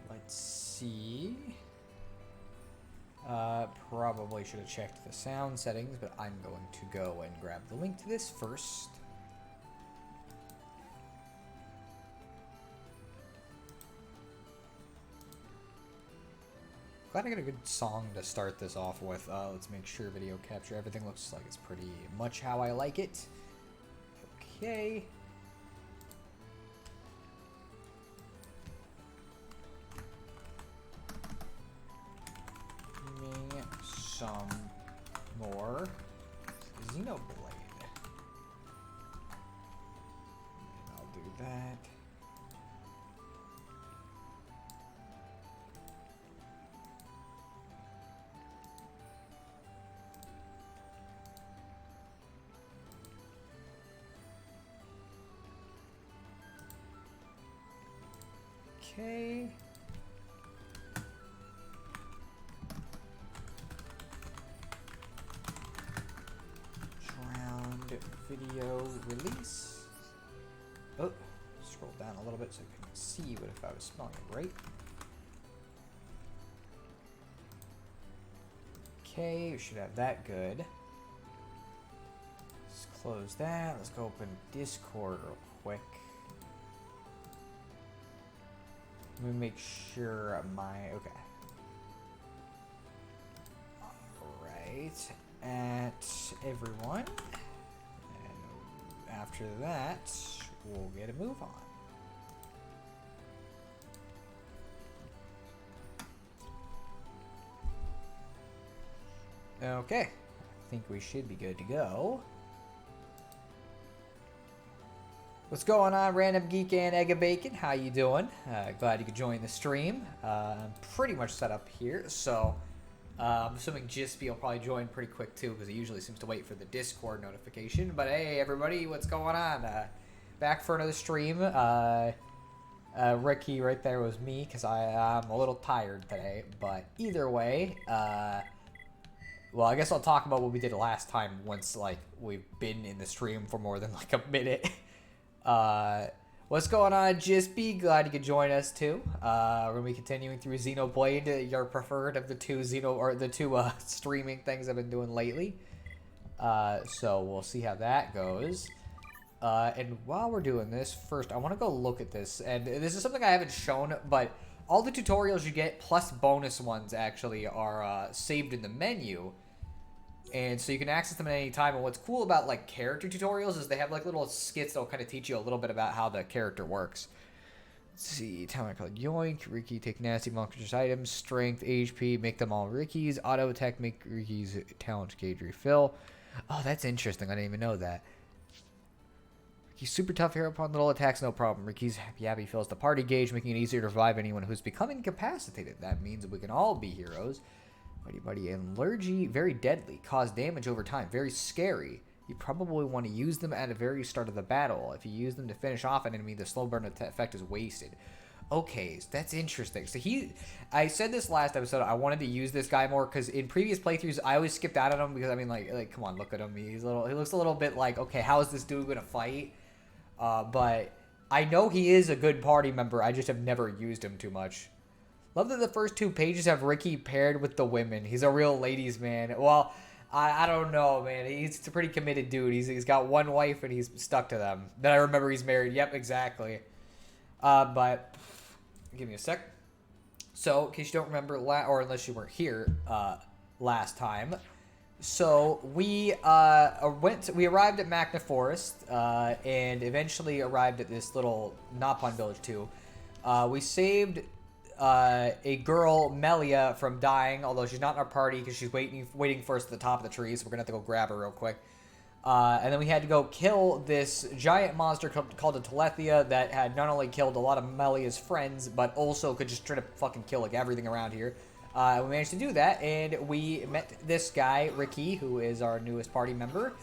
Let's see. Probably should have checked the sound settings, but I'm going to go and grab the link to this first. Glad I got a good song to start this off with. Let's make sure video capture everything looks like it's pretty much how I like it. Okay. Some more Xenoblade. And I'll do that. Okay. Video release. Oh, scroll down a little bit so I can see what if I was spelling it right. Okay, we should have that good. Let's close that. Let's go open Discord real quick. Let me make sure my okay. Alright. At everyone. After that, we'll get a move on. Okay, I think we should be good to go. What's going on, Random Geek and Egg of Bacon? How you doing? Glad you could join the stream. I'm pretty much set up here, so I'm assuming Jispy will probably join pretty quick too, because he usually seems to wait for the Discord notification. But hey, everybody, what's going on? Back for another stream. Ricky right there was me, because I'm a little tired today. But either way, well, I guess I'll talk about what we did last time once like we've been in the stream for more than like a minute. What's going on, Jispy? Glad you could join us too. We're gonna be continuing through Xenoblade, your preferred of the two streaming things I've been doing lately. So we'll see how that goes. And while we're doing this, first I want to go look at this, and this is something I haven't shown, but all the tutorials you get plus bonus ones actually are saved in the menu. And so you can access them at any time. And what's cool about like character tutorials is they have like little skits that'll kind of teach you a little bit about how the character works. Let's see, talent called Yoink, Ricky, take nasty monstrous items, strength, HP, make them all Ricky's, auto attack, make Ricky's talent gauge refill. Oh, that's interesting. I didn't even know that. Ricky's super tough hero upon little attacks, no problem. Ricky's happy fills the party gauge, making it easier to revive anyone who's become incapacitated. That means we can all be heroes. Buddy, allergy, very deadly, cause damage over time, very scary. You probably want to use them at the very start of the battle. If you use them to finish off an enemy, the slow burn effect is wasted. Okay, so that's interesting. So I said this last episode, I wanted to use this guy more, because in previous playthroughs, I always skipped out on him, because I mean, like, come on, look at him. He looks a little bit like, okay, how is this dude gonna fight? But I know he is a good party member, I just have never used him too much. Love that the first two pages have Ricky paired with the women. He's a real ladies' man. Well, I don't know, man. He's a pretty committed dude. He's got one wife and he's stuck to them. Then I remember he's married. Yep, exactly. But give me a sec. So, in case you don't remember, or unless you weren't here last time, so we arrived at Magna Forest and eventually arrived at this little Napon village too. We saved a girl, Melia, from dying, although she's not in our party because she's waiting for us at the top of the tree, so we're gonna have to go grab her real quick. And then we had to go kill this giant monster called a Telethia that had not only killed a lot of Melia's friends, but also could just try to fucking kill like everything around here. We managed to do that, and we met this guy, Ricky, who is our newest party member.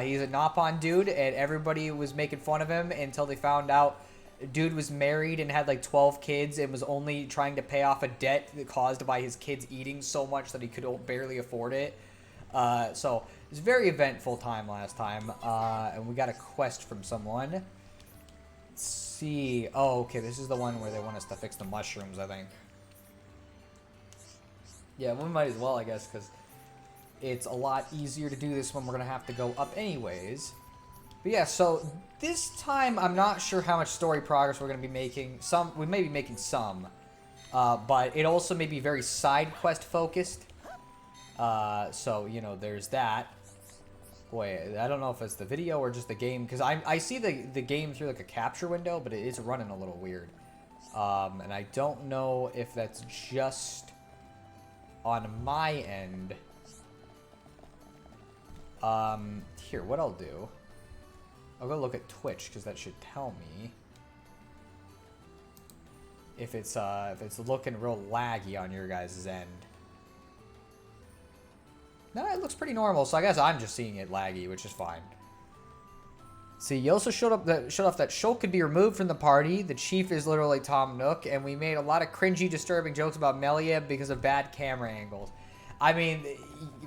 He's a Napon dude, and everybody was making fun of him until they found out dude was married and had like 12 kids and was only trying to pay off a debt caused by his kids eating so much that he could barely afford it. So it was a very eventful time last time, and we got a quest from someone. Let's see. Oh, okay, this is the one where they want us to fix the mushrooms, I think. Yeah, we might as well, I guess, because it's a lot easier to do this when we're going to have to go up anyways. But yeah, so this time I'm not sure how much story progress we're going to be making. We may be making some, but it also may be very side quest focused. So, you know, there's that. Boy, I don't know if it's the video or just the game, because I see the game through like a capture window, but it is running a little weird. And I don't know if that's just on my end. Here, what I'll do, I'll go look at Twitch, because that should tell me if it's looking real laggy on your guys' end. No, it looks pretty normal, so I guess I'm just seeing it laggy, which is fine. See, you also showed off that Shulk could be removed from the party. The chief is literally Tom Nook, and we made a lot of cringy, disturbing jokes about Melia because of bad camera angles. I mean,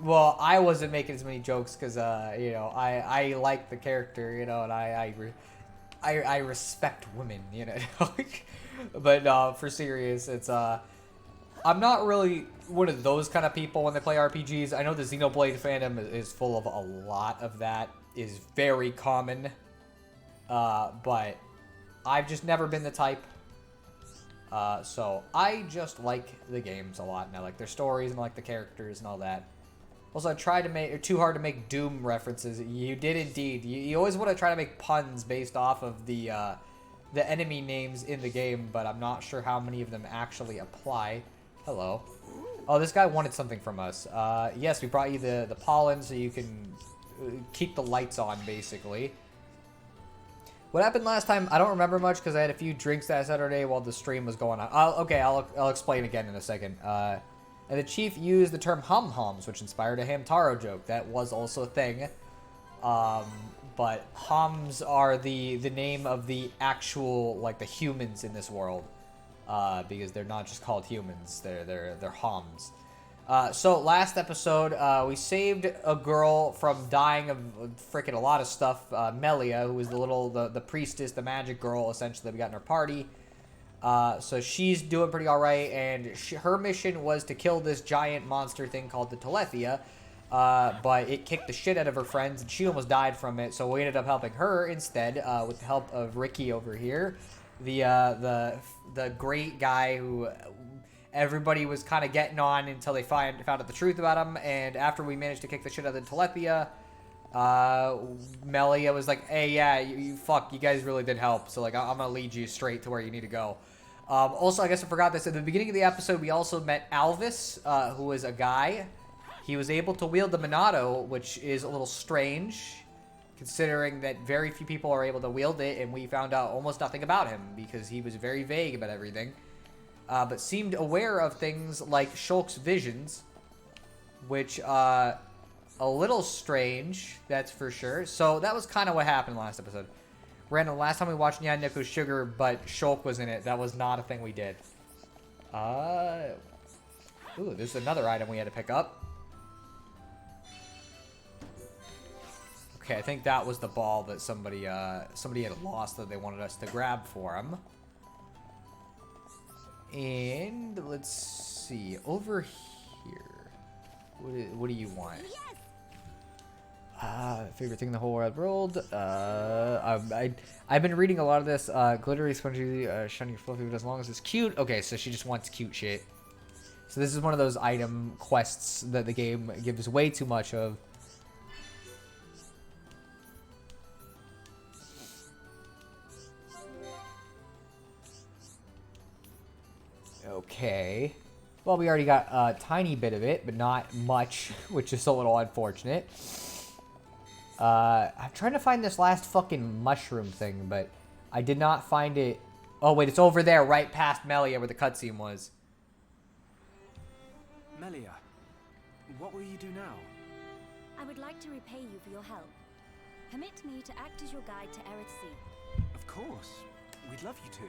well, I wasn't making as many jokes because, you know, I like the character, you know, and I respect women, you know. But for serious, it's I'm not really one of those kind of people when they play RPGs. I know the Xenoblade fandom is full of a lot of that, is very common. But I've just never been the type. So I just like the games a lot, and I like their stories, and I like the characters and all that. Also, I tried to make too hard to make Doom references. You did indeed. You always want to try to make puns based off of the enemy names in the game, but I'm not sure how many of them actually apply. Hello. Oh, this guy wanted something from us. Yes, we brought you the pollen so you can keep the lights on, basically. What happened last time, I don't remember much because I had a few drinks that Saturday while the stream was going on. I'll explain again in a second. And the chief used the term hum-hums, which inspired a Hamtaro joke. That was also a thing. But hums are the name of the actual, like, the humans in this world. Because they're not just called humans, they're hums. So last episode, we saved a girl from dying of freaking a lot of stuff. Melia, who was the priestess, the magic girl, essentially, that we got in our party. So she's doing pretty alright, and her mission was to kill this giant monster thing called the Telethia. But it kicked the shit out of her friends, and she almost died from it, so we ended up helping her instead, with the help of Ricky over here. The great guy who everybody was kind of getting on until they found out the truth about him, and after we managed to kick the shit out of the Telethia, Melia was like, hey, yeah, you guys really did help, so, like, I'm gonna lead you straight to where you need to go. Also, I guess I forgot this, at the beginning of the episode, we also met Alvis, who is a guy. He was able to wield the Monado, which is a little strange, considering that very few people are able to wield it, and we found out almost nothing about him, because he was very vague about everything. But seemed aware of things like Shulk's visions, which, a little strange, that's for sure. So that was kind of what happened last episode. Random, last time we watched Nyan Niko's Sugar, but Shulk was in it. That was not a thing we did. Ooh, there's another item we had to pick up. Okay, I think that was the ball that somebody had lost that they wanted us to grab for him. And let's see, over here, what do you want? Favorite thing in the whole wide world. I've been reading a lot of this. Glittery, spongy, shiny, fluffy, but as long as it's cute. Okay, so she just wants cute shit. So this is one of those item quests that the game gives way too much of. Okay. Well, we already got a tiny bit of it, but not much, which is a little unfortunate. I'm trying to find this last fucking mushroom thing, but I did not find it. Oh, wait, it's over there, right past Melia, where the cutscene was. Melia, what will you do now? I would like to repay you for your help. Permit me to act as your guide to Aerith Sea. Of course. We'd love you to.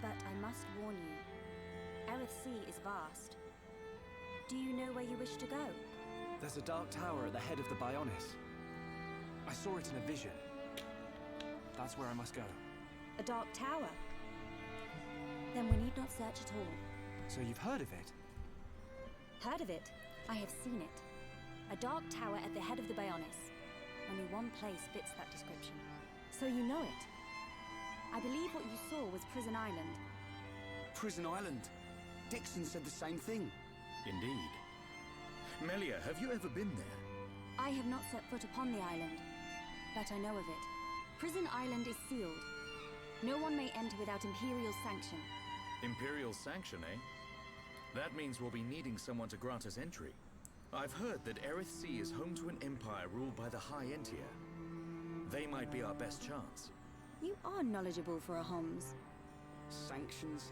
But I must warn you. Aerith Sea is vast. Do you know where you wish to go? There's a dark tower at the head of the Bionis. I saw it in a vision. That's where I must go. A dark tower. Then we need not search at all. So you've heard of it? Heard of it? I have seen it. A dark tower at the head of the Bionis. Only one place fits that description. So you know it. I believe what you saw was Prison Island. Prison Island. Dixon said the same thing. Indeed. Melia, have you ever been there? I have not set foot upon the island, but I know of it. Prison Island is sealed. No one may enter without Imperial sanction. Imperial sanction, eh? That means we'll be needing someone to grant us entry. I've heard that Aerith Sea is home to an empire ruled by the High Entier. They might be our best chance. You are knowledgeable for a Homs. Sanctions?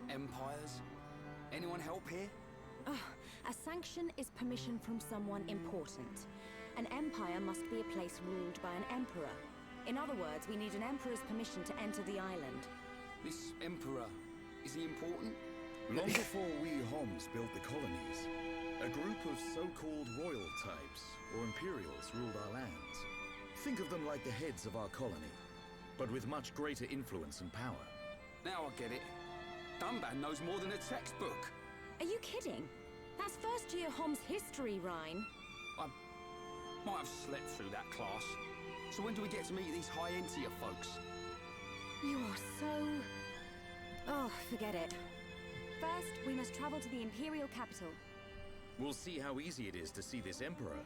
Empires? Anyone help here? A sanction is permission from someone important. An empire must be a place ruled by an emperor. In other words, we need an emperor's permission to enter the island. This emperor, is he important? Long before we Homs built the colonies, a group of so-called royal types, or Imperials, ruled our lands. Think of them like the heads of our colony, but with much greater influence and power. Now I get it. Dunban knows more than a textbook. Are you kidding? That's first year Homs history, Rhine. I might have slept through that class. So when do we get to meet these High Entier folks? You are so... Oh, forget it. First, we must travel to the Imperial capital. We'll see how easy it is to see this Emperor.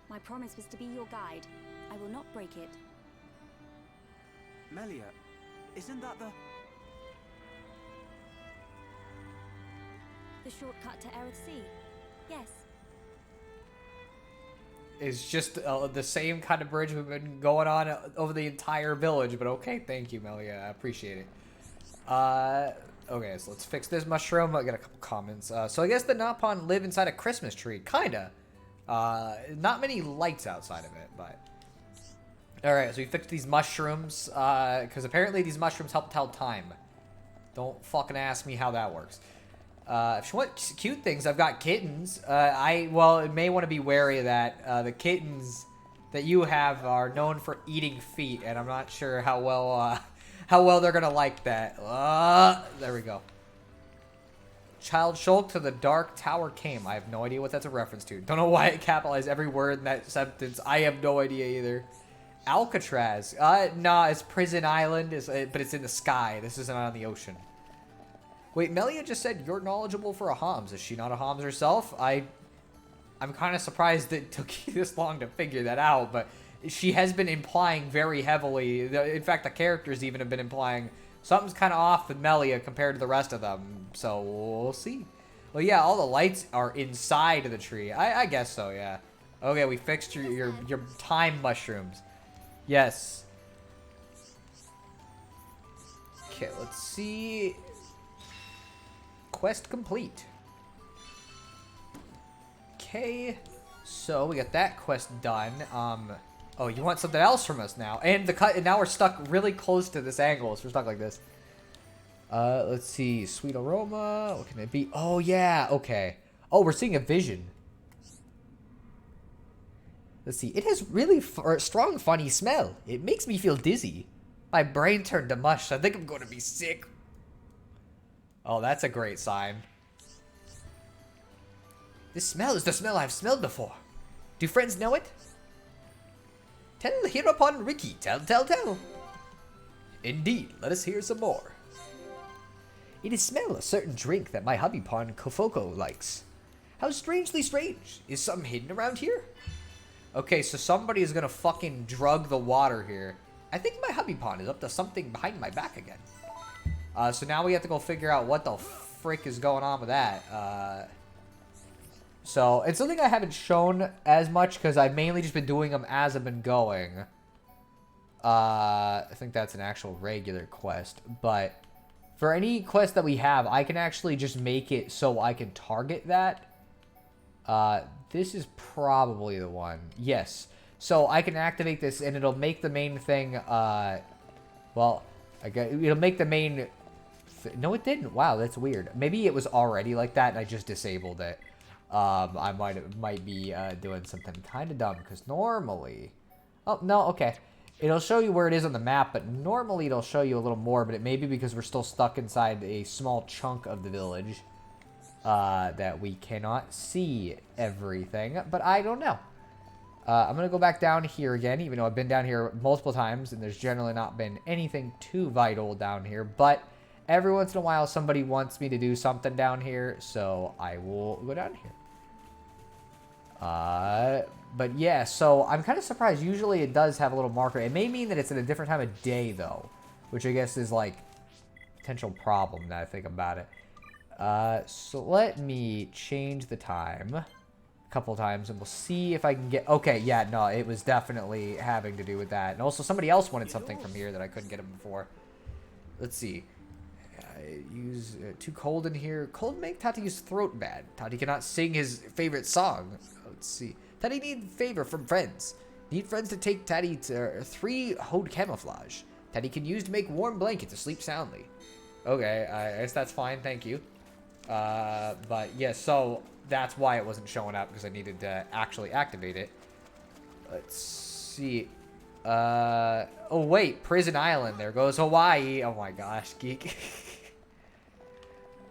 My promise was to be your guide. I will not break it. Melia, isn't that the... The shortcut to Aerith Sea? Yes. It's just the same kind of bridge we've been going on over the entire village, but okay, thank you, Melia. I appreciate it. Okay, so let's fix this mushroom. I got a couple comments. So I guess the Napon live inside a Christmas tree. Kinda. Not many lights outside of it, but... Alright, so we fixed these mushrooms, because apparently these mushrooms help tell time. Don't fucking ask me how that works. If you want cute things, I've got kittens. Well, I may want to be wary of that. The kittens that you have are known for eating feet, and I'm not sure how well they're gonna like that. There we go. Child Shulk to the Dark Tower came. I have no idea what that's a reference to. Don't know why it capitalized every word in that sentence. I have no idea either. Alcatraz. Nah, it's Prison Island, but it's in the sky. This isn't on the ocean. Wait, Melia just said you're knowledgeable for a Homs. Is she not a Homs herself? I'm kind of surprised it took you this long to figure that out, but she has been implying very heavily. In fact, the characters even have been implying something's kind of off with Melia compared to the rest of them. So we'll see. Well, yeah, all the lights are inside of the tree. I guess so, yeah. Okay, we fixed your time mushrooms. Yes. Okay, let's see. Quest complete. Okay, so we got that quest done. Oh, you want something else from us now? And now we're stuck really close to this angle, so we're stuck like this. Let's see, sweet aroma. What can it be? Oh yeah, okay. Oh, we're seeing a vision. Let's see. It has really strong, funny smell. It makes me feel dizzy. My brain turned to mush. I think I'm going to be sick. Oh, that's a great sign. This smell is the smell I've smelled before. Do friends know it? Tell hereupon Ricky. Tell. Indeed, let us hear some more. It is smell a certain drink that my hubby pawn Kofoko likes. How strangely strange. Is something hidden around here? Okay, so somebody is gonna fucking drug the water here. I think my hubby pawn is up to something behind my back again. So now we have to go figure out what the frick is going on with that. So it's something I haven't shown as much because I've mainly just been doing them as I've been going. I think that's an actual regular quest. But for any quest that we have, I can actually just make it so I can target that. This is probably the one. Yes. So I can activate this and it'll make the main thing, well, it'll make the main... No, it didn't. Wow, that's weird. Maybe it was already like that and I just disabled it. I might be doing something kind of dumb because normally... Oh, no, okay. It'll show you where it is on the map, but normally it'll show you a little more, but it may be because we're still stuck inside a small chunk of the village that we cannot see everything, but I don't know. I'm going to go back down here again, even though I've been down here multiple times, and there's generally not been anything too vital down here, but every once in a while somebody wants me to do something down here, so I will go down here. But yeah, so I'm kind of surprised. Usually it does have a little marker. It may mean that it's at a different time of day, though, which I guess is, like, a potential problem now I think about it. So let me change the time a couple times, and we'll see if I can get... Okay, yeah, no, it was definitely having to do with that. And also somebody else wanted something from here that I couldn't get them before. Let's see. Use too cold in here. Cold make Tati's throat bad. Tati cannot sing his favorite song. Let's see. Tati need favor from friends. Need friends to take Tati to 3 Hode camouflage. Tati can use to make warm blanket to sleep soundly. Okay, I guess that's fine. Thank you. But yeah, so that's why it wasn't showing up, because I needed to actually activate it. Let's see. Oh wait, Prison Island. There goes Hawaii. Oh my gosh, geek.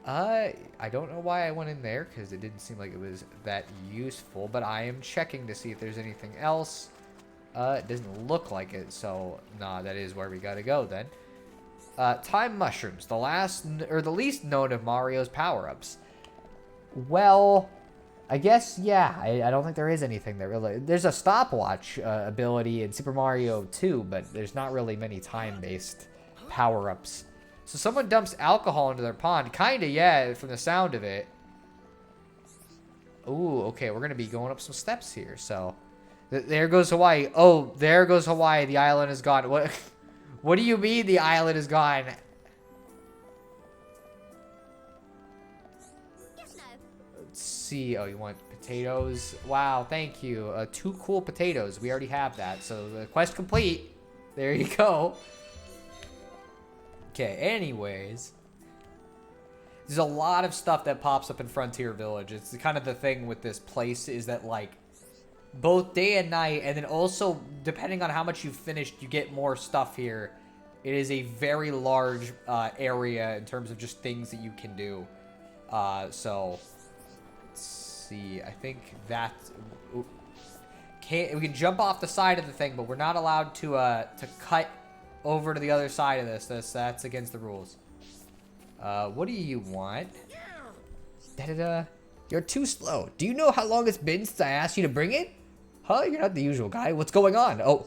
I don't know why I went in there, because it didn't seem like it was that useful, but I am checking to see if there's anything else. It doesn't look like it, so nah, that is where we gotta go then. Time mushrooms, the least known of Mario's power-ups. Well, I guess, yeah, I don't think there is anything that really... There's a stopwatch ability in Super Mario 2, but there's not really many time-based power-ups. So someone dumps alcohol into their pond. Kinda, yeah, from the sound of it. Ooh, okay, we're gonna be going up some steps here, so... There goes Hawaii. Oh, there goes Hawaii. The island is gone. What? What do you mean the island is gone? Yes, no. Let's see. Oh, you want potatoes? Wow, thank you. 2 cool potatoes. We already have that, so the quest complete. There you go. Okay, anyways. There's a lot of stuff that pops up in Frontier Village. It's kind of the thing with this place is that, like, both day and night, and then also, depending on how much you've finished, you get more stuff here. It is a very large area in terms of just things that you can do. So, let's see. I think that... we can jump off the side of the thing, but we're not allowed to cut over to the other side of this. That's against the rules. What do you want? Da-da-da. You're too slow. Do you know how long it's been since I asked you to bring it? Huh? You're not the usual guy. What's going on? Oh.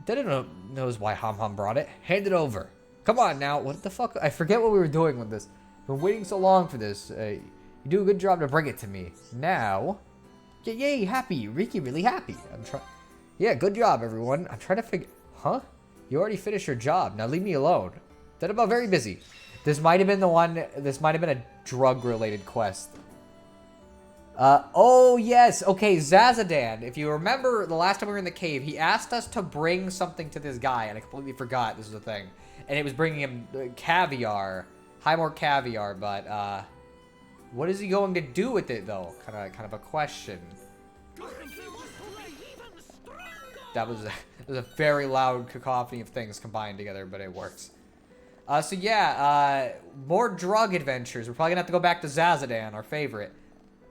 Da-da-da knows why Hom Hom brought it. Hand it over. Come on now. What the fuck? I forget what we were doing with this. Been waiting so long for this. You do a good job to bring it to me. Now. Yay, happy. Riki really happy. I'm trying. Yeah, good job, everyone. I'm trying to figure... Huh? You already finished your job. Now leave me alone. I'm very busy. This might have been the one... This might have been a drug-related quest. Oh, yes. Okay, Zazadan. If you remember the last time we were in the cave, he asked us to bring something to this guy, and I completely forgot this was a thing. And it was bringing him caviar. Highmore caviar, but, what is he going to do with it, though? Kind of a question. That was a very loud cacophony of things combined together, but it works. So yeah, more drug adventures. We're probably gonna have to go back to Zazadan, our favorite.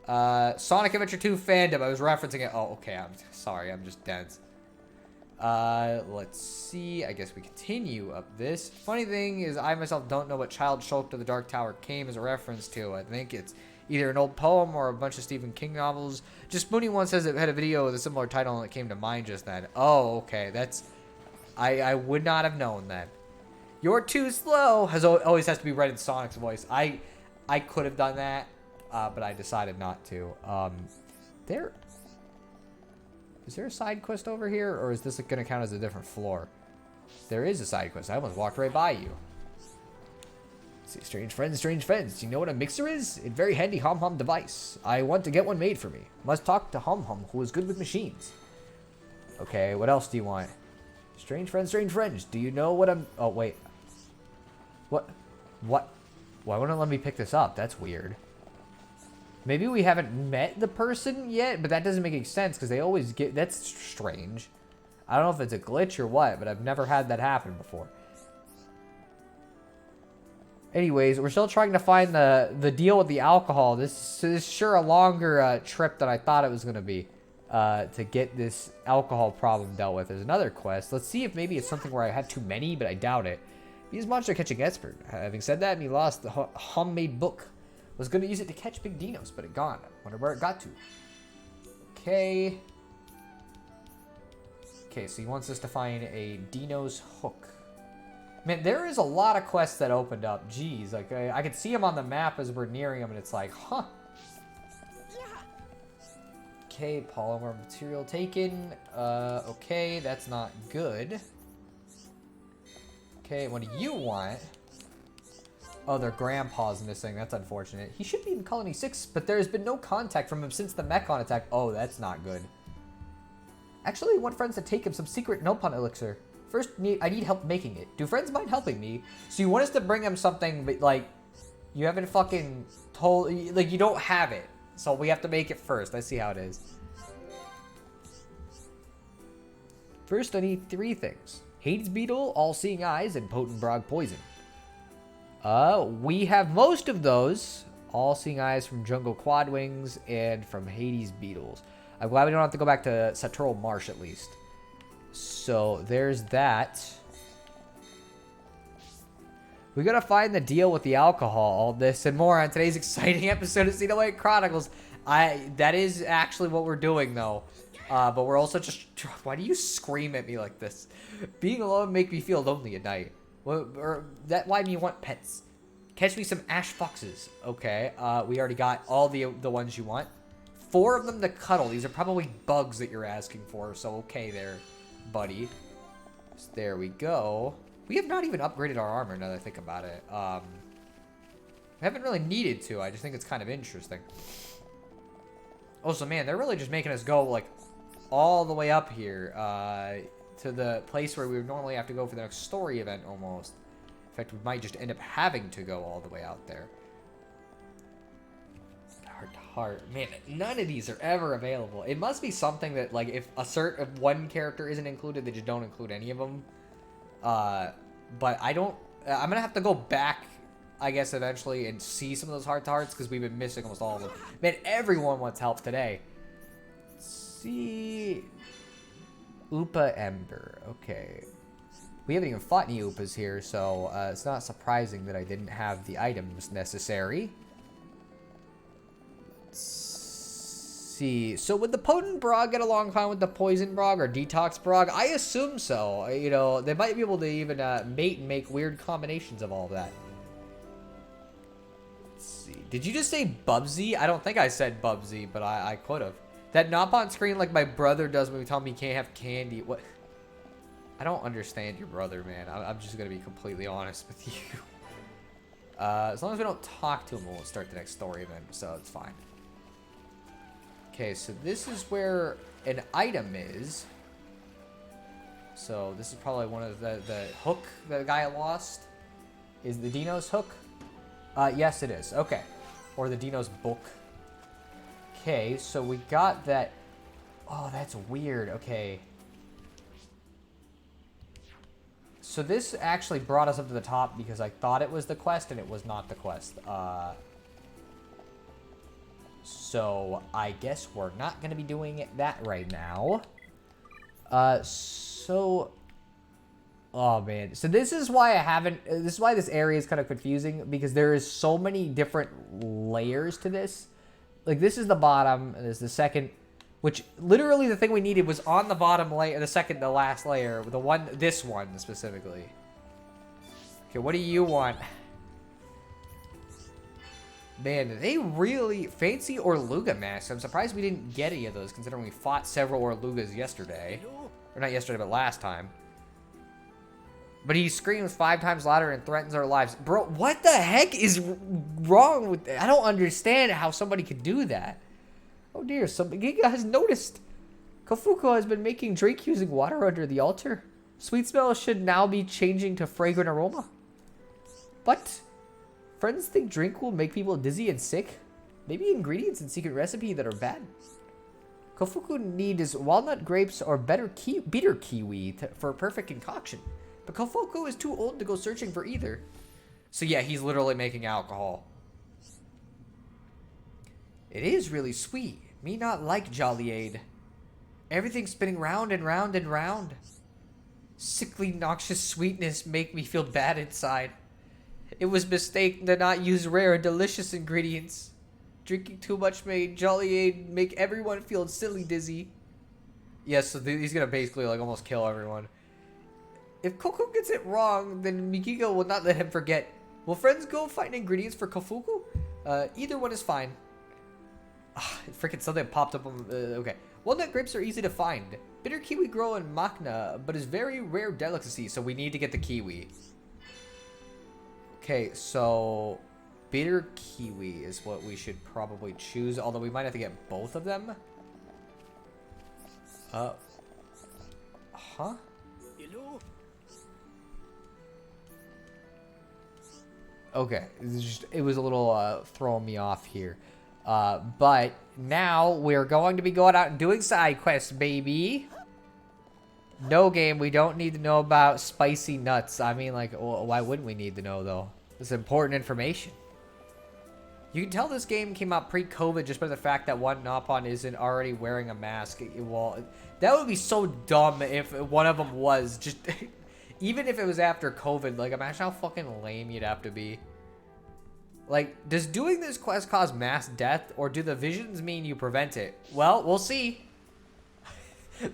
Sonic Adventure 2 fandom. I was referencing it. Oh, okay. I'm sorry. I'm just dense. Let's see. I guess we continue up this. Funny thing is, I myself don't know what Child Shulk to the Dark Tower came as a reference to. I think it's either an old poem or a bunch of Stephen King novels. Just Mooney once says it had a video with a similar title and it came to mind just then. Oh, okay. That's... I would not have known that. You're too slow always has to be read in Sonic's voice. I could have done that, but I decided not to. Is there a side quest over here, or is this going to count as a different floor? There is a side quest. I almost walked right by you. Let's see, strange friends, strange friends. Do you know what a mixer is? A very handy Hom Hom device. I want to get one made for me. Must talk to Hom Hom, who is good with machines. Okay, what else do you want? Strange friends, do you know what I'm... Oh, wait. What? Why wouldn't it let me pick this up? That's weird. Maybe we haven't met the person yet, but that doesn't make any sense because they always get... That's strange. I don't know if it's a glitch or what, but I've never had that happen before. Anyways, we're still trying to find the deal with the alcohol. This is sure a longer trip than I thought it was going to be to get this alcohol problem dealt with. There's another quest. Let's see if maybe it's something where I had too many, but I doubt it. He's monster catching expert. Having said that, he lost the homemade book. Was going to use it to catch big dinos, but it gone. Wonder where it got to. Okay. Okay, so he wants us to find a dino's hook. Man, there is a lot of quests that opened up. Jeez, like I could see them on the map as we're nearing them, and it's like, huh. Okay, polymer material taken. Okay, that's not good. Okay, what do you want? Oh, their grandpa's missing. That's unfortunate. He should be in Colony 6, but there's been no contact from him since the Mechon attack. Oh, that's not good. Actually, I want friends to take him some secret Nopon elixir. First, I need help making it. Do friends mind helping me? So you want us to bring him something, but like, you haven't fucking told, like, you don't have it. So we have to make it first. I see how it is. First, I need 3 things. Hades Beetle, All-Seeing Eyes, and Potent Brog Poison. We have most of those. All-Seeing Eyes from Jungle Quadwings and from Hades Beetles. I'm glad we don't have to go back to Satural Marsh at least. So there's that. We gotta find the deal with the alcohol, all this and more on today's exciting episode of Xenoblade Chronicles. That is actually what we're doing though. But we're also just... Why do you scream at me like this? Being alone make me feel lonely at night. Why do you want pets? Catch me some ash foxes. Okay, we already got all the ones you want. 4 of them to cuddle. These are probably bugs that you're asking for, so okay there, buddy. So there we go. We have not even upgraded our armor now that I think about it. I haven't really needed to. I just think it's kind of interesting. Also, man, they're really just making us go, like, all the way up here to the place where we would normally have to go for the next story event, almost. In fact, we might just end up having to go all the way out there. Heart to heart. Man, none of these are ever available. It must be something that, like, if one character isn't included, they just don't include any of them. But I don't... I'm gonna have to go back, I guess, eventually and see some of those heart to hearts because we've been missing almost all of them. Man, everyone wants help today. Let's see... Upa Ember. Okay. We haven't even fought any Upas here, so it's not surprising that I didn't have the items necessary. Let's see. So would the Potent Brog get along fine with the Poison Brog or Detox Brog? I assume so. You know, they might be able to even mate and make weird combinations of all of that. Let's see. Did you just say Bubsy? I don't think I said Bubsy, but I could have. That knob on screen like my brother does when we tell him he can't have candy. What? I don't understand your brother, man. I'm just going to be completely honest with you. As long as we don't talk to him, we'll start the next story event, so it's fine. Okay, so this is where an item is. So this is probably one of the hook that the guy lost. Is the Dino's hook? Yes, it is. Okay. Or the Dino's book. Okay, so we got that. Oh, that's weird. Okay. So this actually brought us up to the top because I thought it was the quest and it was not the quest. So I guess we're not going to be doing that right now. Oh man. So this is why this is why this area is kind of confusing because there is so many different layers to this. Like this is the bottom and there's the second, which literally the thing we needed was on the bottom layer, the last layer, this one specifically. Okay, what do you want? Man, they really fancy Orluga masks. I'm surprised we didn't get any of those considering we fought several Orlugas yesterday. Or not yesterday, but last time. But he screams 5 times louder and threatens our lives. Bro, what the heck is wrong with that? I don't understand how somebody could do that. Oh dear, somebody has noticed. Kofuko has been making drink using water under the altar. Sweet smell should now be changing to fragrant aroma. What? Friends think drink will make people dizzy and sick? Maybe ingredients in secret recipe that are bad. Kofuku needs walnut grapes or bitter kiwi for a perfect concoction. But Kofuku is too old to go searching for either. So yeah, he's literally making alcohol. It is really sweet. Me not like Jollyade. Everything spinning round and round and round. Sickly noxious sweetness make me feel bad inside. It was mistaken to not use rare and delicious ingredients. Drinking too much made Jollyade make everyone feel silly dizzy. Yes, so he's gonna basically like almost kill everyone. If Coco gets it wrong, then Mikiko will not let him forget. Will friends go find ingredients for Kofuku? Either one is fine. Freaking something popped up on... okay. Walnut grapes are easy to find. Bitter kiwi grow in Makna, but is very rare delicacy, so we need to get the kiwi. Okay, so... bitter kiwi is what we should probably choose, although we might have to get both of them. Huh? Okay, it was a little throwing me off here. But now we're going to be going out and doing side quests, baby. No game, we don't need to know about spicy nuts. I mean, like, why wouldn't we need to know, though? This is important information. You can tell this game came out pre-COVID just by the fact that one Nopon isn't already wearing a mask. Well, that would be so dumb if one of them was. Just even if it was after COVID, like, imagine how fucking lame you'd have to be. Like, does doing this quest cause mass death, or do the visions mean you prevent it? Well, we'll see.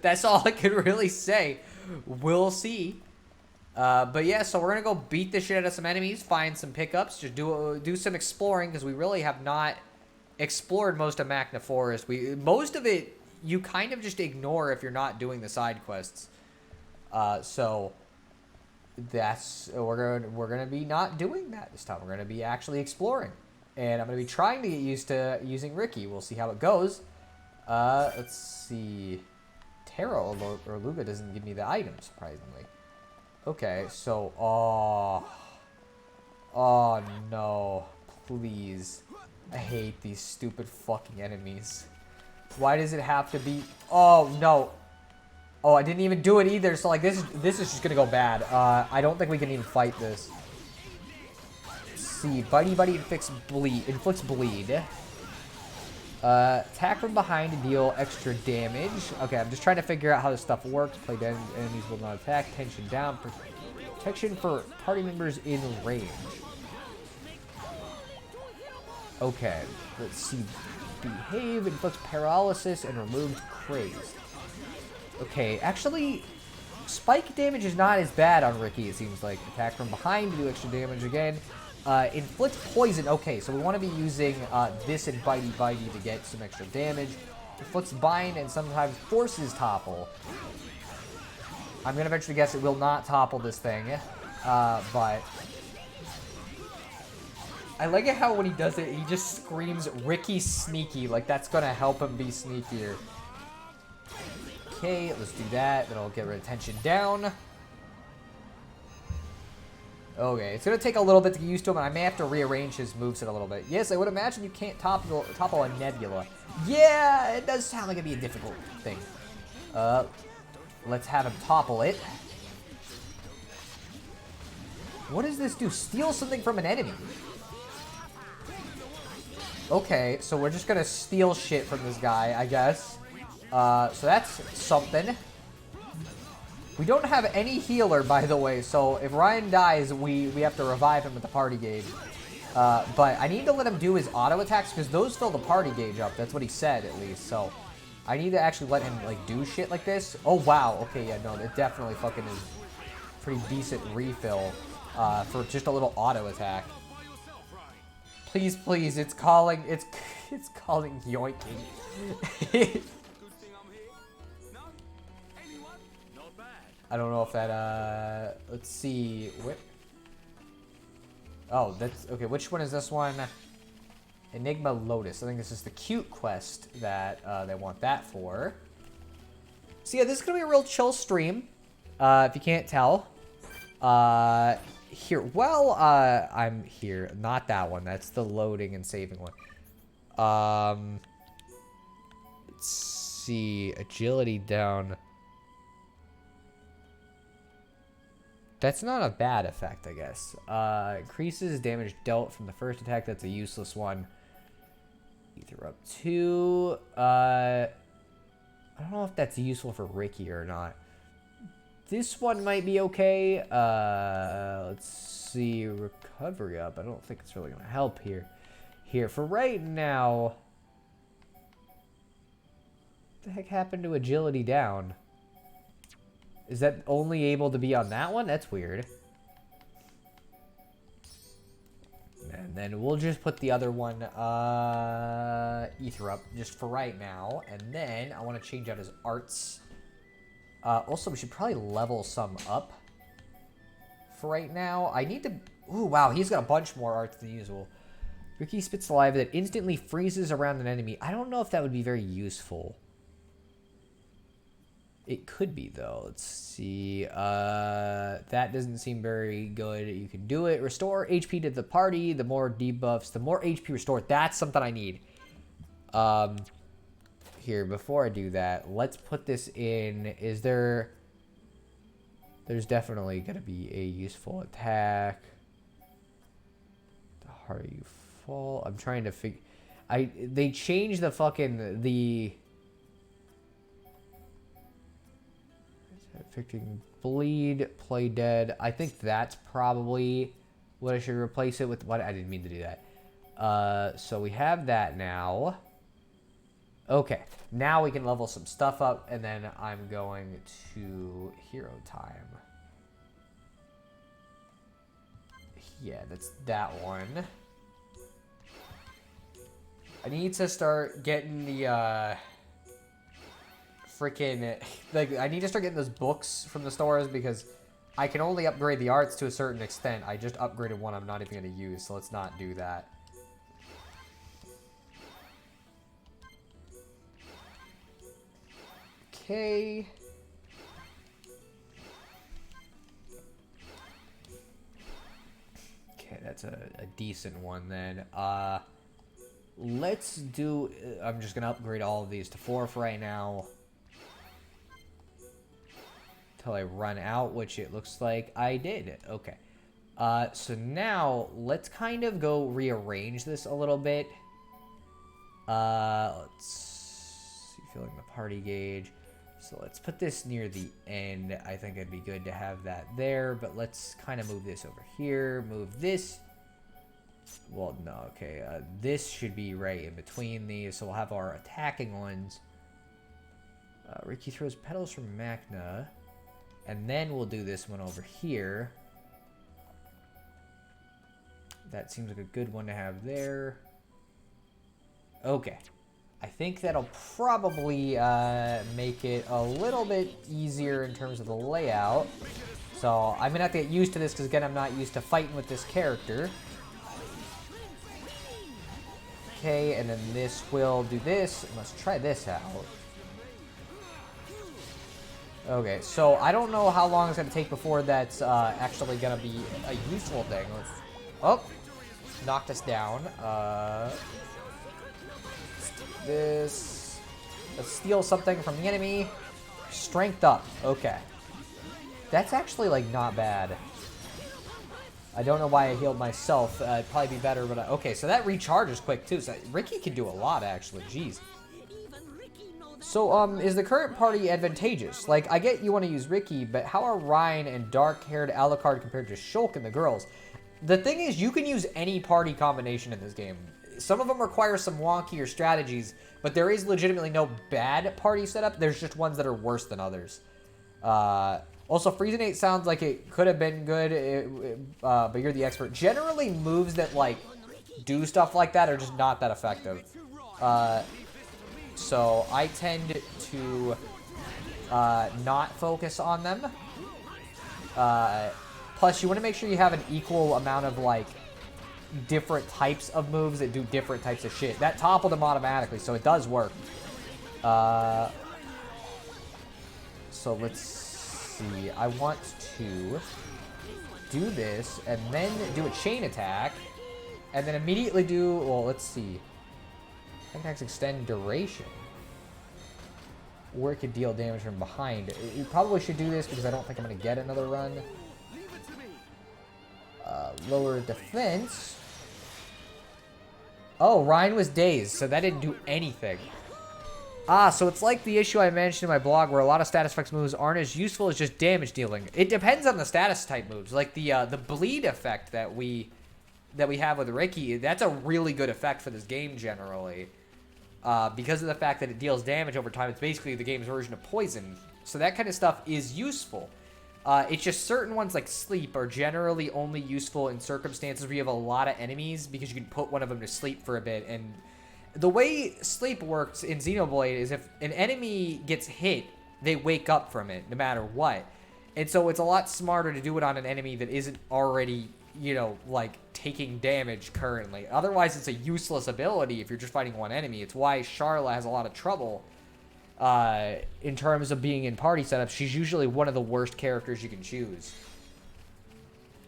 That's all I can really say. We'll see. But yeah, so we're gonna go beat the shit out of some enemies, find some pickups, just do some exploring, because we really have not explored most of Makna Forest. Most of it you kind of just ignore if you're not doing the side quests. So that's we're gonna be not doing that this time. We're gonna be actually exploring, and I'm gonna be trying to get used to using Ricky. We'll see how it goes. Let's see. Terra or Luga doesn't give me the item, surprisingly. Okay, so oh no, please. I hate these stupid fucking enemies. Why does it have to be? Oh no. Oh, I didn't even do it either. So like this is just gonna go bad. I don't think we can even fight this. Let's see, Bitey Buddy inflicts bleed. Attack from behind to deal extra damage. Okay, I'm just trying to figure out how this stuff works. Play dead enemies will not attack. Tension down. Protection for party members in range. Okay, let's see. Behave, inflicts paralysis, and removes craze. Okay, actually, spike damage is not as bad on Ricky, it seems like. Attack from behind to do extra damage again. Inflict poison. Okay, so we want to be using this and Bitey to get some extra damage. Inflicts bind and sometimes forces topple. I'm going to eventually guess it will not topple this thing. But I like it how when he does it, he just screams, Ricky sneaky. Like, that's going to help him be sneakier. Okay, let's do that. Then I'll get rid of tension down. Okay, it's going to take a little bit to get used to him, and I may have to rearrange his moveset a little bit. Yes, I would imagine you can't topple a Nebula. Yeah, it does sound like it'd be a difficult thing. Let's have him topple it. What does this do? Steal something from an enemy. Okay, so we're just going to steal shit from this guy, I guess. So that's something. We don't have any healer, by the way, so if Ryan dies, we have to revive him with the party gauge. But I need to let him do his auto attacks, because those fill the party gauge up. That's what he said, at least. So I need to actually let him, like, do shit like this. Oh, wow. Okay, yeah, no, it definitely fucking is pretty decent refill for just a little auto attack. Please, please, it's calling yoinking. I don't know if that, let's see, what? Oh, that's, okay, which one is this one? Enigma Lotus. I think this is the cute quest that they want that for. So yeah, this is going to be a real chill stream, if you can't tell. Here, well, I'm here. Not that one. That's the loading and saving one. Let's see. Agility down. That's not a bad effect, I guess. Increases damage dealt from the first attack. That's a useless one. Ether up 2. I don't know if that's useful for Ricky or not. This one might be okay. Let's see. Recovery up. I don't think it's really going to help here. Here, for right now... What the heck happened to agility down? Is that only able to be on that one? That's weird. And then we'll just put the other one, Ether up, just for right now. And then I want to change out his arts. Also, we should probably level some up for right now. I need to... Ooh, wow, he's got a bunch more arts than usual. Ricky spits saliva that instantly freezes around an enemy. I don't know if that would be very useful. It could be, though. Let's see. That doesn't seem very good. You can do it. Restore HP to the party. The more debuffs, the more HP restored. That's something I need. Here, before I do that, let's put this in. Is there... There's definitely going to be a useful attack. The harder you fall. I'm trying to figure... They changed the fucking... Affecting bleed, play dead. I think that's probably what I should replace it with. What? I didn't mean to do that. So we have that now. Okay, now we can level some stuff up, and then I'm going to hero time. Yeah, that's that one. I need to start getting the freaking, like, I need to start getting those books from the stores, because I can only upgrade the arts to a certain extent. I just upgraded one I'm not even going to use, so let's not do that. Okay. Okay, that's a decent one then. Let's do, I'm just going to upgrade all of these to 4 for right now. Until I run out, which it looks like I did. Okay. So now, let's kind of go rearrange this a little bit. Let's see, filling the party gauge. So let's put this near the end. I think it'd be good to have that there, but let's kind of move this over here. Move this. Well, no, okay. This should be right in between these, so we'll have our attacking ones. Ricky throws petals from Magna. And then we'll do this one over here. That seems like a good one to have there. Okay. I think that'll probably make it a little bit easier in terms of the layout. So I'm going to have to get used to this, because again, I'm not used to fighting with this character. Okay, and then this will do this. Let's try this out. Okay, so I don't know how long it's going to take before that's actually going to be a useful thing. Oh, knocked us down. This. Let's steal something from the enemy. Strength up. Okay. That's actually, like, not bad. I don't know why I healed myself. It'd probably be better, but... okay, so that recharges quick, too. So Ricky can do a lot, actually. Jeez. So, is the current party advantageous? Like, I get you want to use Ricky, but how are Ryan and dark-haired Alucard compared to Shulk and the girls? The thing is, you can use any party combination in this game. Some of them require some wonkier strategies, but there is legitimately no bad party setup. There's just ones that are worse than others. Also, Friezenate sounds like it could have been good, but you're the expert. Generally, moves that, like, do stuff like that are just not that effective. So I tend to not focus on them. Plus, you want to make sure you have an equal amount of, like, different types of moves that do different types of shit. That toppled them automatically, so it does work. So let's see. I want to do this, and then do a chain attack, and then immediately do, well, let's see. Attacks extend duration. where it could deal damage from behind. You probably should do this because I don't think I'm going to get another run. Lower defense. Oh, Ryan was dazed, so that didn't do anything. Ah, so it's like the issue I mentioned in my blog where a lot of status effects moves aren't as useful as just damage dealing. It depends on the status type moves. Like the bleed effect that we have with Ricky, that's a really good effect for this game generally. Because of the fact that it deals damage over time, it's basically the game's version of poison. So that kind of stuff is useful. It's just certain ones like sleep are generally only useful in circumstances where you have a lot of enemies because you can put one of them to sleep for a bit. And the way sleep works in Xenoblade is if an enemy gets hit, they wake up from it no matter what. And so it's a lot smarter to do it on an enemy that isn't already, you know, like taking damage currently. Otherwise, it's a useless ability if you're just fighting one enemy. It's why Charla has a lot of trouble in terms of being in party setups. She's usually one of the worst characters you can choose.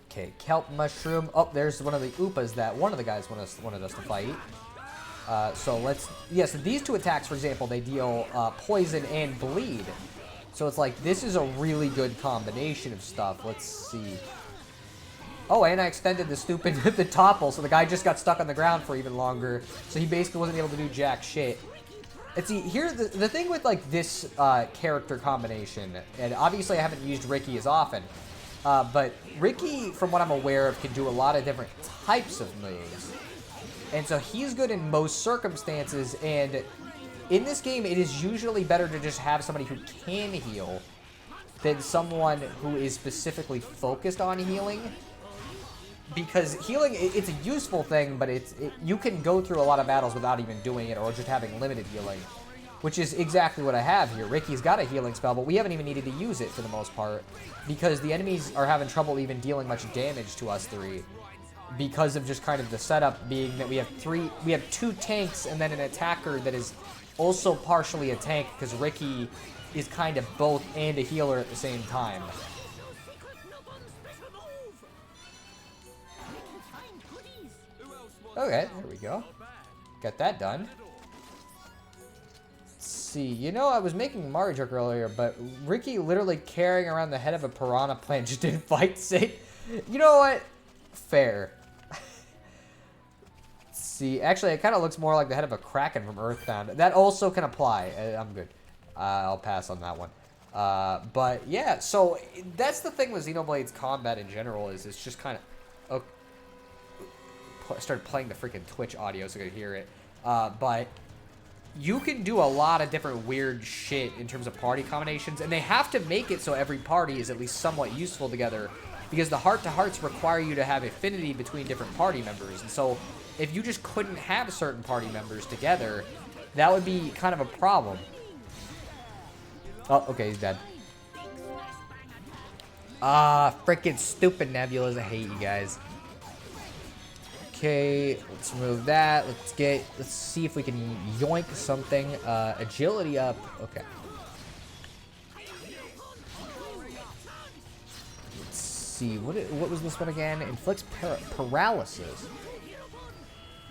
Okay, Kelp Mushroom. Oh, there's one of the Oopas that one of the guys wanted us to fight. So let's... Yeah, so these two attacks, for example, they deal poison and bleed. So it's like, this is a really good combination of stuff. Let's see. Oh, and I extended the stupid the topple, so the guy just got stuck on the ground for even longer. So he basically wasn't able to do jack shit. And see, here, the thing with, like, this character combination, and obviously I haven't used Ricky as often, but Ricky, from what I'm aware of, can do a lot of different types of moves. And so he's good in most circumstances, and in this game, it is usually better to just have somebody who can heal than someone who is specifically focused on healing. Because healing, it's a useful thing, but you can go through a lot of battles without even doing it or just having limited healing, which is exactly what I have here. Ricky's got a healing spell, but we haven't even needed to use it for the most part because the enemies are having trouble even dealing much damage to us three because of just kind of the setup being that we have two tanks and then an attacker that is also partially a tank because Ricky is kind of both and a healer at the same time. Okay, there we go. Got that done. Let's see. You know, I was making a Mario joke earlier, but Ricky literally carrying around the head of a piranha plant just didn't fight sake. You know what? Fair. Let's see. Actually, it kind of looks more like the head of a kraken from Earthbound. That also can apply. I'm good. I'll pass on that one. But yeah, so that's the thing with Xenoblade's combat in general is it's just kind of... Okay. I started playing the freaking Twitch audio so I could hear it. But you can do a lot of different weird shit in terms of party combinations, and they have to make it so every party is at least somewhat useful together, because the heart-to-hearts require you to have affinity between different party members. And so if you just couldn't have certain party members together, that would be kind of a problem. Oh, okay, he's dead. Freaking stupid Nebulas. I hate you guys. Okay, let's remove that. Let's see if we can yoink something. Agility up. Okay. Let's see. What was this one again? Inflicts paralysis.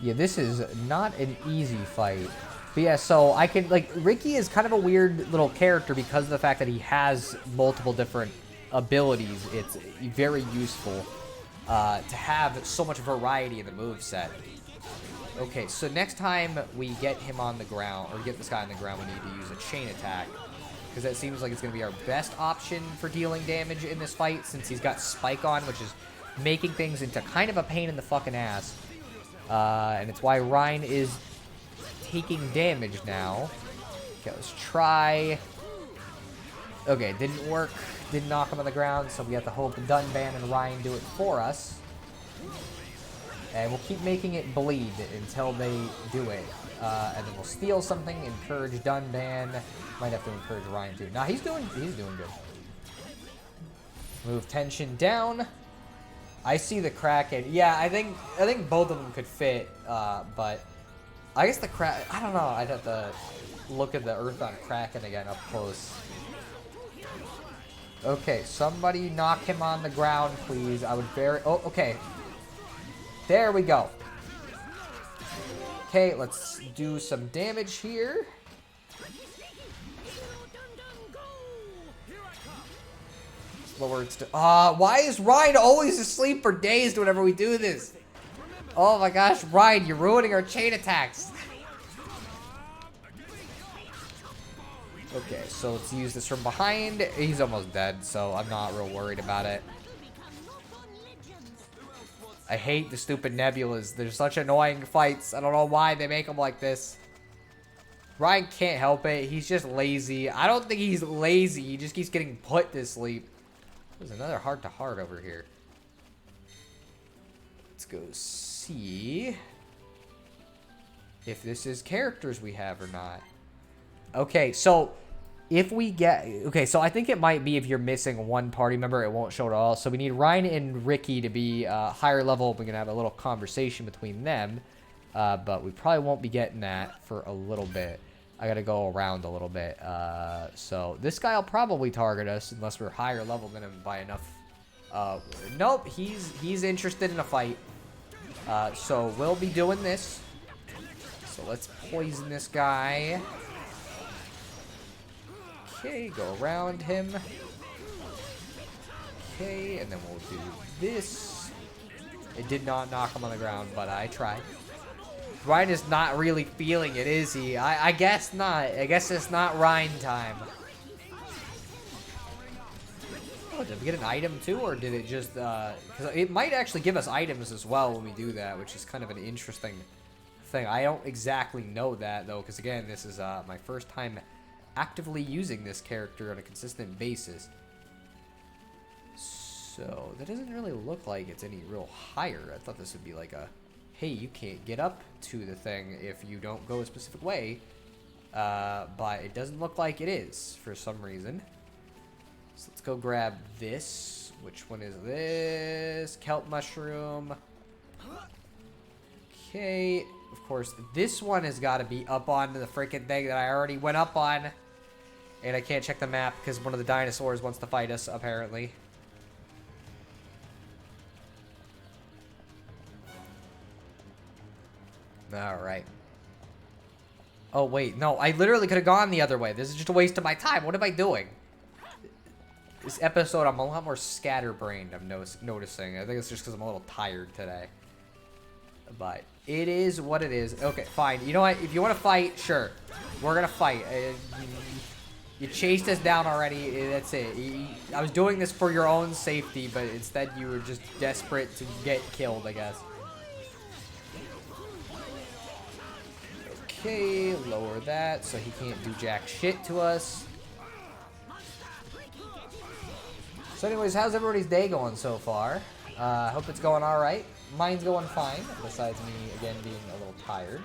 Yeah, this is not an easy fight. But yeah, so I can, like, Ricky is kind of a weird little character because of the fact that he has multiple different abilities. It's very useful. To have so much variety in the moveset. Okay, so next time we get him on the ground, or get this guy on the ground, we need to use a chain attack. Because that seems like it's going to be our best option for dealing damage in this fight, since he's got Spike on, which is making things into kind of a pain in the fucking ass. And it's why Ryan is taking damage now. Okay, let's try. Okay, didn't work. Didn't knock him on the ground, so we have to hope Dunban and Ryan do it for us. And we'll keep making it bleed until they do it. And then we'll steal something, encourage Dunban. Might have to encourage Ryan too. Nah, he's doing good. Move tension down. I see the Kraken. Yeah, I think both of them could fit, but I guess the Kraken, I don't know. I'd have to look at the Earthbound Kraken again up close. Okay, somebody knock him on the ground, please. I would oh, okay. There we go. Okay, let's do some damage here. Lower it. Why is Ryan always asleep or dazed whenever we do this? Oh my gosh, Ryan, you're ruining our chain attacks. Okay, so let's use this from behind. He's almost dead, so I'm not real worried about it. I hate the stupid nebulas. They're such annoying fights. I don't know why they make them like this. Ryan can't help it. He's just lazy. I don't think he's lazy. He just keeps getting put to sleep. There's another heart-to-heart over here. Let's go see if this is characters we have or not. Okay, so if we get... Okay, so I think it might be if you're missing one party member, it won't show at all. So we need Ryan and Ricky to be higher level. We're going to have a little conversation between them. But we probably won't be getting that for a little bit. I got to go around a little bit. So this guy will probably target us unless we're higher level than him by enough. Nope, he's interested in a fight. So we'll be doing this. So let's poison this guy. Okay, go around him. Okay, and then we'll do this. It did not knock him on the ground, but I tried. Ryan is not really feeling it, is he? I guess not. I guess it's not Ryan time. Oh, did we get an item too, or did it just... Because it might actually give us items as well when we do that, which is kind of an interesting thing. I don't exactly know that, though, because, again, this is my first time actively using this character on a consistent basis. So, that doesn't really look like it's any real higher. I thought this would be like a... Hey, you can't get up to the thing if you don't go a specific way. But it doesn't look like it is for some reason. So let's go grab this. Which one is this? Kelp mushroom. Okay. Of course, this one has got to be up on the freaking thing that I already went up on. And I can't check the map because one of the dinosaurs wants to fight us, apparently. Alright. Oh, wait. No, I literally could have gone the other way. This is just a waste of my time. What am I doing? This episode, I'm a lot more scatterbrained, I'm noticing. I think it's just because I'm a little tired today. But it is what it is. Okay, fine. You know what? If you want to fight, sure. We're going to fight. You chased us down already. That's it. I was doing this for your own safety, but instead you were just desperate to get killed, I guess. Okay, lower that so he can't do jack shit to us. So anyways, how's everybody's day going so far? Hope it's going alright. Mine's going fine, besides me, again, being a little tired.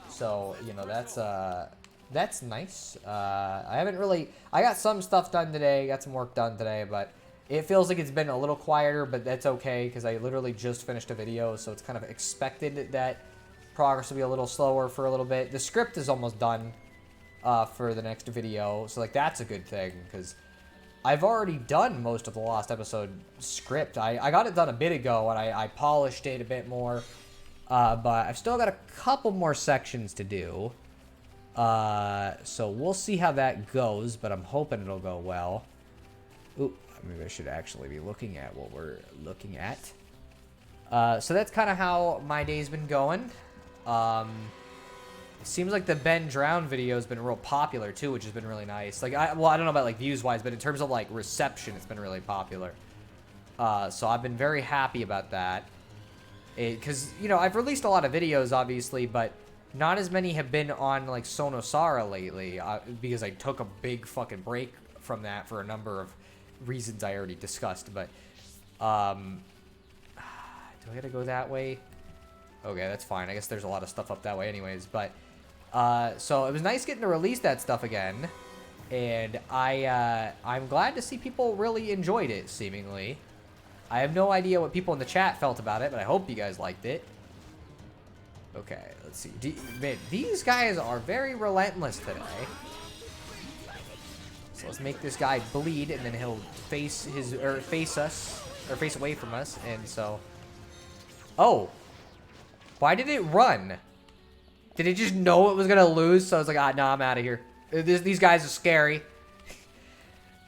So, you know, that's nice. I got some stuff done today, got some work done today, but it feels like it's been a little quieter, but that's okay, because I literally just finished a video, so it's kind of expected that progress will be a little slower for a little bit. The script is almost done for the next video, so like that's a good thing because I've already done most of the last episode script. I got it done a bit ago and I polished it a bit more, but I've still got a couple more sections to do. So we'll see how that goes, but I'm hoping it'll go well. Ooh, maybe I should actually be looking at what we're looking at. So that's kind of how my day's been going. It seems like the Ben Drown video has been real popular too, which has been really nice. Like, I don't know about like views wise, but in terms of like reception, it's been really popular. So I've been very happy about that. Because, you know, I've released a lot of videos, obviously, but not as many have been on like Sonosara lately, because I took a big fucking break from that for a number of reasons I already discussed. But, do I gotta go that way? Okay, that's fine. I guess there's a lot of stuff up that way anyways, but, so it was nice getting to release that stuff again, and I'm glad to see people really enjoyed it, seemingly. I have no idea what people in the chat felt about it, but I hope you guys liked it. Okay, let's see. Man, these guys are very relentless today. So let's make this guy bleed, and then he'll face away from us, and so... Oh! Why did it run? Did it just know it was gonna lose? So I was like, no, I'm out of here. These guys are scary.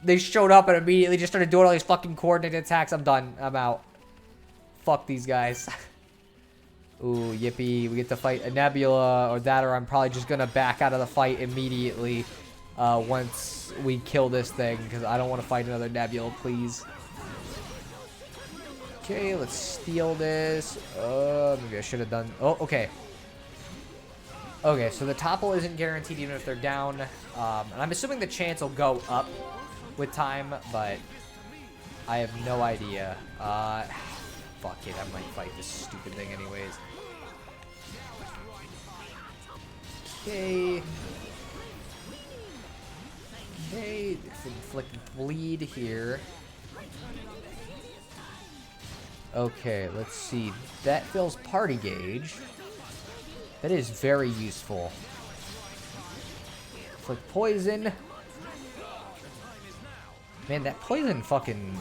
they showed up and immediately just started doing all these fucking coordinated attacks. I'm done. I'm out. Fuck these guys. Ooh, yippee. We get to fight a Nebula or that, or I'm probably just gonna back out of the fight immediately once we kill this thing, because I don't want to fight another Nebula, please. Okay, let's steal this. Maybe I should have done... Oh, okay. Okay, so the topple isn't guaranteed even if they're down. And I'm assuming the chance will go up with time, but I have no idea. Fuck it, I might fight this stupid thing anyways. Okay. Okay, inflict bleed here. Okay, let's see. That fills party gauge. That is very useful. Inflict poison. Man, that poison fucking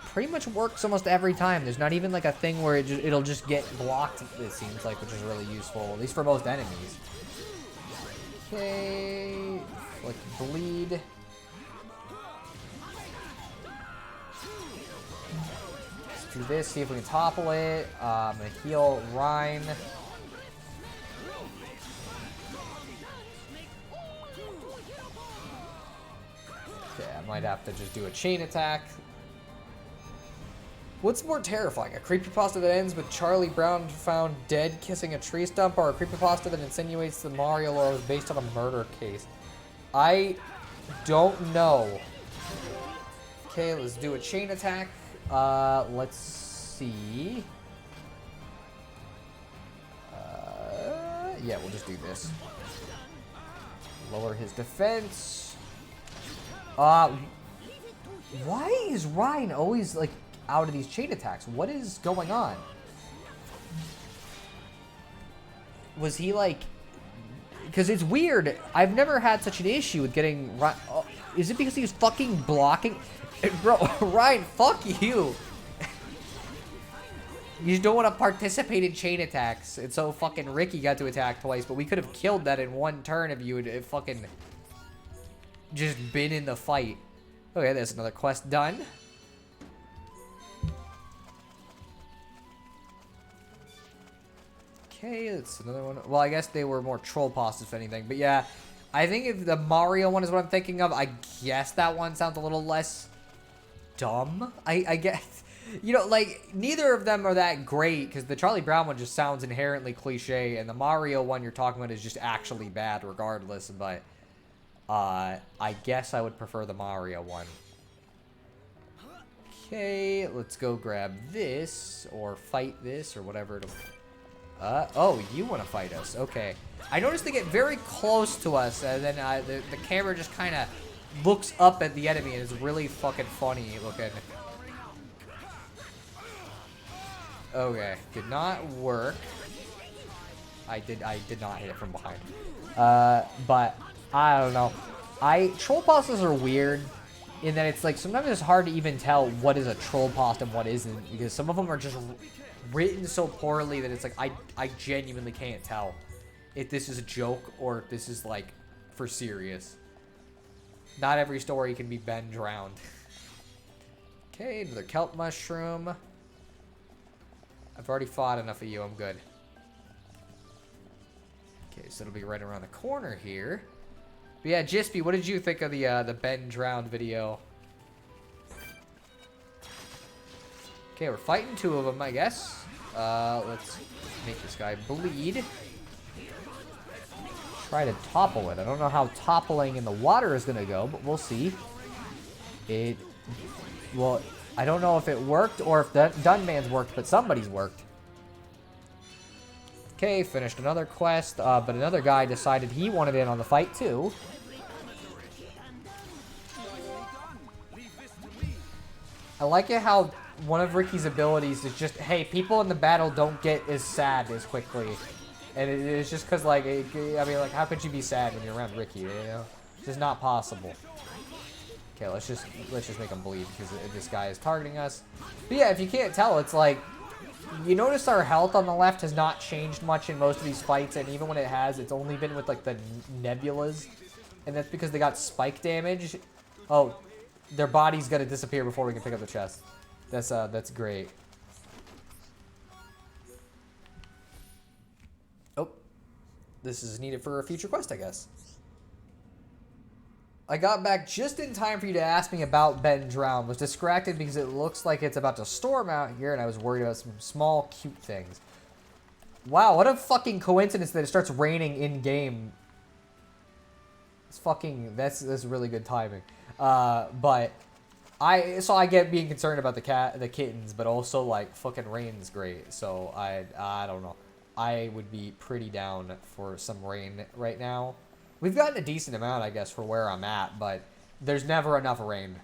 pretty much works almost every time. There's not even like a thing where it'll just get blocked, it seems like, which is really useful, at least for most enemies. Okay, like bleed. Let's do this, see if we can topple it. I'm gonna heal Rhine. Okay, I might have to just do a chain attack. What's more terrifying? A creepypasta that ends with Charlie Brown found dead kissing a tree stump, or a creepypasta that insinuates that Mario lore was based on a murder case? I don't know. Okay, let's do a chain attack. Let's see. Yeah, we'll just do this. Lower his defense. Why is Ryan always, like, out of these chain attacks? What is going on? Was he like... Because it's weird. I've never had such an issue with getting... Oh, is it because he was fucking blocking? Bro, Ryan, fuck you. You don't want to participate in chain attacks. And so fucking Ricky got to attack twice, but we could have killed that in one turn if you had fucking just been in the fight. Okay, there's another quest done. Okay, that's another one. Well, I guess they were more troll pastas, if anything. But yeah, I think if the Mario one is what I'm thinking of, I guess that one sounds a little less dumb. I guess, you know, like, neither of them are that great, because the Charlie Brown one just sounds inherently cliche, and the Mario one you're talking about is just actually bad regardless. But I guess I would prefer the Mario one. Okay, let's go grab this, or fight this, or whatever it'll... oh, you want to fight us. Okay. I noticed they get very close to us, and then the camera just kind of looks up at the enemy, and it's really fucking funny looking. Okay. Did not work. I did not hit it from behind. But, I don't know. Troll pastas are weird, in that it's like, sometimes it's hard to even tell what is a troll pasta and what isn't, because some of them are just written so poorly that it's like, I genuinely can't tell if this is a joke or if this is, like, for serious. Not every story can be Ben drowned. Okay, another kelp mushroom. I've already fought enough of you, I'm good. Okay, so it'll be right around the corner here. But yeah, Jispy, what did you think of the Ben drowned video? Okay, we're fighting two of them, I guess. Let's make this guy bleed. Try to topple it. I don't know how toppling in the water is going to go, but we'll see. Well, I don't know if it worked or if Dunman's worked, but somebody's worked. Okay, finished another quest, but another guy decided he wanted in on the fight too. I like it how one of Ricky's abilities is just, hey, people in the battle don't get as sad as quickly. And it's just because, like, I mean, like, how could you be sad when you're around Ricky, you know? It's just not possible. Okay, let's just make him bleed because this guy is targeting us. But yeah, if you can't tell, it's like, you notice our health on the left has not changed much in most of these fights, and even when it has, it's only been with, like, the nebulas. And that's because they got spike damage. Oh, their body's gonna disappear before we can pick up the chest. That's great. Oh, this is needed for a future quest, I guess. I got back just in time for you to ask me about Ben Drown. Was distracted because it looks like it's about to storm out here, and I was worried about some small, cute things. Wow, what a fucking coincidence that it starts raining in-game. It's fucking... That's really good timing. But... So I get being concerned about the kittens, but also, like, fucking rain's great. So, I don't know. I would be pretty down for some rain right now. We've gotten a decent amount, I guess, for where I'm at, but there's never enough rain.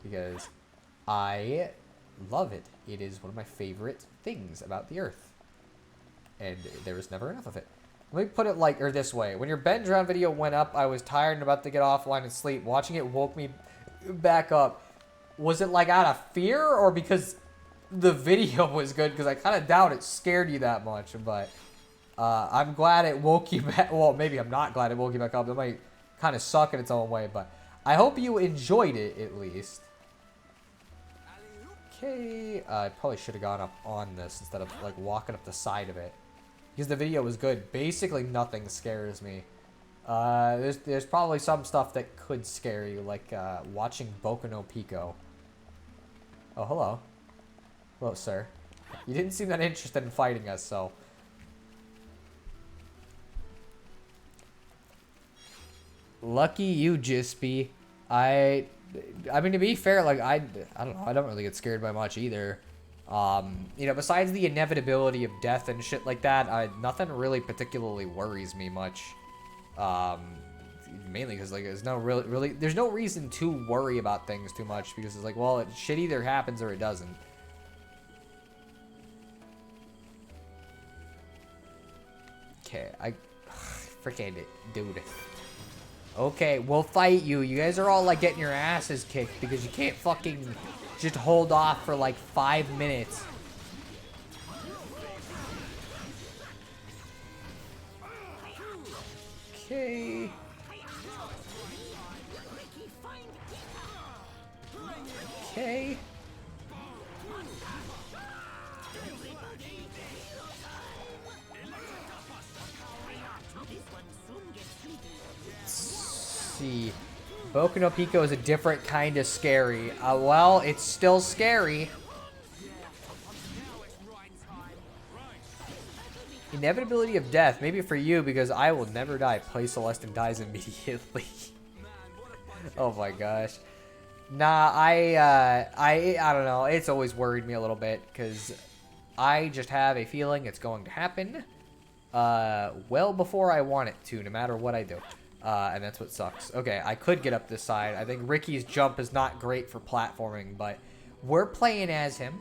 Because I love it. It is one of my favorite things about the Earth. And there is never enough of it. Let me put it like, or this way. When your Ben Drown video went up, I was tired and about to get offline and sleep. Watching it woke me back up. Was it like out of fear or because the video was good? Because I kind of doubt it scared you that much, but... I'm glad it woke you back. Well, maybe I'm not glad it woke you back up. It might kind of suck in its own way, but I hope you enjoyed it at least. Okay, I probably should have gone up on this instead of like walking up the side of it because the video was good. Basically, nothing scares me. There's probably some stuff that could scare you, like watching Boku no Pico. Oh, hello. Hello, sir. You didn't seem that interested in fighting us, so. Lucky you, Jispy. I mean, to be fair, like, I don't know. I don't really get scared by much either. You know, besides the inevitability of death and shit like that, nothing really particularly worries me much. Mainly because, like, there's no there's no reason to worry about things too much because it's like, well, shit either happens or it doesn't. Okay, freaking dude. Okay, we'll fight you. You guys are all, like, getting your asses kicked because you can't fucking just hold off for, like, 5 minutes. Okay. Okay. See, Boku no Pico is a different kind of scary. Well, it's still scary. Inevitability of death, maybe for you because I will never die. Play Celeste and dies immediately. Oh my gosh. Nah, I don't know. It's always worried me a little bit because I just have a feeling it's going to happen well before I want it to, no matter what I do. And that's what sucks. Okay, I could get up this side. I think Ricky's jump is not great for platforming, but we're playing as him.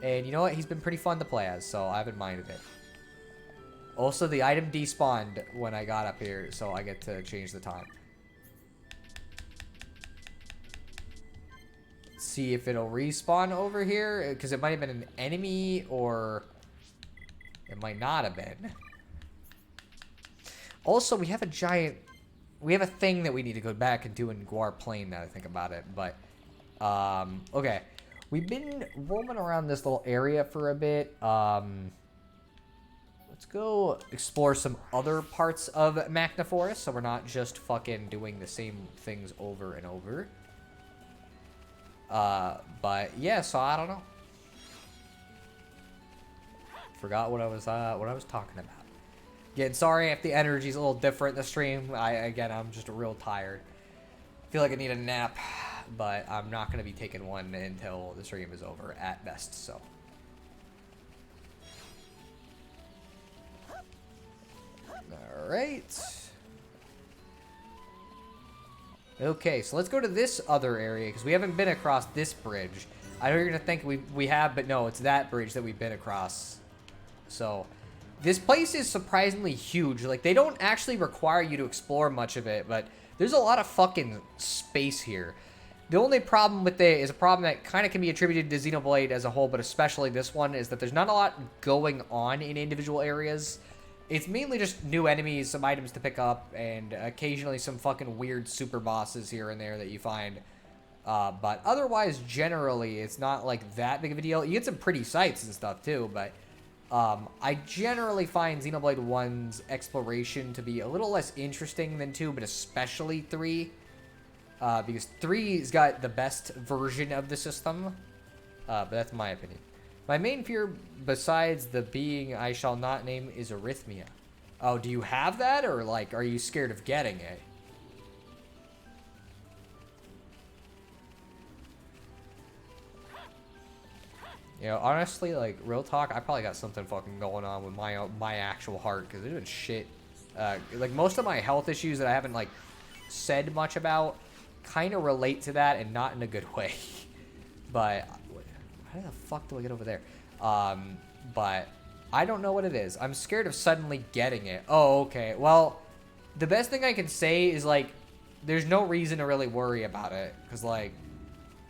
And you know what? He's been pretty fun to play as, so I haven't minded it. Also, the item despawned when I got up here, so I get to change the time. Let's see if it'll respawn over here, because it might have been an enemy, or it might not have been. Also, we have a giant... We have a thing that we need to go back and do in Guar Plain now that I think about it, but, okay. We've been roaming around this little area for a bit. Let's go explore some other parts of Magna Forest, so we're not just fucking doing the same things over and over. But, yeah, so I don't know. Forgot what I was talking about. Again, sorry if the energy's a little different in the stream. I'm just real tired. Feel like I need a nap, but I'm not going to be taking one until the stream is over at best, so. Alright. Okay, so let's go to this other area, because we haven't been across this bridge. I know you're going to think we have, but no, it's that bridge that we've been across. So... This place is surprisingly huge. Like, they don't actually require you to explore much of it, but there's a lot of fucking space here. The only problem with it is a problem that kind of can be attributed to Xenoblade as a whole, but especially this one, is that there's not a lot going on in individual areas. It's mainly just new enemies, some items to pick up, and occasionally some fucking weird super bosses here and there that you find. But otherwise, generally, it's not like that big of a deal. You get some pretty sights and stuff too, but I generally find Xenoblade 1's exploration to be a little less interesting than 2, but especially 3. Because 3's got the best version of the system. But that's my opinion. My main fear, besides the being I shall not name, is arrhythmia. Oh, do you have that? Or, like, are you scared of getting it? You know, honestly, like, real talk, I probably got something fucking going on with my actual heart, because it's been shit. Like, most of my health issues that I haven't, like, said much about kind of relate to that, and not in a good way. But, how the fuck do I get over there? But, I don't know what it is. I'm scared of suddenly getting it. Oh, okay. Well, the best thing I can say is, like, there's no reason to really worry about it, because, like,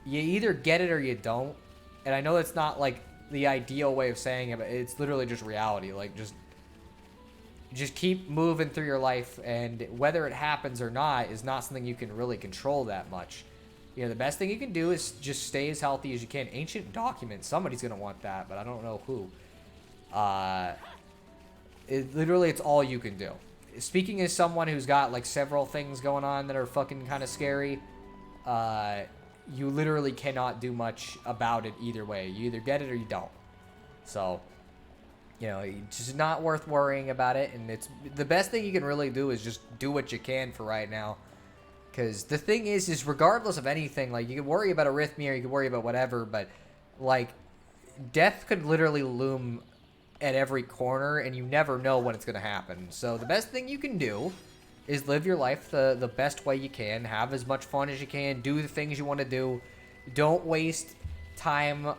you either get it or you don't. And I know that's not, like, the ideal way of saying it, but it's literally just reality. Like, just keep moving through your life, and whether it happens or not is not something you can really control that much. You know, the best thing you can do is just stay as healthy as you can. Ancient documents, somebody's going to want that, but I don't know who. Literally, it's all you can do. Speaking as someone who's got, like, several things going on that are fucking kind of scary, you literally cannot do much about it either way. You either get it or you don't. So, you know, it's just not worth worrying about it. And it's the best thing you can really do is just do what you can for right now. Because the thing is regardless of anything, like, you can worry about arrhythmia or you can worry about whatever, but, like, death could literally loom at every corner, and you never know when it's going to happen. So the best thing you can do is live your life the best way you can. Have as much fun as you can. Do the things you want to do. Don't waste time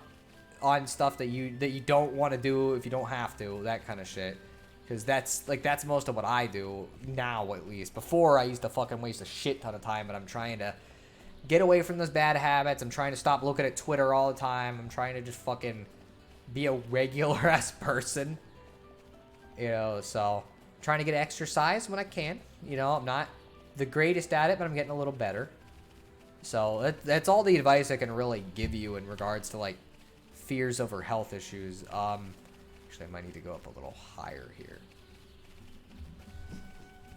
on stuff that you don't want to do if you don't have to. That kind of shit. Because that's most of what I do now, at least. Before, I used to fucking waste a shit ton of time, but I'm trying to get away from those bad habits. I'm trying to stop looking at Twitter all the time. I'm trying to just fucking be a regular-ass person. You know, so trying to get exercise when I can. You know, I'm not the greatest at it, but I'm getting a little better. So that's all the advice I can really give you in regards to, like, fears over health issues. Actually, I might need to go up a little higher here.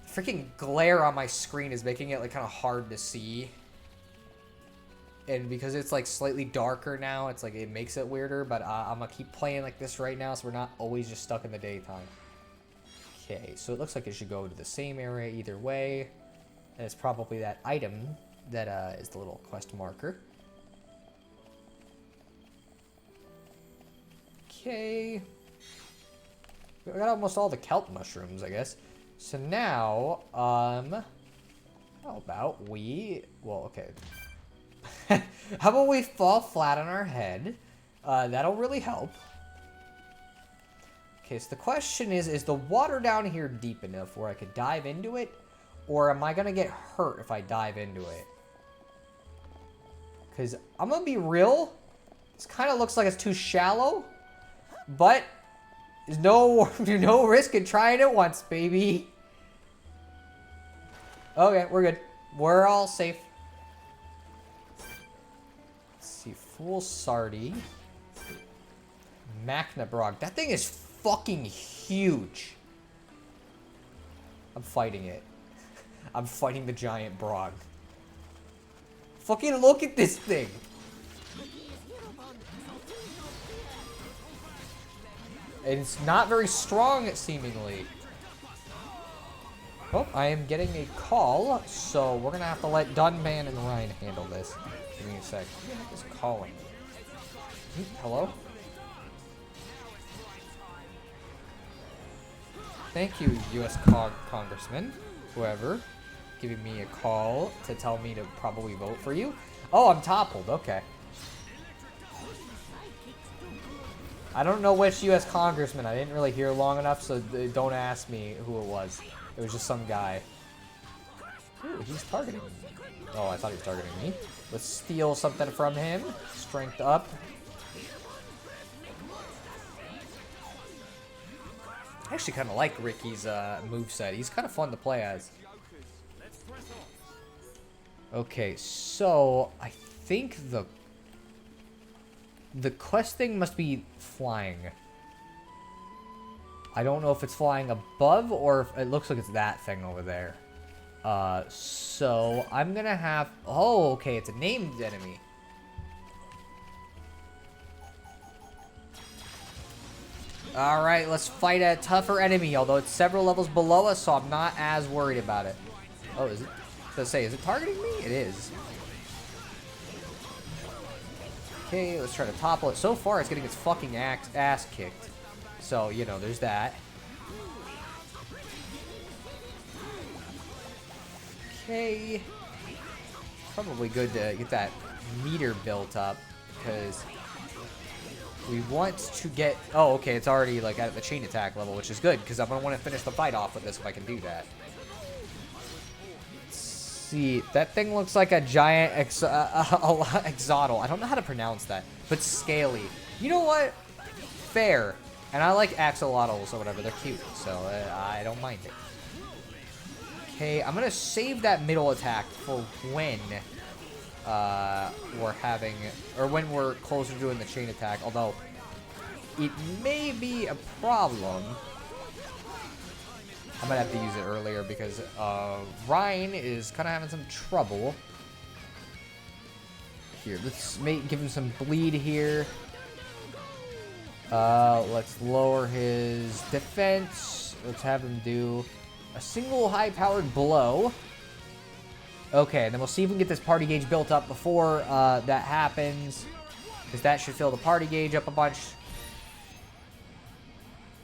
Freaking glare on my screen is making it, like, kind of hard to see. And because it's, like, slightly darker now, it's like it makes it weirder. But I'm gonna keep playing like this right now, so we're not always just stuck in the daytime. Okay, so it looks like it should go to the same area either way. And it's probably that item that is the little quest marker. Okay. We got almost all the kelp mushrooms, I guess. So now, how about we... Well, okay. How about we fall flat on our head? That'll really help. Okay, so the question is the water down here deep enough where I could dive into it? Or am I going to get hurt if I dive into it? Because I'm going to be real. This kind of looks like it's too shallow. But there's no risk in trying it once, baby. Okay, we're good. We're all safe. Let's see. Fool Sardi. Macnabrog. That thing is fucking huge. I'm fighting it. I'm fighting the giant Brog. Fucking look at this thing. And it's not very strong, seemingly. Oh, I am getting a call, so we're gonna have to let Dunban and Ryan handle this. Give me a sec. Who's calling? Hello? Thank you, U.S. Congressman, whoever, giving me a call to tell me to probably vote for you. Oh, I'm toppled. Okay. I don't know which U.S. Congressman. I didn't really hear long enough, so don't ask me who it was. It was just some guy. Ooh, he's targeting me. Oh, I thought he was targeting me. Let's steal something from him. Strength up. I actually kind of like Ricky's moveset. He's kind of fun to play as. Okay, so I think the quest thing must be flying. I don't know if it's flying above or if it looks like it's that thing over there. So I'm gonna have... Oh, okay, it's a named enemy. Alright, let's fight a tougher enemy, although it's several levels below us, so I'm not as worried about it. Oh, is it? Let's say, is it targeting me? It is. Okay, let's try to topple it. So far, it's getting its fucking ass kicked. So, you know, there's that. Okay. Probably good to get that meter built up, because we want to get... Oh, okay, it's already, like, at the chain attack level, which is good, because I'm going to want to finish the fight off with this if I can do that. Let's see. That thing looks like a giant Exotl. I don't know how to pronounce that, but scaly. You know what? Fair. And I like axolotls or whatever. They're cute, so I don't mind it. Okay, I'm going to save that middle attack for when we're having... Or when we're closer to doing the chain attack, although it may be a problem. I might have to use it earlier because Ryan is kind of having some trouble. Here, let's give him some bleed here. Let's lower his defense. Let's have him do a single high-powered blow. Okay, then we'll see if we can get this party gauge built up before that happens, because that should fill the party gauge up a bunch.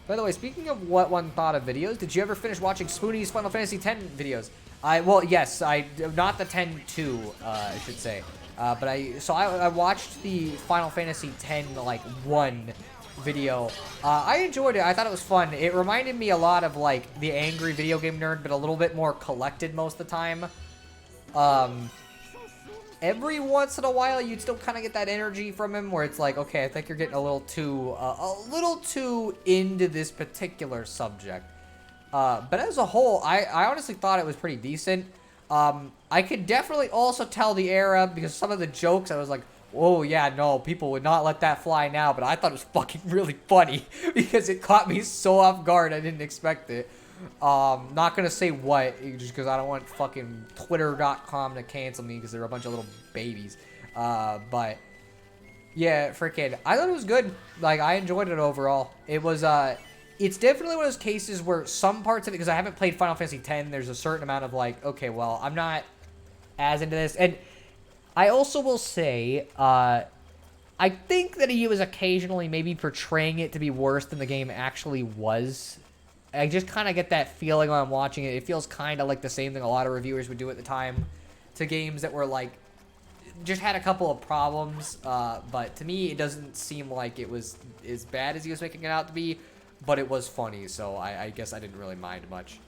By the way, speaking of what one thought of videos, did you ever finish watching Spoonie's Final Fantasy X videos? Well, yes, not the 10-2, I should say. But I watched the Final Fantasy X, like, 1 video. I enjoyed it. I thought it was fun. It reminded me a lot of, like, the angry video game nerd, but a little bit more collected most of the time. Every once in a while, you'd still kind of get that energy from him where it's like, okay, I think you're getting a little too into this particular subject. But as a whole, I honestly thought it was pretty decent. I could definitely also tell the era because some of the jokes, I was like, oh yeah, no, people would not let that fly now, but I thought it was fucking really funny because it caught me so off guard, I didn't expect it. Not gonna say what, just because I don't want fucking Twitter.com to cancel me because they're a bunch of little babies. But yeah, freaking, I thought it was good. Like, I enjoyed it overall. It was, it's definitely one of those cases where some parts of it, because I haven't played Final Fantasy X, there's a certain amount of like, okay, well, I'm not as into this. And I also will say, I think that he was occasionally maybe portraying it to be worse than the game actually was. I just kind of get that feeling when I'm watching it. It feels kind of like the same thing a lot of reviewers would do at the time to games that were like, just had a couple of problems. But to me, it doesn't seem like it was as bad as he was making it out to be, but it was funny. So I guess I didn't really mind much.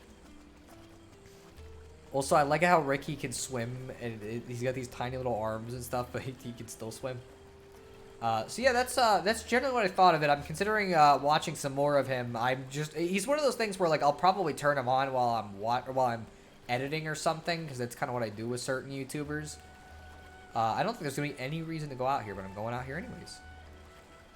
Also, I like how Ricky can swim, and he's got these tiny little arms and stuff, but he can still swim. So yeah, that's generally what I thought of it. I'm considering watching some more of him. He's one of those things where like I'll probably turn him on while I'm editing or something, because that's kind of what I do with certain YouTubers. I don't think there's gonna be any reason to go out here, but I'm going out here anyways.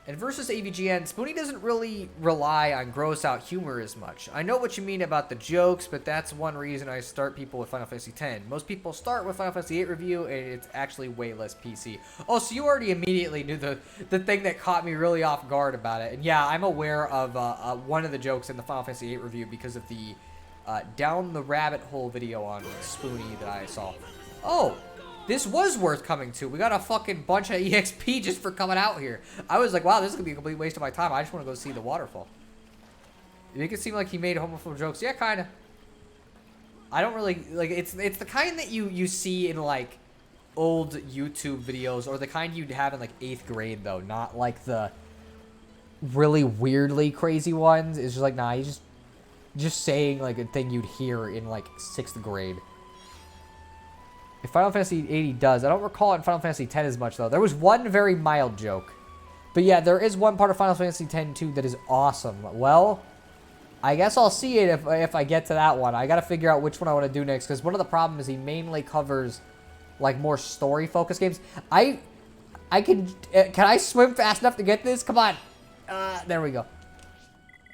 And versus AVGN, Spoonie doesn't really rely on gross out humor as much. I know what you mean about the jokes, but that's one reason I start people with Final Fantasy X. Most people start with Final Fantasy VIII review, and it's actually way less PC. Oh, so you already immediately knew the thing that caught me really off guard about it. And yeah, I'm aware of one of the jokes in the Final Fantasy VIII review because of the Down the Rabbit Hole video on Spoonie that I saw. Oh! This was worth coming to. We got a fucking bunch of EXP just for coming out here. I was like, wow, this is going to be a complete waste of my time. I just want to go see the waterfall. You make it seem like he made homophobic jokes. Yeah, kind of. I don't really... Like, it's the kind that you see in, like, old YouTube videos, or the kind you'd have in, like, 8th grade, though. Not, like, the really weirdly crazy ones. It's just like, nah, he's just saying, like, a thing you'd hear in, like, 6th grade. If Final Fantasy 80 does. I don't recall it in Final Fantasy X as much, though. There was one very mild joke. But yeah, there is one part of Final Fantasy X, too, that is awesome. Well, I guess I'll see it if I get to that one. I gotta figure out which one I want to do next, because one of the problems is he mainly covers like more story focused games. Can I swim fast enough to get this? Come on. There we go.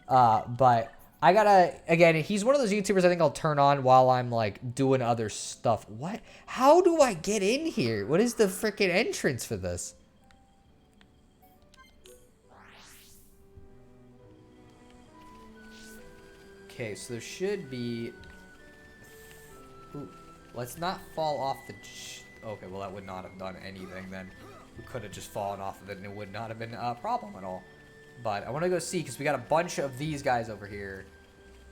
But I gotta, again, he's one of those YouTubers I think I'll turn on while I'm like doing other stuff. What? How do I get in here? What is the freaking entrance for this? Okay, so there should be... Ooh, let's not fall off the... Okay, well that would not have done anything then. We could have just fallen off of it and it would not have been a problem at all. But I want to go see, because we got a bunch of these guys over here.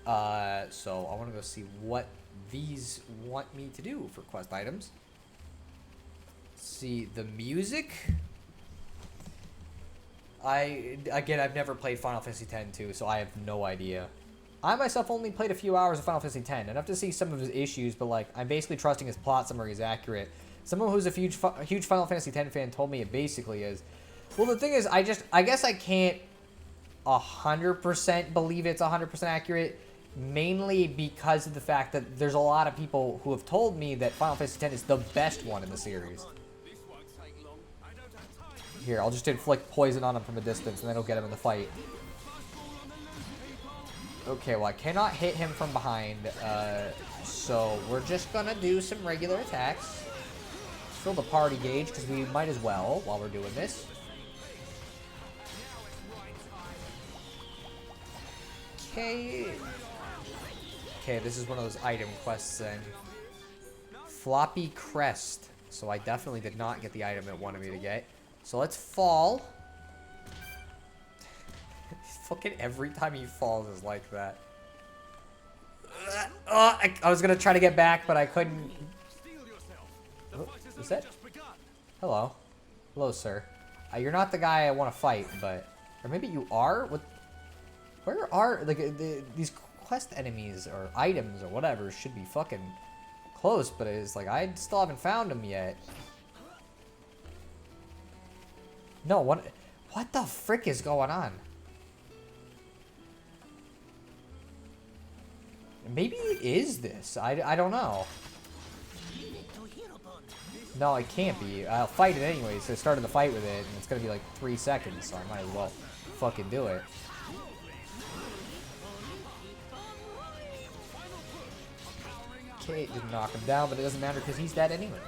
So I want to go see what these want me to do for quest items. See, the music... Again, I've never played Final Fantasy X too, so I have no idea. I myself only played a few hours of Final Fantasy X, enough to see some of his issues, but like, I'm basically trusting his plot summary is accurate. Someone who's a huge Final Fantasy X fan told me it basically is. Well, the thing is, I guess I can't 100% believe it's 100% accurate, mainly because of the fact that there's a lot of people who have told me that Final Fantasy X is the best one in the series. Here, I'll just inflict poison on him from a distance, and then it'll get him in the fight. Okay, well, I cannot hit him from behind, so we're just gonna do some regular attacks. Fill the party gauge, because we might as well while we're doing this. Okay. Okay, this is one of those item quests then. Floppy crest. So I definitely did not get the item it wanted me to get. So let's fall. Fucking every time he falls is like that. I was gonna try to get back, but I couldn't. Oh, is that? Hello. Hello, sir. You're not the guy I want to fight, but... Or maybe you are? What? Where are... Like, these quest enemies or items or whatever should be fucking close, but it's like, I still haven't found them yet. No, what the frick is going on? Maybe it is this. I don't know. No, it can't be. I'll fight it anyway, so I started the fight with it, and it's gonna be like 3 seconds, so I might as well fucking do it. Okay, it didn't knock him down, but it doesn't matter because he's dead anyways.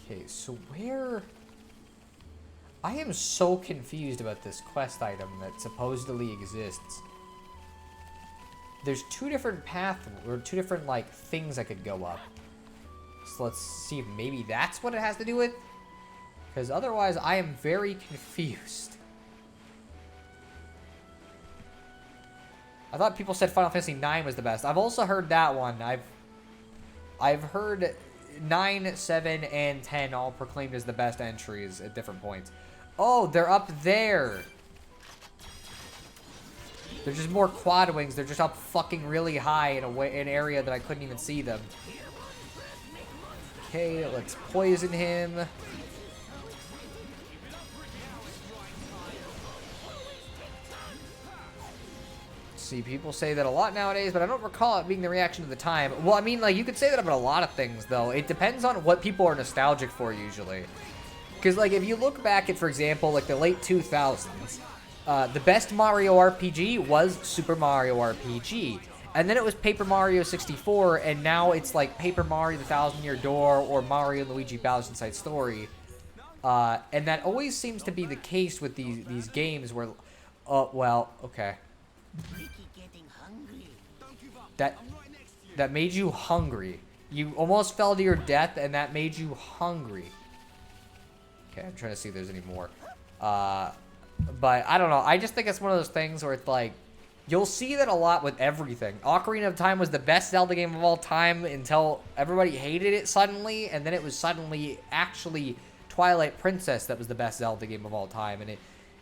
Okay, so where... I am so confused about this quest item that supposedly exists. There's two different paths, or two different, like, things I could go up. So let's see if maybe that's what it has to do with. Because otherwise, I am very confused. I thought people said Final Fantasy IX was the best. I've also heard that one. I've heard 9, 7, and 10 all proclaimed as the best entries at different points. Oh, they're up there. They're just more quad wings. They're just up fucking really high in an area that I couldn't even see them. Okay, let's poison him. See, people say that a lot nowadays, but I don't recall it being the reaction of the time. Well, I mean, like, you could say that about a lot of things, though. It depends on what people are nostalgic for, usually. Because, like, if you look back at, for example, like, the late 2000s, the best Mario RPG was Super Mario RPG. And then it was Paper Mario 64, and now it's, like, Paper Mario the Thousand Year Door or Mario and Luigi Bowser's Inside Story. And that always seems to be the case with these games where... well, okay. That made you hungry. You almost fell to your death, and that made you hungry. Okay, I'm trying to see if there's any more. But I don't know. I just think it's one of those things where it's like, you'll see that a lot with everything. Ocarina of Time was the best Zelda game of all time until everybody hated it suddenly, and then it was suddenly actually Twilight Princess that was the best Zelda game of all time. And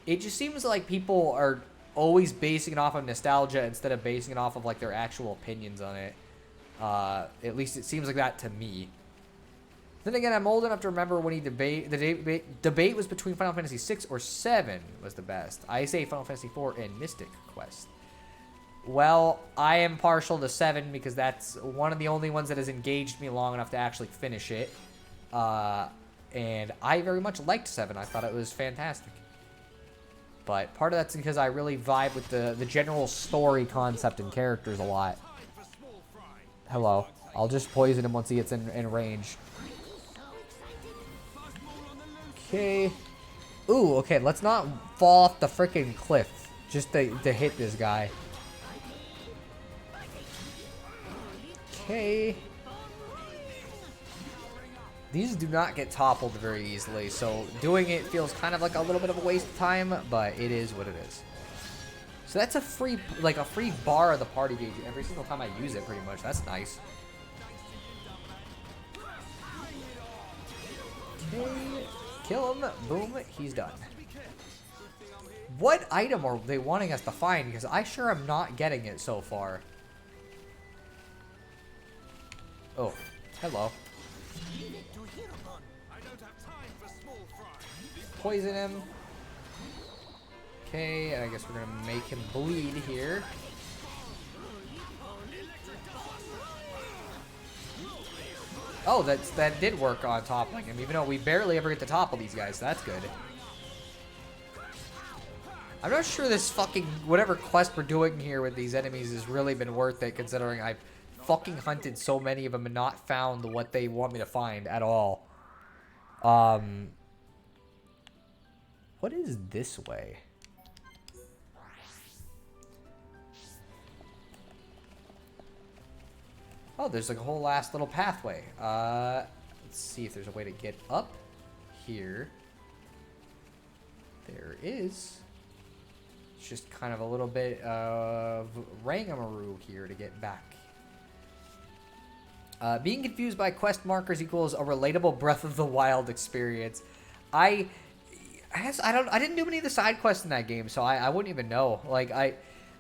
it just seems like people are always basing it off of nostalgia instead of basing it off of like their actual opinions on it. At least it seems like that to me. Then again, I'm old enough to remember when the debate was between Final Fantasy 6 or 7 was the best. I say Final Fantasy 4 and Mystic Quest. Well, I am partial to 7 because that's one of the only ones that has engaged me long enough to actually finish it. And I very much liked 7. I thought it was fantastic. But part of that's because I really vibe with the general story concept and characters a lot. Hello. I'll just poison him once he gets in range. Okay. Ooh, okay. Let's not fall off the freaking cliff just to hit this guy. Okay. These do not get toppled very easily, so doing it feels kind of like a little bit of a waste of time, but it is what it is. So that's a free bar of the party gauge every single time I use it, pretty much. That's nice. Okay. Kill him. Boom. He's done. What item are they wanting us to find? Because I sure am not getting it so far. Oh. Hello. Poison him. Okay, and I guess we're gonna make him bleed here. Oh, that did work on toppling him, even though we barely ever get to topple these guys, so that's good. I'm not sure this fucking, whatever quest we're doing here with these enemies has really been worth it, considering I've fucking hunted so many of them and not found what they want me to find at all. What is this way? Oh, there's like a whole last little pathway. Let's see if there's a way to get up here. There is. It's just kind of a little bit of rangamaroo here to get back. Being confused by quest markers equals a relatable Breath of the Wild experience. I didn't do many of the side quests in that game, so I wouldn't even know. Like,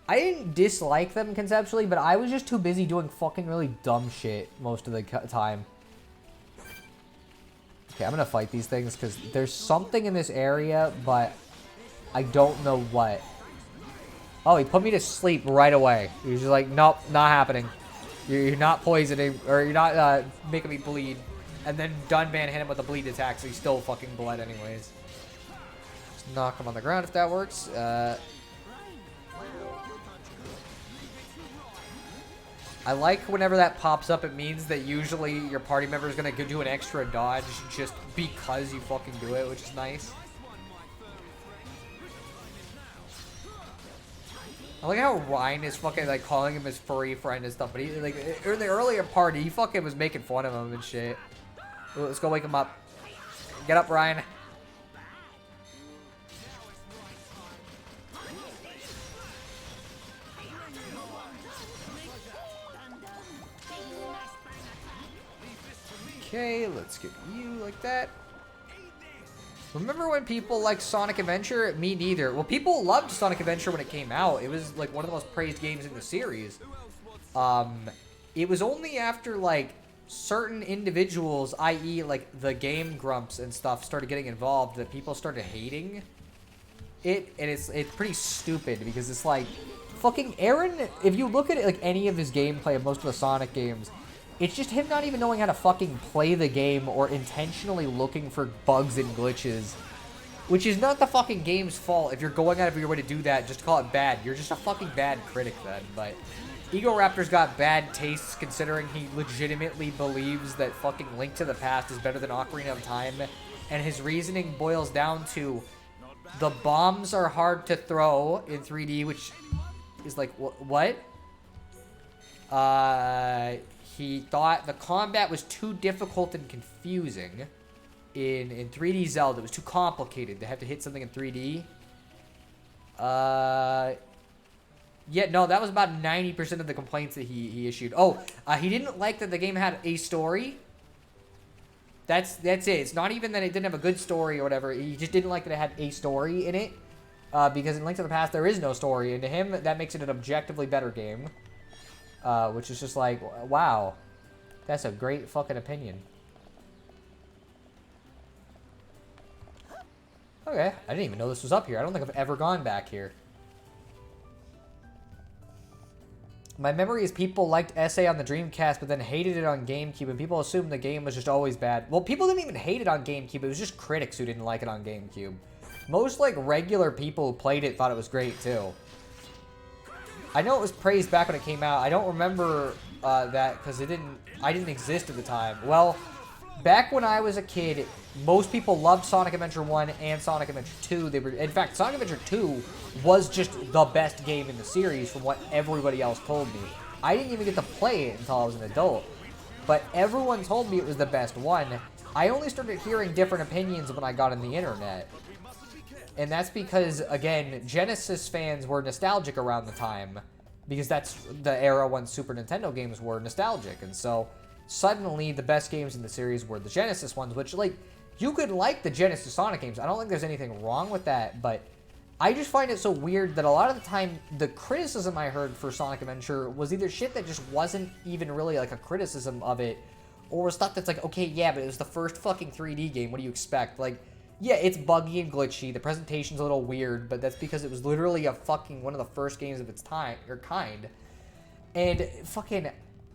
I didn't dislike them conceptually, but I was just too busy doing fucking really dumb shit most of the time. Okay, I'm gonna fight these things because there's something in this area, but I don't know what. Oh, he put me to sleep right away. He was just like, nope, not happening. You're not poisoning, or you're not making me bleed. And then Dunban hit him with a bleed attack, so he still fucking bled anyways. Just knock him on the ground if that works. I like whenever that pops up, it means that usually your party member is going to do an extra dodge just because you fucking do it, which is nice. I like how Ryan is fucking like calling him his furry friend and stuff, but he like in the earlier party he fucking was making fun of him and shit. Ooh, let's go wake him up. Get up, Ryan. Okay, let's get you like that. Remember when people liked Sonic Adventure? Me neither. Well, people loved Sonic Adventure when it came out. It was like one of the most praised games in the series. It was only after like certain individuals, i.e. like the Game Grumps and stuff, started getting involved that people started hating it, and it's pretty stupid because it's like fucking Aaron. If you look at it like any of his gameplay of most of the Sonic games, it's just him not even knowing how to fucking play the game or intentionally looking for bugs and glitches. Which is not the fucking game's fault if you're going out of your way to do that just to call it bad. You're just a fucking bad critic then. But Ego Raptor's got bad tastes considering he legitimately believes that fucking Link to the Past is better than Ocarina of Time. And his reasoning boils down to the bombs are hard to throw in 3D, which is like, what? He thought the combat was too difficult and confusing in 3D Zelda. It was too complicated to have to hit something in 3D. Yeah, no, that was about 90% of the complaints that he issued. Oh, he didn't like that the game had a story. That's it. It's not even that it didn't have a good story or whatever. He just didn't like that it had a story in it. Because in Link to the Past, there is no story. And to him, that makes it an objectively better game. Which is just like, wow. That's a great fucking opinion. Okay, I didn't even know this was up here. I don't think I've ever gone back here. My memory is people liked SA on the Dreamcast, but then hated it on GameCube, and people assumed the game was just always bad. Well, people didn't even hate it on GameCube. It was just critics who didn't like it on GameCube. Most, like, regular people who played it thought it was great, too. I know it was praised back when it came out. I don't remember that because I didn't exist at the time. Well, back when I was a kid, most people loved Sonic Adventure 1 and Sonic Adventure 2. In fact, Sonic Adventure 2 was just the best game in the series from what everybody else told me. I didn't even get to play it until I was an adult. But everyone told me it was the best one. I only started hearing different opinions when I got on the internet. And that's because, again, Genesis fans were nostalgic around the time. Because that's the era when Super Nintendo games were nostalgic. And so, suddenly, the best games in the series were the Genesis ones, which, like, you could like the Genesis Sonic games. I don't think there's anything wrong with that, but I just find it so weird that a lot of the time, the criticism I heard for Sonic Adventure was either shit that just wasn't even really, like, a criticism of it, or stuff that's like, okay, yeah, but it was the first fucking 3D game, what do you expect? Like, yeah, it's buggy and glitchy, the presentation's a little weird, but that's because it was literally a fucking one of the first games of its time, or kind. And fucking,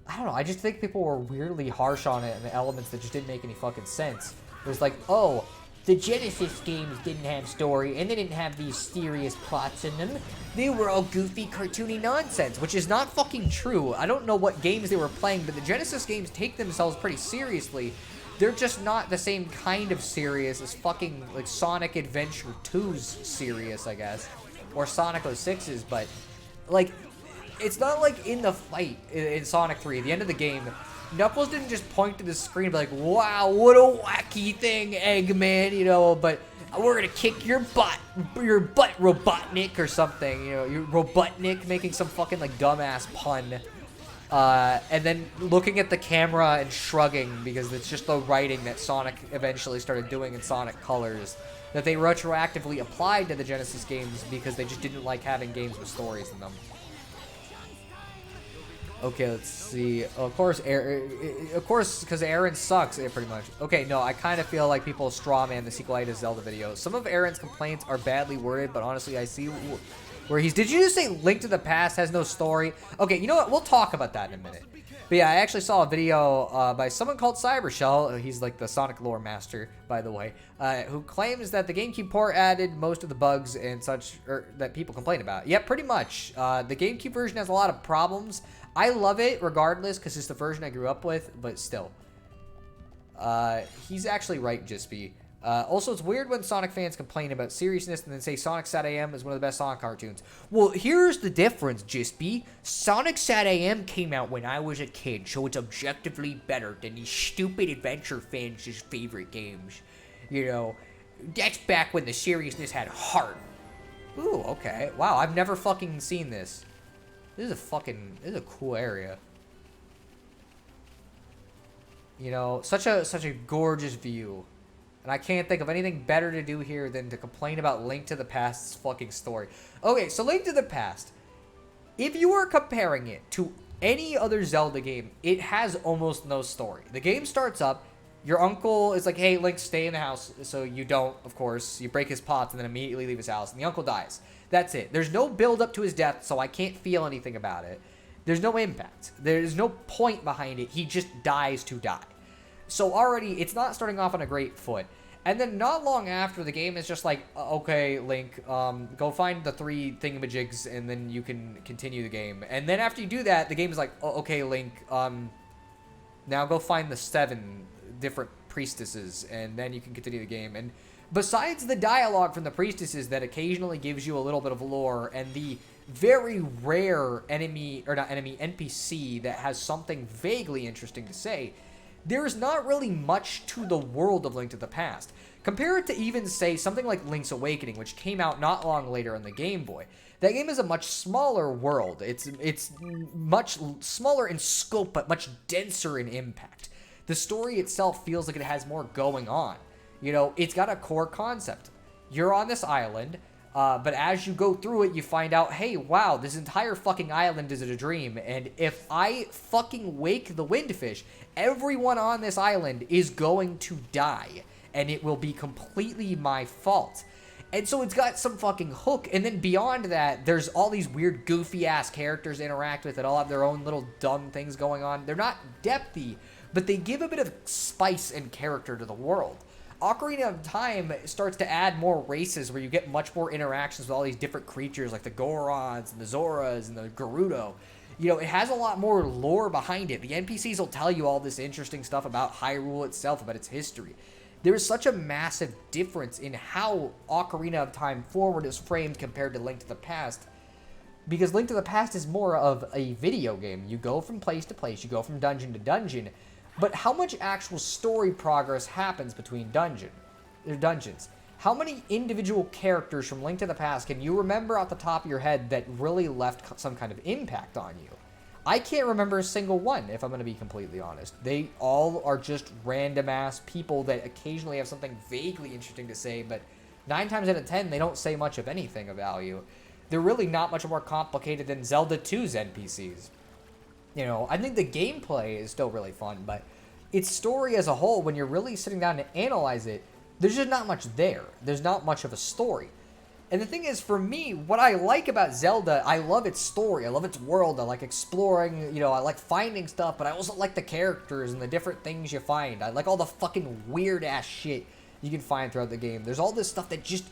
I don't know, I just think people were weirdly harsh on it and the elements that just didn't make any fucking sense. It was like, oh, the Genesis games didn't have story, and they didn't have these serious plots in them. They were all goofy, cartoony nonsense, which is not fucking true. I don't know what games they were playing, but the Genesis games take themselves pretty seriously. They're just not the same kind of serious as fucking, like, Sonic Adventure 2's serious, I guess. Or Sonic 06's, but, like, it's not like in the fight in Sonic 3, at the end of the game, Knuckles didn't just point to the screen and be like, wow, what a wacky thing, Eggman, you know, but we're gonna kick your butt, Robotnik, or something, you know, your Robotnik, making some fucking, like, dumbass pun. And then looking at the camera and shrugging because it's just the writing that Sonic eventually started doing in Sonic Colors that they retroactively applied to the Genesis games because they just didn't like having games with stories in them. Okay, let's see. Of course, because Aaron sucks, pretty much. Okay, no, I kind of feel like people strawman the sequelitis Zelda video. Some of Aaron's complaints are badly worded, but honestly, I see where he's... Did you just say Link to the Past has no story? Okay, you know what? We'll talk about that in a minute. But yeah, I actually saw a video by someone called Cybershell. He's like the Sonic lore master, by the way, who claims that the GameCube port added most of the bugs and such that people complain about. Yeah, pretty much. The GameCube version has a lot of problems. I love it regardless because it's the version I grew up with, but still. He's actually right, Jispy. Also, it's weird when Sonic fans complain about seriousness and then say Sonic Sat AM is one of the best Sonic cartoons. Well, here's the difference, Jispy. Sonic Sat AM came out when I was a kid, so it's objectively better than these stupid adventure fans' favorite games. You know, that's back when the seriousness had heart. Ooh, okay. Wow, I've never fucking seen this. This is a cool area. You know, such a gorgeous view. And I can't think of anything better to do here than to complain about Link to the Past's fucking story. Okay, so Link to the Past, if you are comparing it to any other Zelda game, it has almost no story. The game starts up, your uncle is like, hey, Link, stay in the house. So you don't, of course. You break his pots and then immediately leave his house. And the uncle dies. That's it. There's no build up to his death, so I can't feel anything about it. There's no impact. There's no point behind it. He just dies to die. So already, it's not starting off on a great foot. And then not long after, the game is just like, okay, Link, go find the 3 thingamajigs, and then you can continue the game. And then after you do that, the game is like, okay, Link, now go find the 7 different priestesses, and then you can continue the game. And besides the dialogue from the priestesses that occasionally gives you a little bit of lore, and the very rare NPC that has something vaguely interesting to say, there's not really much to the world of Link to the Past. Compare it to even, say, something like Link's Awakening, which came out not long later on the Game Boy. That game is a much smaller world. It's much smaller in scope, but much denser in impact. The story itself feels like it has more going on. You know, it's got a core concept. You're on this island, but as you go through it, you find out, hey, wow, this entire fucking island is a dream, and if I fucking wake the Windfish, everyone on this island is going to die, and it will be completely my fault. And so it's got some fucking hook. And then beyond that, there's all these weird, goofy-ass characters to interact with that all have their own little dumb things going on. They're not depthy, but they give a bit of spice and character to the world. Ocarina of Time starts to add more races where you get much more interactions with all these different creatures like the Gorons and the Zoras and the Gerudo. You know, it has a lot more lore behind it. The NPCs will tell you all this interesting stuff about Hyrule itself, about its history. There is such a massive difference in how Ocarina of Time Forward is framed compared to Link to the Past. Because Link to the Past is more of a video game. You go from place to place, you go from dungeon to dungeon. But how much actual story progress happens between dungeons? How many individual characters from Link to the Past can you remember off the top of your head that really left some kind of impact on you? I can't remember a single one, if I'm going to be completely honest. They all are just random-ass people that occasionally have something vaguely interesting to say, but 9 times out of 10, they don't say much of anything of value. They're really not much more complicated than Zelda 2's NPCs. You know, I think the gameplay is still really fun, but its story as a whole, when you're really sitting down to analyze it, there's just not much there. There's not much of a story. And the thing is, for me, what I like about Zelda, I love its story. I love its world. I like exploring, you know, I like finding stuff, but I also like the characters and the different things you find. I like all the fucking weird-ass shit you can find throughout the game. There's all this stuff that just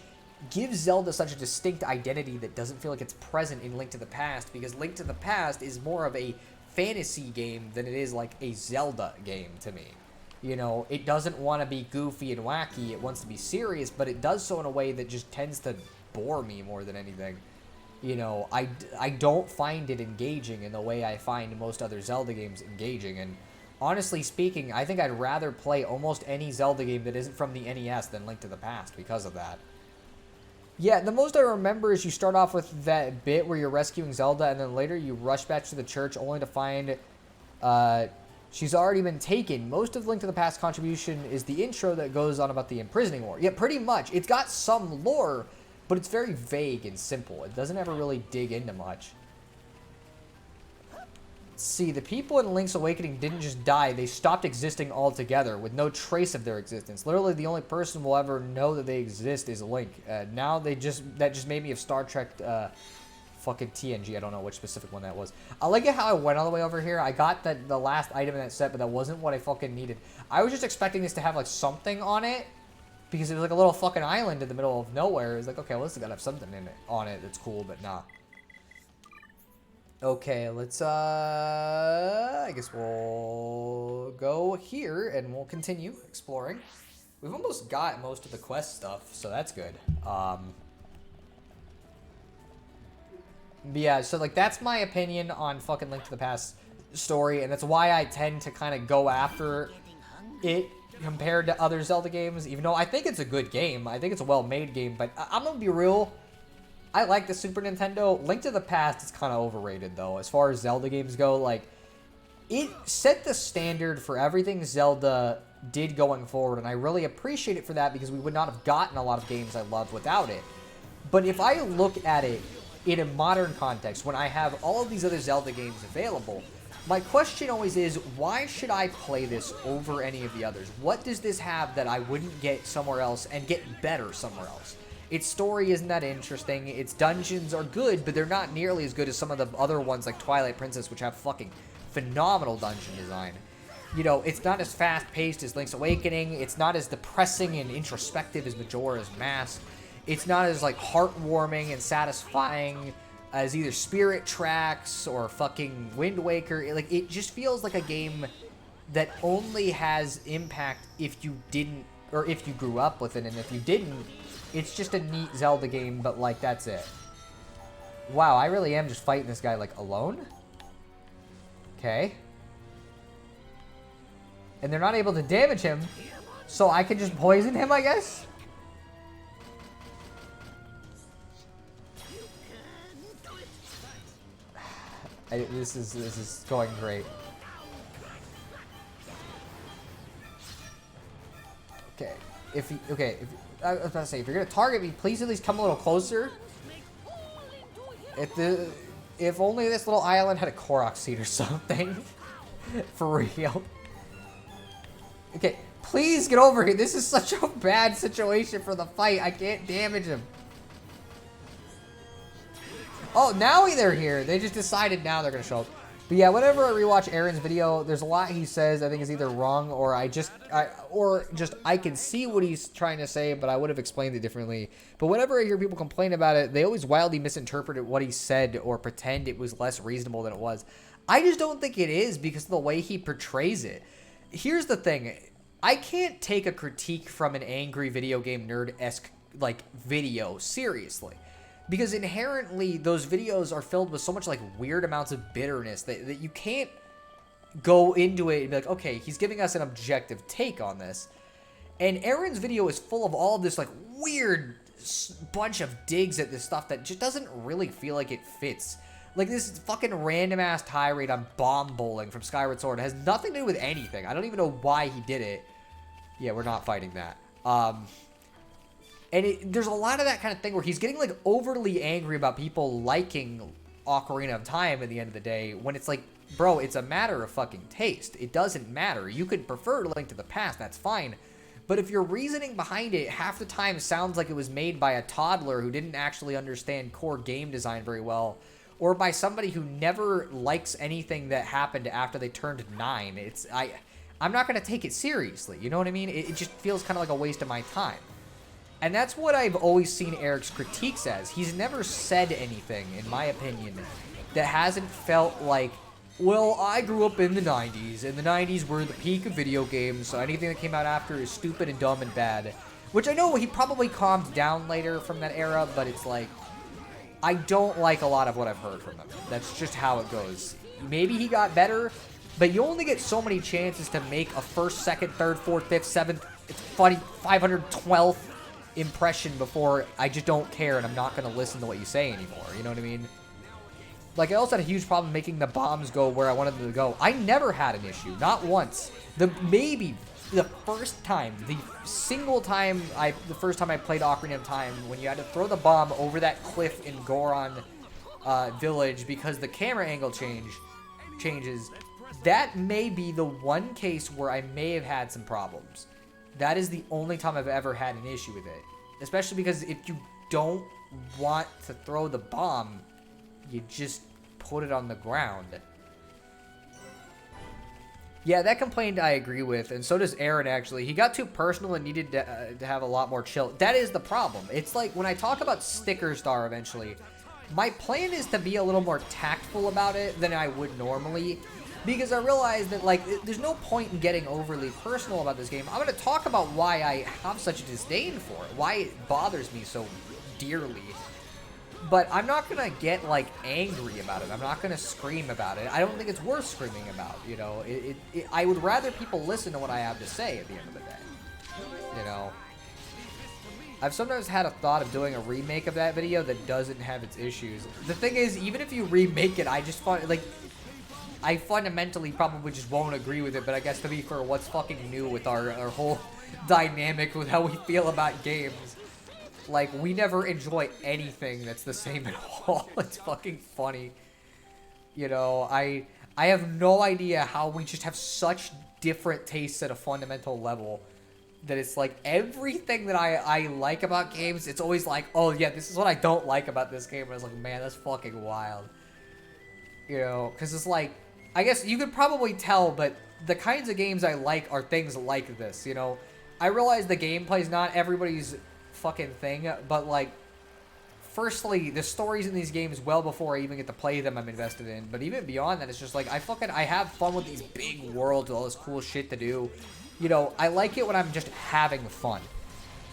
gives Zelda such a distinct identity that doesn't feel like it's present in Link to the Past, because Link to the Past is more of a fantasy game than it is like a Zelda game to me. You know, it doesn't want to be goofy and wacky. It wants to be serious, but it does so in a way that just tends to bore me more than anything. You know, I don't find it engaging in the way I find most other Zelda games engaging. And honestly speaking, I think I'd rather play almost any Zelda game that isn't from the NES than Link to the Past because of that. Yeah, the most I remember is you start off with that bit where you're rescuing Zelda, and then later you rush back to the church only to find she's already been taken. Most of Link to the Past contribution is the intro that goes on about the imprisoning war. Yeah, pretty much. It's got some lore, but it's very vague and simple. It doesn't ever really dig into much. See, the people in Link's Awakening didn't just die, they stopped existing altogether with no trace of their existence. Literally, the only person will ever know that they exist is Link. Now that just made me of Star Trek fucking TNG. I don't know which specific one that was. I like it how I went all the way over here. I got the last item in that set, but that wasn't what I fucking needed. I was just expecting this to have like something on it, because it was like a little fucking island in the middle of nowhere. It was like, okay, well, this has got to have something on it that's cool, but nah. Okay, let's, I guess we'll go here and we'll continue exploring. We've almost got most of the quest stuff, so that's good. But yeah, so, like, that's my opinion on fucking Link to the Past story, and that's why I tend to kind of go after it compared to other Zelda games, even though I think it's a good game. I think it's a well-made game, but I'm gonna be real. I like the Super Nintendo. Link to the Past is kind of overrated, though, as far as Zelda games go. Like, it set the standard for everything Zelda did going forward, and I really appreciate it for that, because we would not have gotten a lot of games I loved without it. But if I look at it in a modern context, when I have all of these other Zelda games available, my question always is, why should I play this over any of the others? What does this have that I wouldn't get somewhere else and get better somewhere else? Its story isn't that interesting. Its dungeons are good, but they're not nearly as good as some of the other ones like Twilight Princess, which have fucking phenomenal dungeon design. You know, it's not as fast-paced as Link's Awakening. It's not as depressing and introspective as Majora's Mask. It's not as, like, heartwarming and satisfying as either Spirit Tracks or fucking Wind Waker. Like, it just feels like a game that only has impact if you didn't, or if you grew up with it, and if you didn't, it's just a neat Zelda game, but, like, that's it. Wow, I really am just fighting this guy, like, alone? Okay. And they're not able to damage him, so I can just poison him, I guess? This is going great. Okay. I was about to say, if you're gonna target me, please at least come a little closer. If only this little island had a Korok seed or something. For real. Okay, Please get over here. This is such a bad situation for the fight. I can't damage him. Oh, now they're here. They just decided now they're going to show up. But yeah, whenever I rewatch Aaron's video, there's a lot he says I think is either wrong or I can see what he's trying to say, but I would have explained it differently. But whenever I hear people complain about it, they always wildly misinterpret what he said or pretend it was less reasonable than it was. I just don't think it is because of the way he portrays it. Here's the thing. I can't take a critique from an angry video game nerd-esque like video seriously. Because inherently, those videos are filled with so much, like, weird amounts of bitterness that you can't go into it and be like, okay, he's giving us an objective take on this. And Aaron's video is full of all of this, like, weird bunch of digs at this stuff that just doesn't really feel like it fits. Like, this fucking random-ass tirade on bomb bowling from Skyward Sword has nothing to do with anything. I don't even know why he did it. Yeah, we're not fighting that. And there's a lot of that kind of thing where he's getting, like, overly angry about people liking Ocarina of Time at the end of the day, when it's like, bro, it's a matter of fucking taste. It doesn't matter. You could prefer Link to the Past, that's fine. But if your reasoning behind it half the time sounds like it was made by a toddler who didn't actually understand core game design very well, or by somebody who never likes anything that happened after they turned 9, I'm not going to take it seriously. You know what I mean? It just feels kind of like a waste of my time. And that's what I've always seen Eric's critiques as. He's never said anything, in my opinion, that hasn't felt like, well, I grew up in the 90s, and the 90s were the peak of video games, so anything that came out after is stupid and dumb and bad. Which I know he probably calmed down later from that era, but it's like, I don't like a lot of what I've heard from him. That's just how it goes. Maybe he got better, but you only get so many chances to make a first, second, third, fourth, fifth, seventh, it's funny, 512th impression before I just don't care and I'm not going to listen to what you say anymore. You know what I mean? Like, I also had a huge problem making the bombs go where I wanted them to go. I never had an issue. Not once. Maybe the first time, the first time I played Ocarina of Time, when you had to throw the bomb over that cliff in Goron Village because the camera angle changes, that may be the one case where I may have had some problems. That is the only time I've ever had an issue with it. Especially because if you don't want to throw the bomb, you just put it on the ground. Yeah, that complaint I agree with, and so does Aaron, actually. He got too personal and needed to have a lot more chill. That is the problem. It's like, when I talk about Sticker Star eventually, my plan is to be a little more tactful about it than I would normally. Because I realize that, like, there's no point in getting overly personal about this game. I'm going to talk about why I have such a disdain for it, why it bothers me so dearly. But I'm not going to get, like, angry about it. I'm not going to scream about it. I don't think it's worth screaming about, you know. I would rather people listen to what I have to say at the end of the day, you know. I've sometimes had a thought of doing a remake of that video that doesn't have its issues. The thing is, even if you remake it, I just find, like, I fundamentally probably just won't agree with it, but I guess to be fair, what's fucking new with our whole dynamic with how we feel about games? Like, we never enjoy anything that's the same at all. It's fucking funny. You know, I have no idea how we just have such different tastes at a fundamental level that it's like everything that I like about games, it's always like, oh yeah, this is what I don't like about this game. And I was like, man, that's fucking wild. You know, because it's like, I guess you could probably tell, but the kinds of games I like are things like this, you know? I realize the gameplay's not everybody's fucking thing, but, like, firstly, the stories in these games, well before I even get to play them, I'm invested in. But even beyond that, it's just like, I have fun with these big worlds, all this cool shit to do. You know, I like it when I'm just having fun.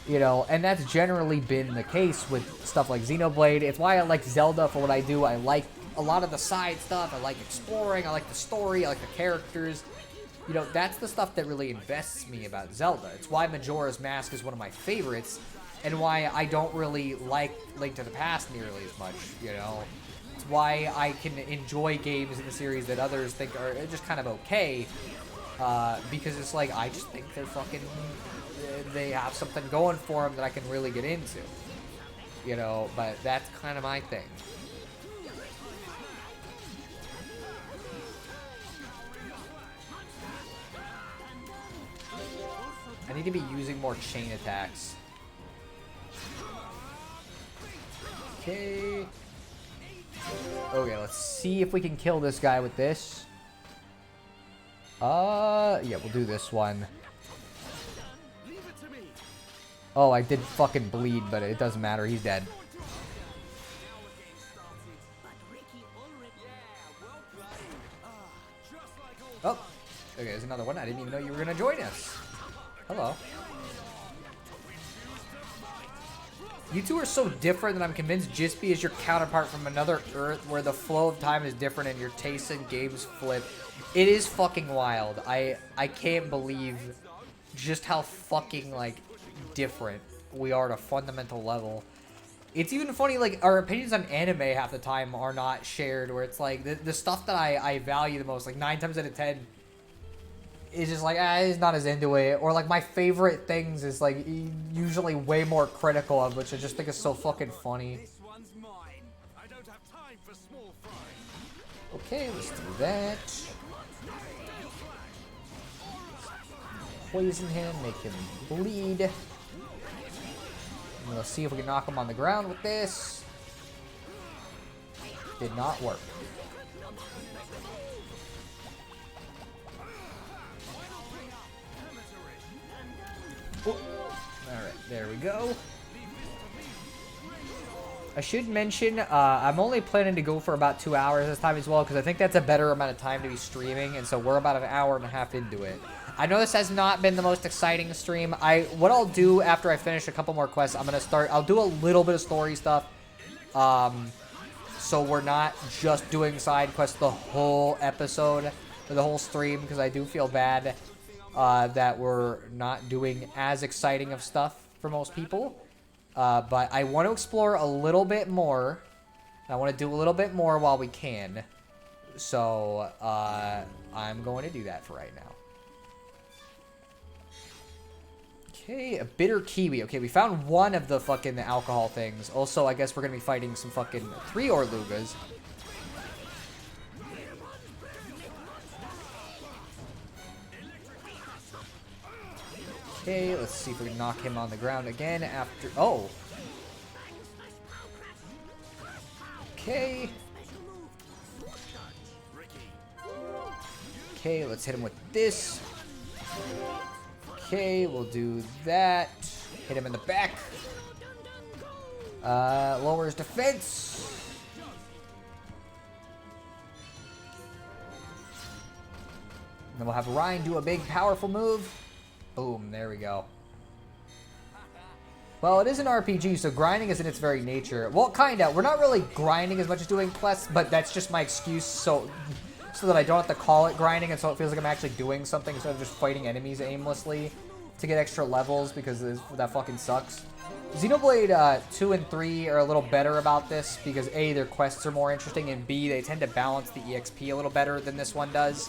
You know, and that's generally been the case with stuff like Xenoblade. It's why I like Zelda for what I do. I like a lot of the side stuff. I like exploring. I like the story. I like the characters. You know, that's the stuff that really invests me about Zelda. It's why Majora's Mask is one of my favorites, and why I don't really like Link to the Past nearly as much, you know? It's why I can enjoy games in the series that others think are just kind of okay, because it's like, I just think they're fucking, they have something going for them that I can really get into, you know? But that's kind of my thing. need to be using more chain attacks. Okay. Okay, let's see if we can kill this guy with this. Yeah, we'll do this one. Oh, I did fucking bleed, but it doesn't matter. He's dead. Oh, okay, there's another one. I didn't even know you were gonna join us. Hello. You two are so different that I'm convinced Jispy is your counterpart from another Earth where the flow of time is different and your tastes in games flip. It is fucking wild. I can't believe just how fucking, like, different we are at a fundamental level. It's even funny, like, our opinions on anime half the time are not shared, where it's like, the stuff that I value the most, like, 9 times out of 10, is just like, he's not as into it. Or, like, my favorite things is, like, usually way more critical of, which I just think is so fucking funny. Okay, let's do that. Poison him, make him bleed. And we'll see if we can knock him on the ground with this. Did not work. Alright, there we go. I should mention, I'm only planning to go for about 2 hours this time as well, because I think that's a better amount of time to be streaming, and so we're about an hour and a half into it. I know this has not been the most exciting stream. What I'll do after I finish a couple more quests, I'll do a little bit of story stuff, so we're not just doing side quests the whole episode, or the whole stream, because I do feel bad that we're not doing as exciting of stuff for most people. But I want to explore a little bit more. I want to do a little bit more while we can. So, I'm going to do that for right now. Okay, a bitter kiwi. Okay, we found one of the fucking alcohol things. Also, I guess we're going to be fighting some fucking 3 Orlugas. Okay, let's see if we can knock him on the ground again after... Oh! Okay. Okay, let's hit him with this. Okay, we'll do that. Hit him in the back. Lowers defense. And then we'll have Ryan do a big, powerful move. Boom, there we go. Well, it is an RPG, so grinding is in its very nature. Well, kinda. We're not really grinding as much as doing quests, but that's just my excuse so that I don't have to call it grinding, and so it feels like I'm actually doing something instead of just fighting enemies aimlessly to get extra levels, because that fucking sucks. Xenoblade 2 and 3 are a little better about this, because A, their quests are more interesting, and B, they tend to balance the EXP a little better than this one does.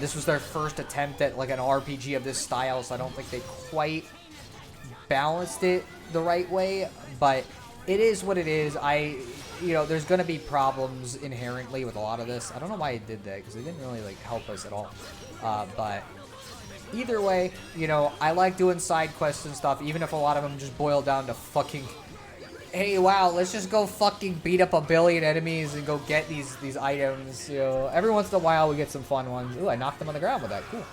This was their first attempt at like an RPG of this style, so I don't think they quite balanced it the right way, but it is what it is. You know, there's going to be problems inherently with a lot of this. I don't know why it did that, because it didn't really like help us at all. But either way, you know, I like doing side quests and stuff, even if a lot of them just boil down to fucking, hey, wow, let's just go fucking beat up a billion enemies and go get these items. You know, every once in a while we get some fun ones. Ooh, I knocked them on the ground with that. Cool.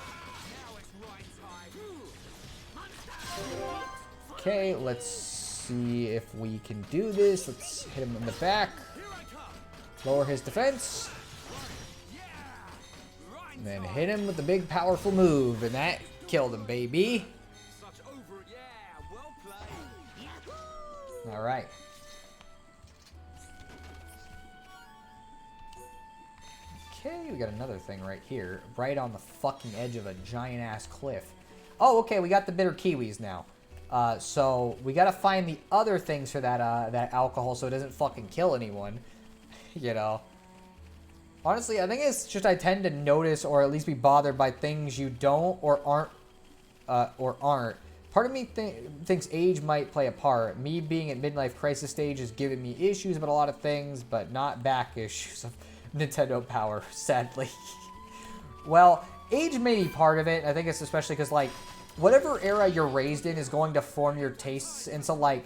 Okay, let's see if we can do this. Let's hit him in the back. Lower his defense. And then hit him with the big powerful move. And that killed him, baby. Alright. Okay, we got another thing right here. Right on the fucking edge of a giant-ass cliff. Oh, okay, we got the bitter kiwis now. So we gotta find the other things for that alcohol so it doesn't fucking kill anyone. You know. Honestly, I think it's just I tend to notice or at least be bothered by things you don't or aren't. Part of me thinks age might play a part. Me being at midlife crisis stage is giving me issues about a lot of things, but not back issues of Nintendo power, sadly. Well, age may be part of it. I think it's especially because, like, whatever era you're raised in is going to form your tastes. And so, like,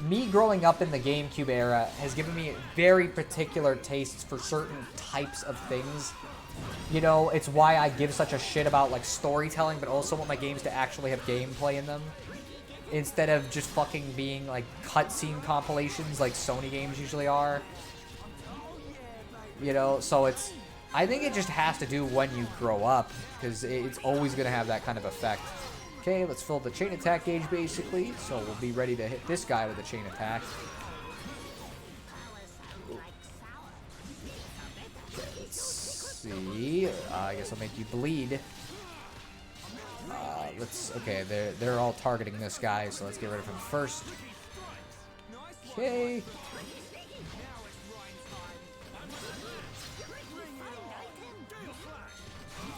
me growing up in the GameCube era has given me very particular tastes for certain types of things. You know, it's why I give such a shit about, like, storytelling, but also want my games to actually have gameplay in them. Instead of just fucking being, like, cutscene compilations like Sony games usually are. You know, so it's... I think it just has to do when you grow up, because it's always going to have that kind of effect. Okay, let's fill the chain attack gauge, basically, so we'll be ready to hit this guy with a chain attack. Okay, let's see. I guess I'll make you bleed. Okay, they're all targeting this guy, so let's get rid of him first. Okay.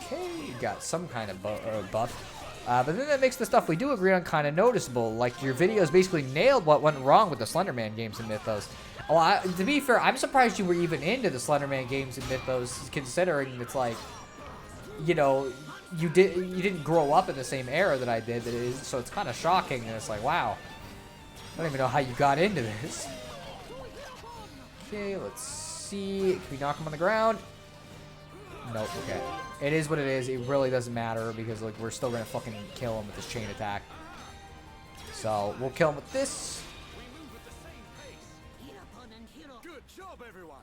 Okay, got some kind of buff. But then that makes the stuff we do agree on kind of noticeable. Like, your videos basically nailed what went wrong with the Slenderman games in Mythos. Well, to be fair, I'm surprised you were even into the Slenderman games in Mythos, considering it's like, you know, you didn't grow up in the same era that I did. So it's kind of shocking, and it's like, wow, I don't even know how you got into this. Okay, let's see. Can we knock him on the ground? Nope, okay. It is what it is. It really doesn't matter because, like, we're still gonna fucking kill him with this chain attack. So we'll kill him with this. Good job, everyone.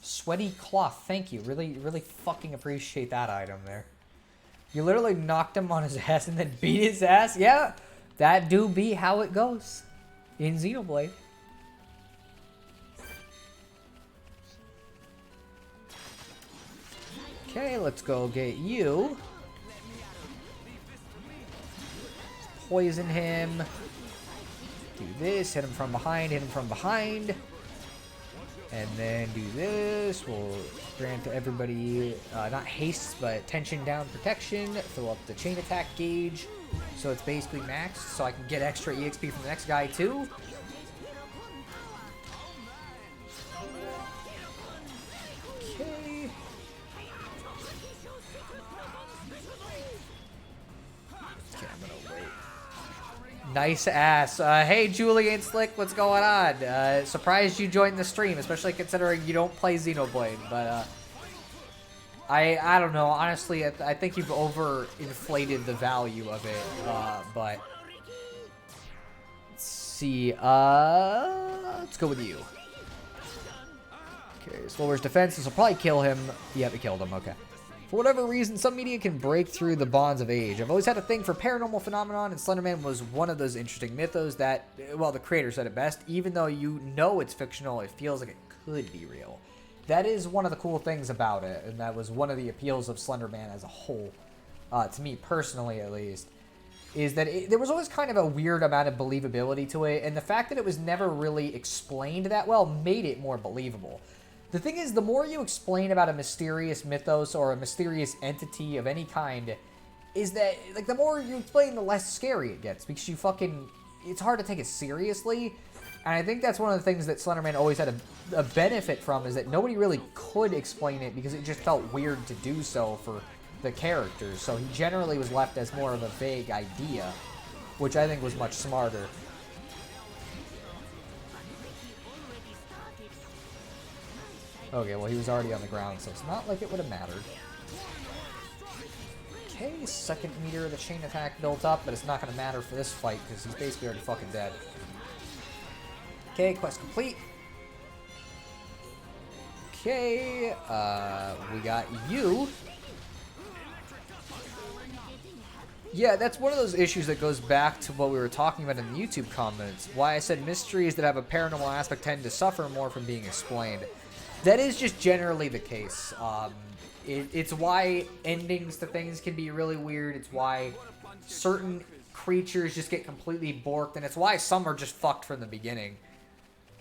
Sweaty cloth. Thank you. Really, really fucking appreciate that item there. You literally knocked him on his ass and then beat his ass. Yeah, that do be how it goes in Xenoblade. Okay, let's go get you. Poison him. Do this, hit him from behind, hit him from behind. And then do this. We'll grant everybody, not haste, but tension down protection. Fill up the chain attack gauge. So it's basically maxed, so I can get extra EXP from the next guy too. Nice ass. Hey, Julian Slick, what's going on? Surprised you joined the stream, especially considering you don't play Xenoblade. But I don't know. Honestly, I think you've overinflated the value of it. But let's see. Let's go with you. Okay, so lowers defense. This will probably kill him. Yep, it killed him. Okay. For whatever reason, some media can break through the bonds of age. I've always had a thing for paranormal phenomenon, and Slenderman was one of those interesting mythos that, well, the creator said it best, even though you know it's fictional, it feels like it could be real. That is one of the cool things about it, and that was one of the appeals of Slenderman as a whole, to me personally at least, is that there was always kind of a weird amount of believability to it, and the fact that it was never really explained that well made it more believable. The thing is, the more you explain about a mysterious mythos or a mysterious entity of any kind, is that, like, the more you explain, the less scary it gets, because it's hard to take it seriously, and I think that's one of the things that Slenderman always had a benefit from, is that nobody really could explain it, because it just felt weird to do so for the characters, so he generally was left as more of a vague idea, which I think was much smarter. Okay, well, he was already on the ground, so it's not like it would have mattered. Okay, second meter of the chain attack built up, but it's not going to matter for this fight, because he's basically already fucking dead. Okay, quest complete. Okay, we got you. Yeah, that's one of those issues that goes back to what we were talking about in the YouTube comments. Why I said mysteries that have a paranormal aspect tend to suffer more from being explained. That is just generally the case. It's why endings to things can be really weird. It's why certain creatures just get completely borked. And it's why some are just fucked from the beginning.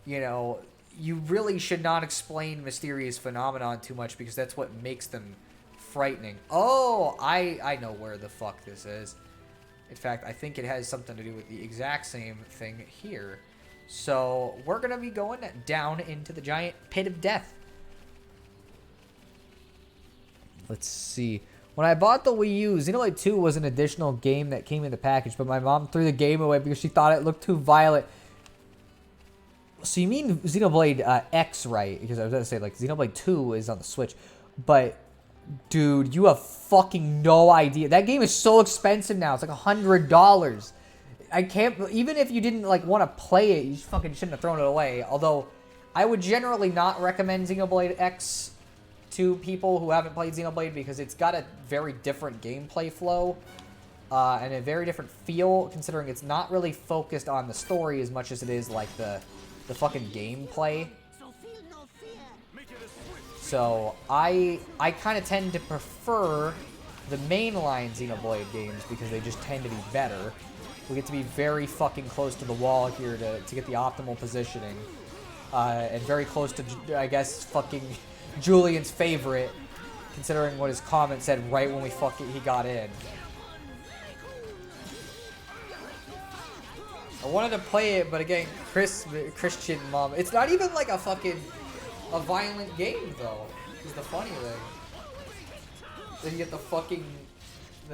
You know, you really should not explain mysterious phenomenon too much, because that's what makes them frightening. Oh, I know where the fuck this is. In fact, I think it has something to do with the exact same thing here. So we're going to be going down into the giant pit of death. Let's see. When I bought the Wii U, Xenoblade 2 was an additional game that came in the package, but my mom threw the game away because she thought it looked too violent. So you mean Xenoblade X, right? Because I was going to say, like, Xenoblade 2 is on the Switch. But, dude, you have fucking no idea. That game is so expensive now. It's like $100. I can't... Even if you didn't, like, want to play it, you fucking shouldn't have thrown it away. Although, I would generally not recommend Xenoblade X to people who haven't played Xenoblade because it's got a very different gameplay flow and a very different feel, considering it's not really focused on the story as much as it is like the fucking gameplay. So I kind of tend to prefer the mainline Xenoblade games because they just tend to be better. We get to be very fucking close to the wall here to get the optimal positioning, and very close to, I guess, fucking Julian's favorite, considering what his comment said right when he got in. I wanted to play it, but again, Christian mom. It's not even like a violent game though. Is the funny thing. Then you get the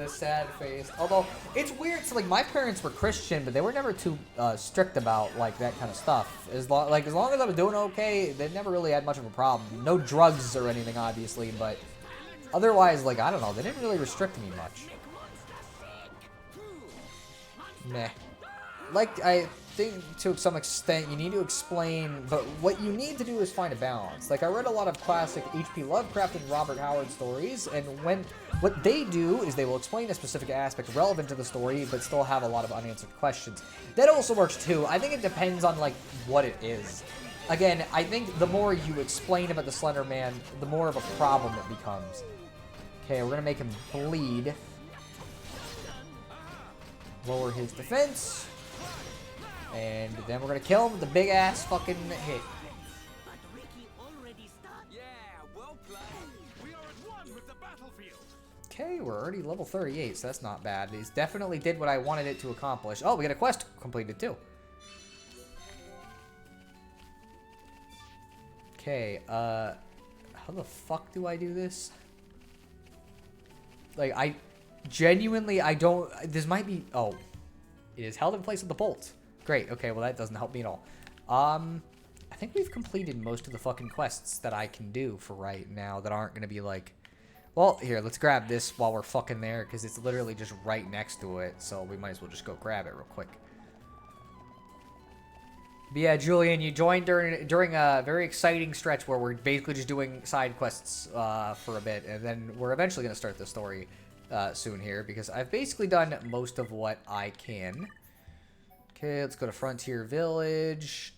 sad face. Although it's weird. So like my parents were Christian, but they were never too strict about like that kind of stuff. As long as I was doing okay, they never really had much of a problem. No drugs or anything, obviously, but otherwise, like I don't know, they didn't really restrict me much. Meh. Like, I think to some extent you need to explain, but what you need to do is find a balance. Like, I read a lot of classic H.P. Lovecraft and Robert Howard stories, and what they do is they will explain a specific aspect relevant to the story, but still have a lot of unanswered questions. That also works too. I think it depends on, like, what it is. Again, I think the more you explain about the Slender Man, the more of a problem it becomes. Okay, we're gonna make him bleed. Lower his defense. And then we're gonna kill him with the big ass fucking hit. Okay, we're already level 38, so that's not bad. These definitely did what I wanted it to accomplish. Oh, we got a quest completed too. Okay, how the fuck do I do this? Like, I don't, this might be, oh. It is held in place with the bolt. Great, okay, well that doesn't help me at all. I think we've completed most of the fucking quests that I can do for right now that aren't gonna be like... Well, here, let's grab this while we're fucking there, because it's literally just right next to it, so we might as well just go grab it real quick. But yeah, Julian, you joined during a very exciting stretch where we're basically just doing side quests for a bit, and then we're eventually gonna start the story soon here, because I've basically done most of what I can. Okay, let's go to Frontier Village.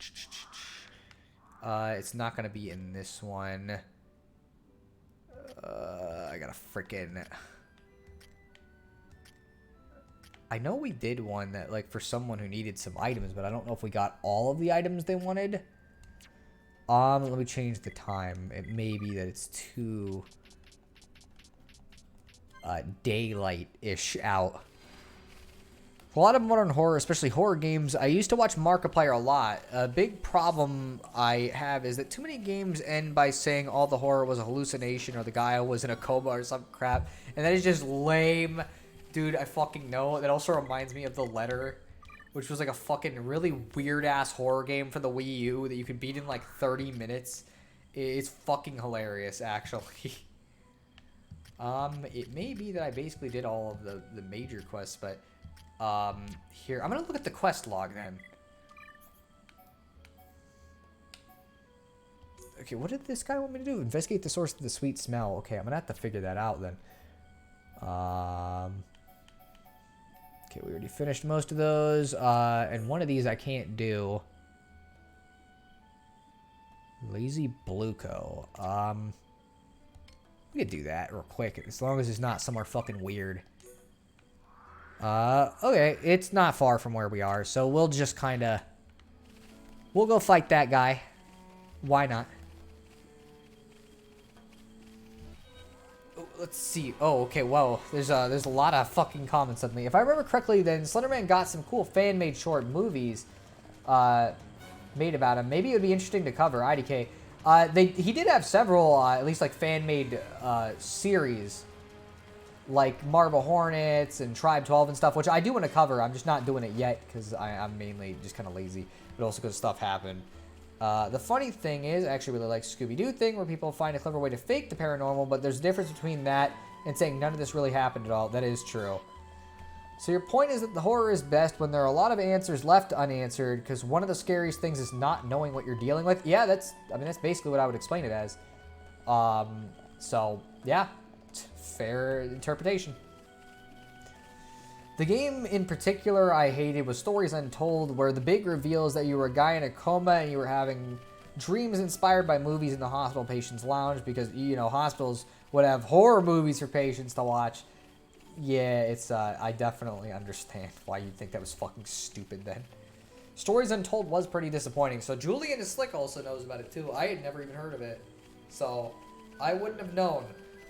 It's not going to be in this one. I got a freaking... I know we did one that, like, for someone who needed some items, but I don't know if we got all of the items they wanted. Let me change the time. It may be that it's too... daylight-ish out. A lot of modern horror, especially horror games, I used to watch Markiplier a lot. A big problem I have is that too many games end by saying all the horror was a hallucination or the guy was in a coma or some crap, and that is just lame. Dude, I fucking know. That also reminds me of The Letter, which was like a fucking really weird-ass horror game for the Wii U that you could beat in like 30 minutes. It's fucking hilarious, actually. It may be that I basically did all of the major quests, but here, I'm gonna look at the quest log then. Okay, what did this guy want me to do? Investigate the source of the sweet smell. Okay, I'm gonna have to figure that out then. Okay, we already finished most of those, and one of these I can't do. Lazy Bluco. We could do that real quick, as long as it's not somewhere fucking weird. Okay, it's not far from where we are, so we'll just kinda... We'll go fight that guy. Why not? Let's see. Oh, okay, whoa. There's a lot of fucking comments on me. If I remember correctly, then Slenderman got some cool fan-made short movies, made about him. Maybe it would be interesting to cover, IDK. He did have several, at least like fan-made series like Marble Hornets and Tribe 12 and stuff, which I do want to cover. I'm just not doing it yet because I'm mainly just kind of lazy, but also because stuff happened. The funny thing is, I actually really like Scooby-Doo thing where people find a clever way to fake the paranormal, but there's a difference between that and saying none of this really happened at all. That is true. So your point is that the horror is best when there are a lot of answers left unanswered, because one of the scariest things is not knowing what you're dealing with. Yeah, that's basically what I would explain it as. So, yeah, fair interpretation. The game in particular I hated was Stories Untold, where the big reveal is that you were a guy in a coma and you were having dreams inspired by movies in the hospital patient's lounge, because, you know, hospitals would have horror movies for patients to watch. Yeah, it's, I definitely understand why you'd think that was fucking stupid then. Stories Untold was pretty disappointing, so Julian is Slick also knows about it too. I had never even heard of it, so I wouldn't have known.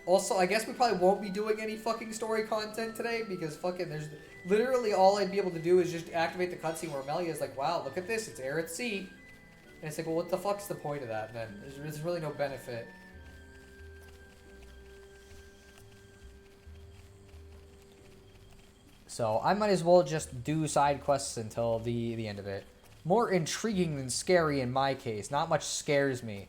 Also, I guess we probably won't be doing any fucking story content today, because fucking there's literally all I'd be able to do is just activate the cutscene where Amelia is like, wow, look at this, it's Aerith's seat. And it's like, well, what the fuck's the point of that then? There's really no benefit. So I might as well just do side quests until the end of it. More intriguing than scary in my case. Not much scares me.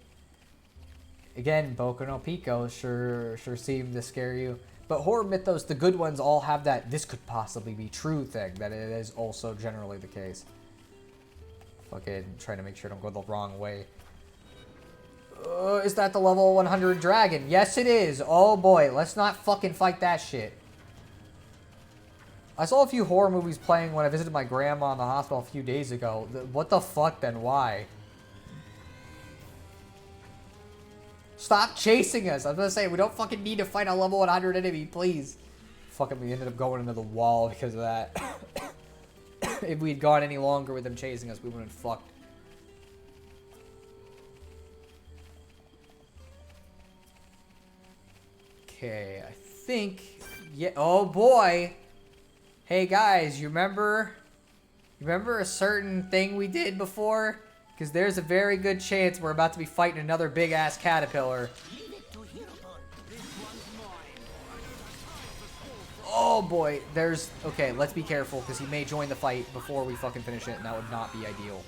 Again, Boku no Pico sure seem to scare you. But horror mythos, the good ones, all have that this could possibly be true thing. That it is also generally the case. Fucking trying to make sure I don't go the wrong way. Is that the level 100 dragon? Yes, it is. Oh boy, let's not fucking fight that shit. I saw a few horror movies playing when I visited my grandma in the hospital a few days ago. What the fuck then? Why? Stop chasing us. I was gonna say, we don't fucking need to fight a level 100 enemy, please. Fucking, we ended up going into the wall because of that. If we had gone any longer with them chasing us, we would have been fucked. Okay, I think... Yeah, oh boy! Hey guys, you remember a certain thing we did before? Because there's a very good chance we're about to be fighting another big-ass caterpillar. Oh boy, there's... Okay, let's be careful, because he may join the fight before we fucking finish it, and that would not be ideal.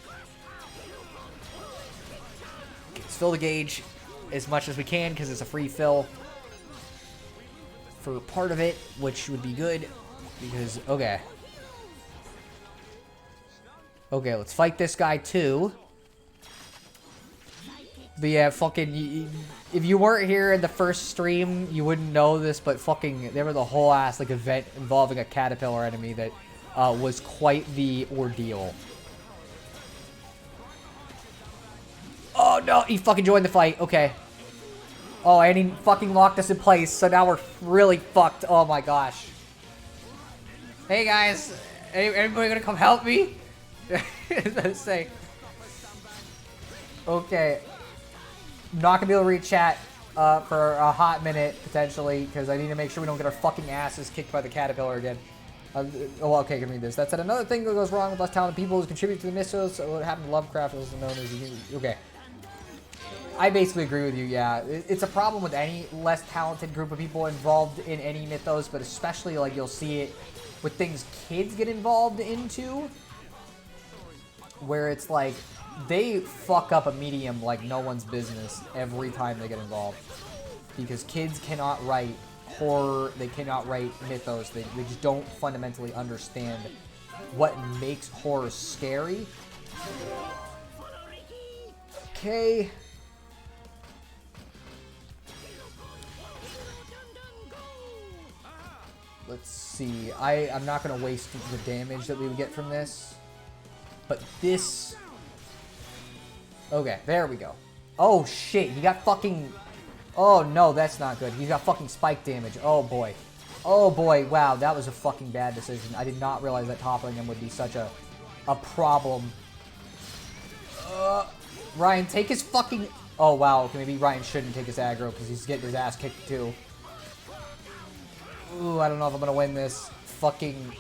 Okay, let's fill the gauge as much as we can, because it's a free fill for part of it, which would be good. Because, okay. Okay, let's fight this guy too. But yeah, fucking, if you weren't here in the first stream, you wouldn't know this, but fucking, there was a whole ass, like, event involving a caterpillar enemy that was quite the ordeal. Oh no, he fucking joined the fight, okay. Oh, and he fucking locked us in place, so now we're really fucked. Oh my gosh. Hey guys, anybody gonna come help me? Let's say. Okay. I'm not gonna be able to read chat for a hot minute, potentially, because I need to make sure we don't get our fucking asses kicked by the caterpillar again. Oh, okay, give me this. That said, another thing that goes wrong with less talented people who contribute to the mythos, what happened to Lovecraft is known as... Okay. I basically agree with you, yeah. It's a problem with any less talented group of people involved in any mythos, but especially, like, you'll see it with things kids get involved into, where it's like, they fuck up a medium like no one's business every time they get involved. Because kids cannot write horror, they cannot write mythos, they just don't fundamentally understand what makes horror scary. Okay. Let's see. I'm not going to waste the damage that we would get from this. But this... Okay, there we go. Oh, shit. He got fucking... Oh, no, that's not good. He's got fucking spike damage. Oh, boy. Oh, boy. Wow, that was a fucking bad decision. I did not realize that toppling him would be such a problem. Ryan, take his fucking... Oh, wow. Okay, maybe Ryan shouldn't take his aggro because he's getting his ass kicked, too. Ooh, I don't know if I'm gonna win this. Fucking...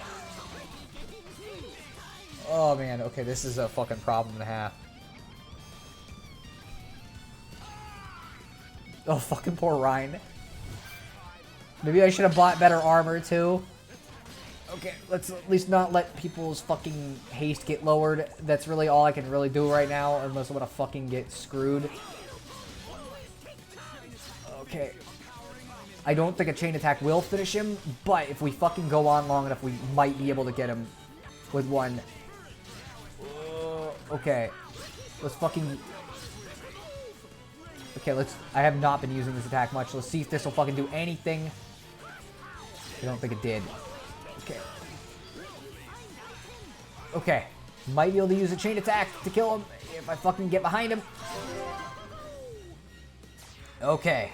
Oh, man. Okay, this is a fucking problem and a half. Oh, fucking poor Ryan. Maybe I should have bought better armor, too. Okay, let's at least not let people's fucking haste get lowered. That's really all I can really do right now, unless I want to fucking get screwed. Okay. I don't think a chain attack will finish him, but if we fucking go on long enough, we might be able to get him with one. Okay. Let's fucking... Okay, I have not been using this attack much. Let's see if this will fucking do anything. I don't think it did. Okay. Okay. Might be able to use a chain attack to kill him if I fucking get behind him. Okay.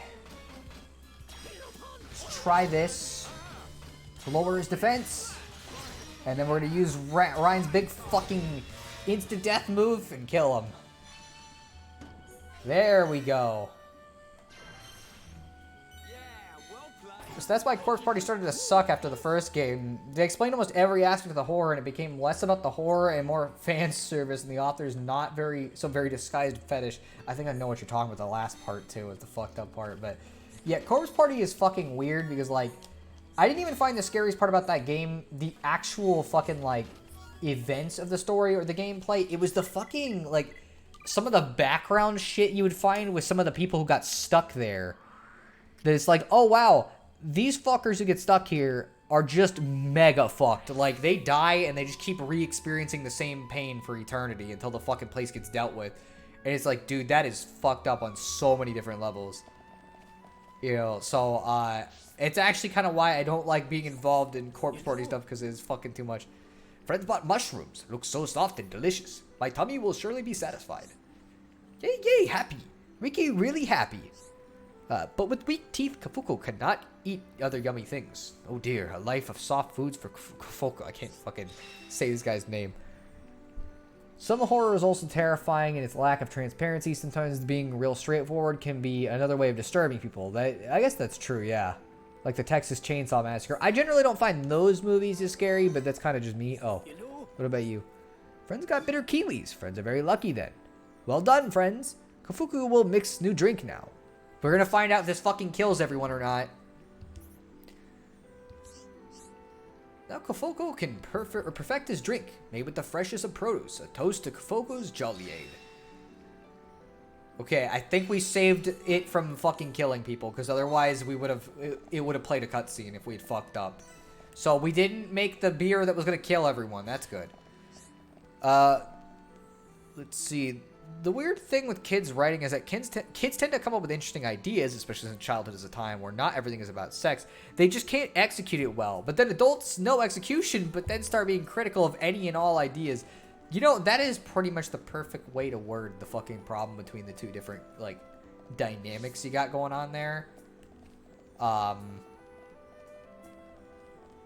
Let's try this to lower his defense. And then we're going to use Ryan's big fucking instant death move and kill him. There we go. So that's why Corpse Party started to suck after the first game. They explained almost every aspect of the horror, and it became less about the horror and more fan service, and the author's not very disguised fetish. I think I know what you're talking about. The last part too is the fucked up part, but yeah, Corpse Party is fucking weird because like I didn't even find the scariest part about that game the actual fucking like events of the story or the gameplay. It was the fucking like some of the background shit you would find with some of the people who got stuck there. That it's like, oh wow, these fuckers who get stuck here are just mega fucked. Like, they die and they just keep re-experiencing the same pain for eternity until the fucking place gets dealt with. And it's like, dude, that is fucked up on so many different levels. You know, so, it's actually kind of why I don't like being involved in Corpse Party stuff, because it's fucking too much. Friends bought mushrooms. Looks so soft and delicious. My tummy will surely be satisfied. Yay, yay, happy. Ricky really happy. But with weak teeth, Kafuko cannot eat other yummy things. Oh dear, a life of soft foods for Kafuko. I can't fucking say this guy's name. Some horror is also terrifying in its lack of transparency. Sometimes being real straightforward can be another way of disturbing people. I guess that's true, yeah. Like the Texas Chainsaw Massacre. I generally don't find those movies as scary, but that's kind of just me. Oh, what about you? Friends got bitter kiwis. Friends are very lucky then. Well done, friends. Kafuku will mix new drink now. We're gonna find out if this fucking kills everyone or not. Now Kafuku can perfect his drink, made with the freshest of produce. A toast to Kafuku's Jolliade. Okay, I think we saved it from fucking killing people, because otherwise it would have played a cutscene if we'd fucked up. So we didn't make the beer that was gonna kill everyone. That's good. Let's see. The weird thing with kids writing is that kids tend to come up with interesting ideas, especially since childhood is a time where not everything is about sex. They just can't execute it well. But then adults know execution, but then start being critical of any and all ideas. You know, that is pretty much the perfect way to word the fucking problem between the two different, like, dynamics you got going on there. And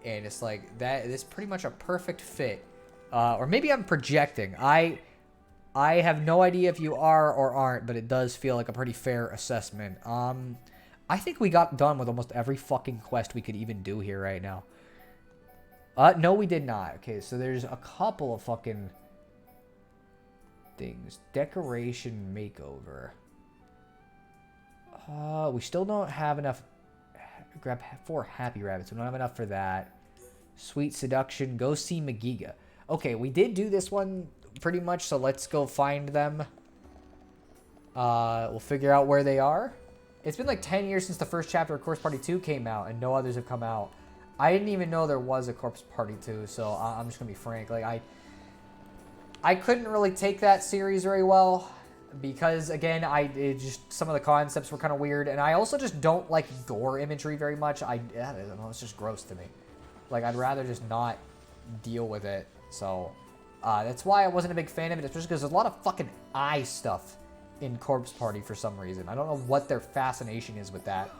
it's like, that is pretty much a perfect fit. Or maybe I'm projecting. I have no idea if you are or aren't, but it does feel like a pretty fair assessment. I think we got done with almost every fucking quest we could even do here right now. No, we did not. Okay, so there's a couple of fucking things. Decoration makeover. We still don't have enough. Grab 4 happy rabbits. We don't have enough for that. Sweet seduction. Go see Magiga. Okay, we did do this one pretty much, so let's go find them. We'll figure out where they are. It's been like 10 years since the first chapter of Corpse Party 2 came out, and no others have come out. I didn't even know there was a Corpse Party 2, so I'm just gonna be frank. Like, I couldn't really take that series very well, because again, it just some of the concepts were kind of weird, and I also just don't like gore imagery very much. I don't know, it's just gross to me. Like, I'd rather just not deal with it, so that's why I wasn't a big fan of it, especially because there's a lot of fucking eye stuff in Corpse Party for some reason. I don't know what their fascination is with that.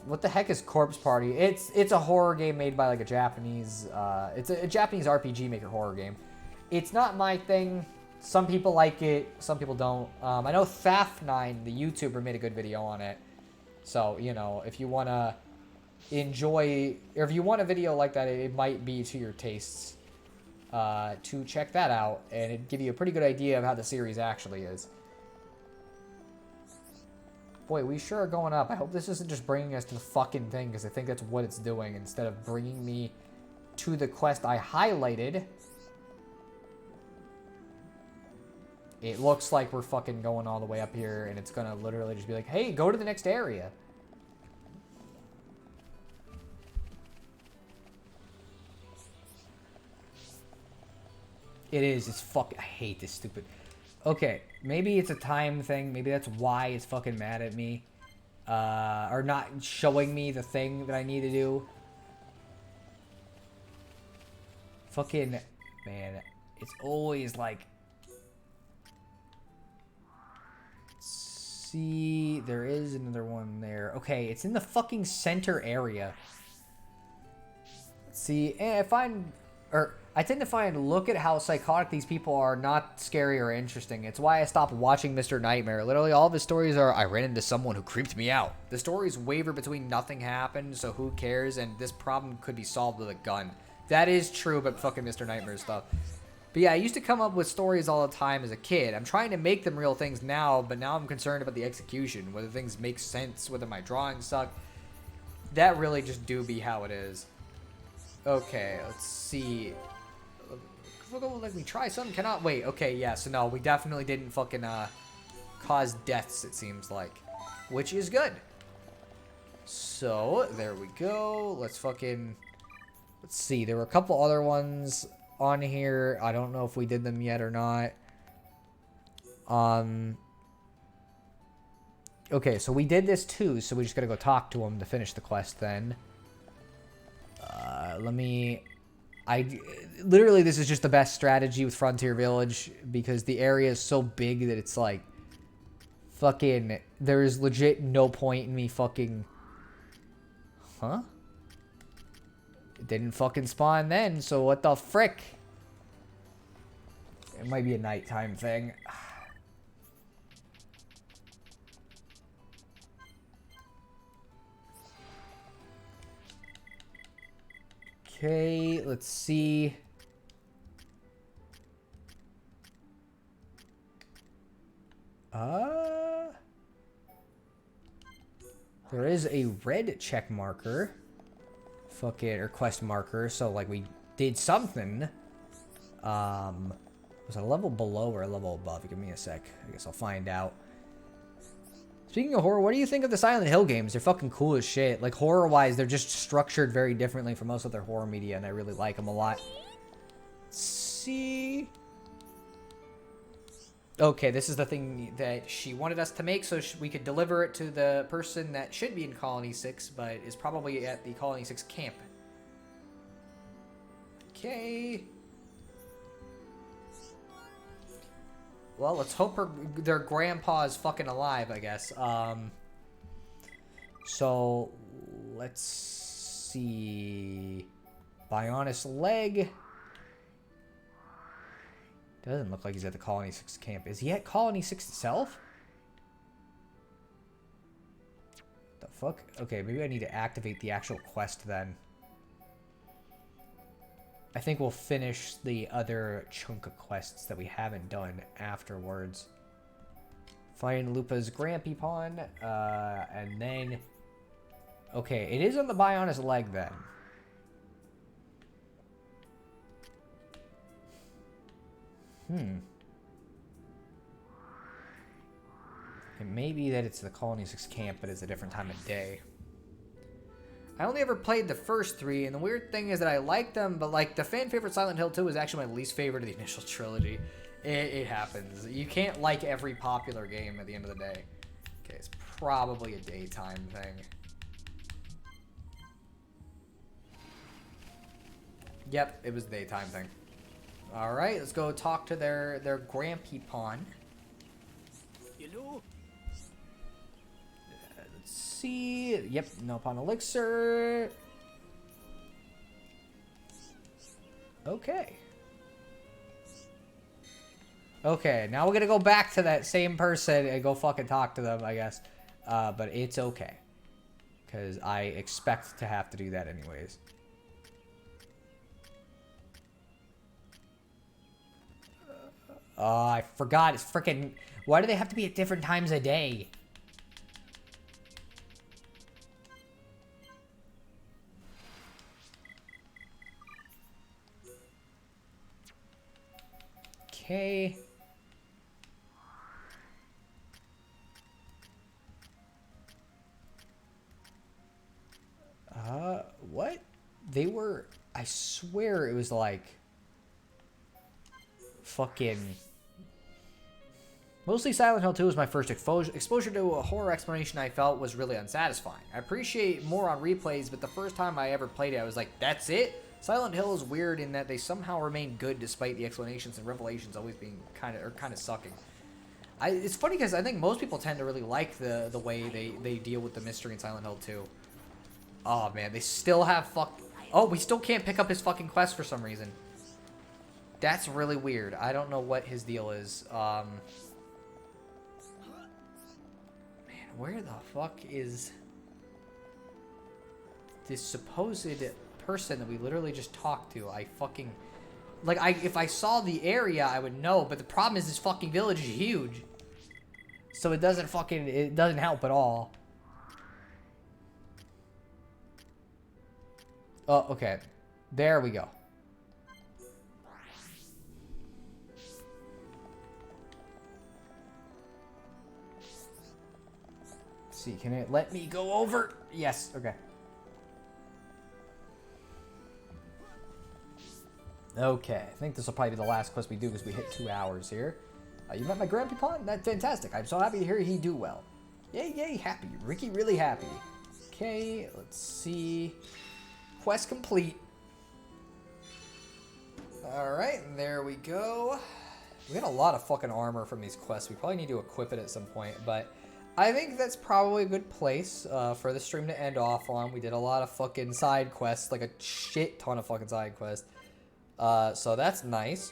What the heck is Corpse Party? It's a horror game made by like a Japanese, it's a Japanese RPG maker horror game. It's not my thing. Some people like it, some people don't. I know Thaf9, the YouTuber, made a good video on it. So, you know, if you want to enjoy, or if you want a video like that, it might be to your tastes. To check that out, and it'd give you a pretty good idea of how the series actually is. Boy, we sure are going up. I hope this isn't just bringing us to the fucking thing, because I think that's what it's doing, instead of bringing me to the quest I highlighted. It looks like we're fucking going all the way up here, and it's gonna literally just be like, hey, go to the next area. It is. It's I hate this stupid... Okay, maybe it's a time thing. Maybe that's why it's fucking mad at me. Or not showing me the thing that I need to do. Fucking... Man, it's always like... See, there is another one there. Okay, it's in the fucking center area. See, I tend to find, look at how psychotic these people are, not scary or interesting. It's why I stopped watching Mr. Nightmare. Literally, all of his stories are, I ran into someone who creeped me out. The stories waver between nothing happened, so who cares, and this problem could be solved with a gun. That is true about fucking Mr. Nightmare stuff. But yeah, I used to come up with stories all the time as a kid. I'm trying to make them real things now, but now I'm concerned about the execution, whether things make sense, whether my drawings suck. That really just do be how it is. Okay, let's see. Let me try something. Cannot wait. Okay, yeah, so no, we definitely didn't fucking cause deaths, it seems like, which is good. So there we go. Let's see. There were a couple other ones on here. I don't know if we did them yet or not. Okay, so we did this too, so we just gotta go talk to him to finish the quest then. Literally, this is just the best strategy with Frontier Village, because the area is so big that it's like, fucking, there is legit no point in me fucking, huh? It didn't fucking spawn then, so what the frick? It might be a nighttime thing. Okay, let's see. There is a red check marker. Fucking, or quest marker, so like we did something. Was it a level below or a level above? Give me a sec. I guess I'll find out. Speaking of horror, what do you think of the Silent Hill games? They're fucking cool as shit. Like, horror-wise, they're just structured very differently from most other horror media, and I really like them a lot. Let's see... Okay, this is the thing that she wanted us to make, so we could deliver it to the person that should be in Colony 6, but is probably at the Colony 6 camp. Okay... Well, let's hope their grandpa is fucking alive, I guess. So, let's see. Bionis leg. Doesn't look like he's at the Colony 6 camp. Is he at Colony 6 itself? The fuck? Okay, maybe I need to activate the actual quest then. I think we'll finish the other chunk of quests that we haven't done afterwards. Find Lupa's Grampy Pawn, and then... Okay, it is on the Bionis leg then. It may be that it's the Colony 6 camp, but it's a different time of day. I only ever played the first three, and the weird thing is that I like them, but like the fan favorite Silent Hill 2 is actually my least favorite of the initial trilogy. It happens. You can't like every popular game at the end of the day. Okay, it's probably a daytime thing. Yep, it was a daytime thing. Alright, let's go talk to their Grampy Pawn. Hello? Let's see. Yep, no pawn elixir. Okay. Okay, now we're gonna go back to that same person and go fucking talk to them, I guess. But it's okay. Because I expect to have to do that anyways. I forgot. It's freaking... Why do they have to be at different times a day? Okay. What? They were... I swear it was like... Fucking... Mostly Silent Hill 2 was my first exposure to a horror exploration I felt was really unsatisfying. I appreciate more on replays, but the first time I ever played it, I was like, that's it? Silent Hill is weird in that they somehow remain good despite the explanations and revelations always being kind of sucking. It's funny because I think most people tend to really like the way they deal with the mystery in Silent Hill 2. Oh man, they still have oh, we still can't pick up his fucking quest for some reason. That's really weird. I don't know what his deal is. Man, where the fuck is this supposed person that we literally just talked to? I fucking... Like, if I saw the area, I would know, but the problem is this fucking village is huge. So it doesn't help at all. Oh, okay. There we go. Let's see, can it let me go over? Yes, okay. Okay, I think this will probably be the last quest we do because we hit 2 hours here. You met my grandpa? That's fantastic. I'm so happy to hear he do well. Yay, yay, happy. Ricky really happy. Okay, let's see. Quest complete. Alright, there we go. We got a lot of fucking armor from these quests. We probably need to equip it at some point, but I think that's probably a good place for the stream to end off on. We did a lot of fucking side quests, like a shit ton of fucking side quests. So that's nice.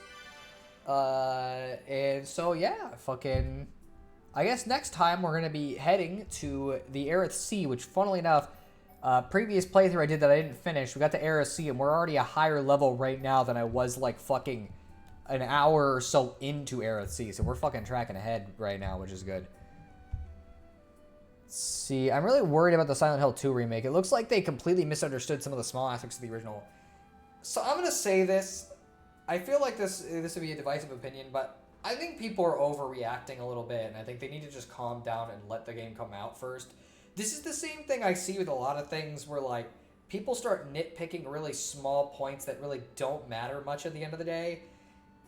And so yeah, fucking, I guess next time we're gonna be heading to the Aerith Sea, which funnily enough, previous playthrough I did that I didn't finish, we got to Aerith Sea and we're already a higher level right now than I was like fucking an hour or so into Aerith Sea, so we're fucking tracking ahead right now, which is good. Let's see, I'm really worried about the Silent Hill 2 remake. It looks like they completely misunderstood some of the small aspects of the original. So I'm gonna say this. I feel like this would be a divisive opinion, but I think people are overreacting a little bit, and I think they need to just calm down and let the game come out first. This is the same thing I see with a lot of things where, like, people start nitpicking really small points that really don't matter much at the end of the day.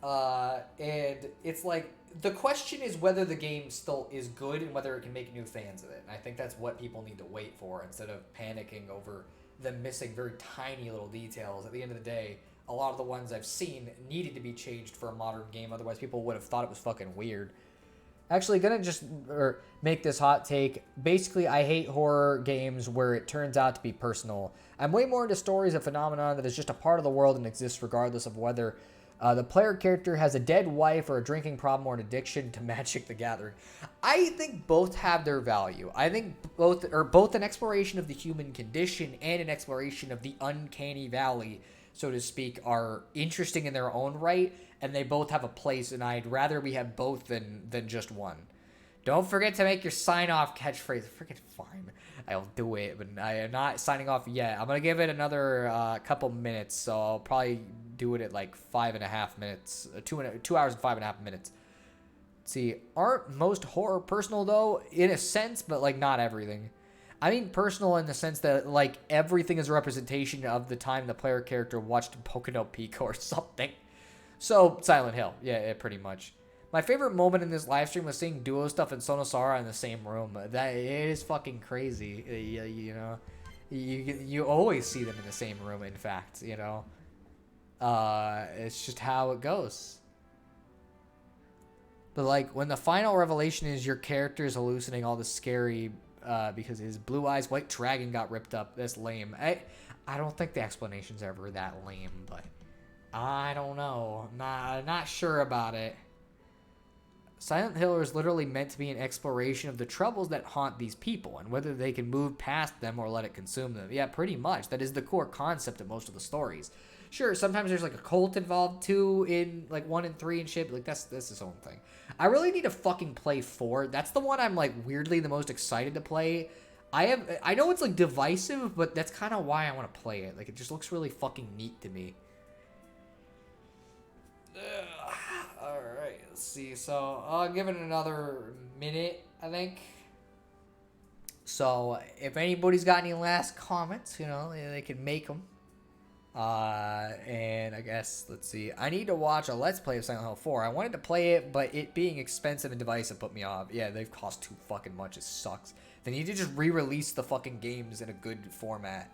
And it's like, the question is whether the game still is good and whether it can make new fans of it. And I think that's what people need to wait for instead of panicking over them missing very tiny little details. At the end of the day, a lot of the ones I've seen needed to be changed for a modern game, otherwise people would have thought it was fucking weird. Actually, gonna just make this hot take. Basically, I hate horror games where it turns out to be personal. I'm way more into stories of phenomenon that is just a part of the world and exists regardless of whether the player character has a dead wife or a drinking problem or an addiction to Magic the Gathering. I think both have their value. I think both an exploration of the human condition and an exploration of the uncanny valley, so to speak, are interesting in their own right, and they both have a place, and I'd rather we have both than just one. Don't forget to make your sign-off catchphrase. Freaking fine. I'll do it, but I am not signing off yet. I'm going to give it another couple minutes, so I'll probably do it at like 5.5 minutes. 2 hours and 5.5 minutes. Let's see, aren't most horror personal, though? In a sense, but like not everything. I mean personal in the sense that like everything is a representation of the time the player character watched Pocono Pico or something. So, Silent Hill. Yeah, pretty much. My favorite moment in this live stream was seeing Duo Stuff and Sonosara in the same room. That is fucking crazy. You know, you always see them in the same room. In fact, you know, it's just how it goes. But like when the final revelation is your character is hallucinating all the scary because his blue eyes white dragon got ripped up. That's lame. I don't think the explanation's ever that lame, but I don't know. Not sure about it. Silent Hill is literally meant to be an exploration of the troubles that haunt these people and whether they can move past them or let it consume them. Yeah, pretty much. That is the core concept of most of the stories. Sure, sometimes there's like a cult involved too in like 1 and 3 and shit. Like that's its own thing. I really need to fucking play 4. That's the one I'm like weirdly the most excited to play. I know it's like divisive, but that's kind of why I want to play it. Like it just looks really fucking neat to me. Alright. let's see. So I'll give it another minute, I think. So if anybody's got any last comments, you know, they can make them. And I guess, let's see. I need to watch a Let's Play of Silent Hill 4. I wanted to play it, but it being expensive and divisive put me off. Yeah, they've cost too fucking much. It sucks. They need to just re-release the fucking games in a good format.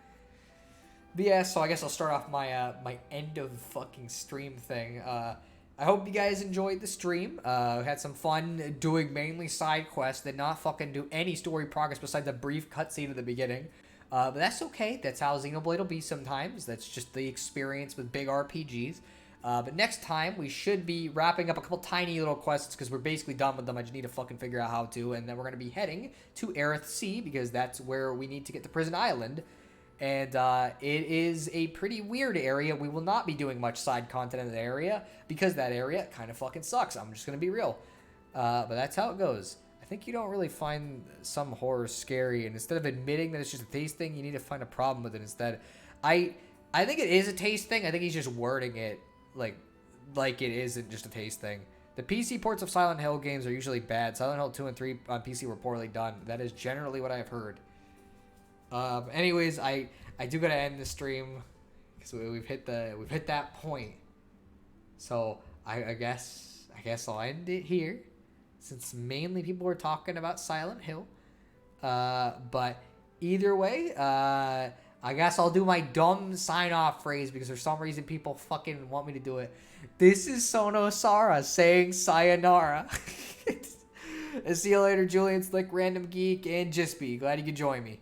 But yeah, so I guess I'll start off my my end of fucking stream thing. I hope you guys enjoyed the stream. We had some fun doing mainly side quests. Did not fucking do any story progress besides a brief cutscene at the beginning. But that's okay. That's how Xenoblade will be sometimes. That's just the experience with big RPGs. But next time, we should be wrapping up a couple tiny little quests because we're basically done with them. I just need to fucking figure out how to. And then we're going to be heading to Aerith Sea because that's where we need to get to Prison Island. And it is a pretty weird area. We will not be doing much side content in the area because that area kind of fucking sucks. I'm just going to be real. But that's how it goes. I think you don't really find some horror scary. And instead of admitting that it's just a taste thing, you need to find a problem with it instead. I think it is a taste thing. I think he's just wording it like it isn't just a taste thing. The PC ports of Silent Hill games are usually bad. Silent Hill 2 and 3 on PC were poorly done. That is generally what I've heard. Anyways, I do gotta end the stream because we've hit that point. So I guess I'll end it here since mainly people were talking about Silent Hill. But either way, I guess I'll do my dumb sign off phrase because for some reason people fucking want me to do it. This is Sono Sara saying sayonara. See you later, Julian Slick, Random Geek, and Jispy. Glad you could join me.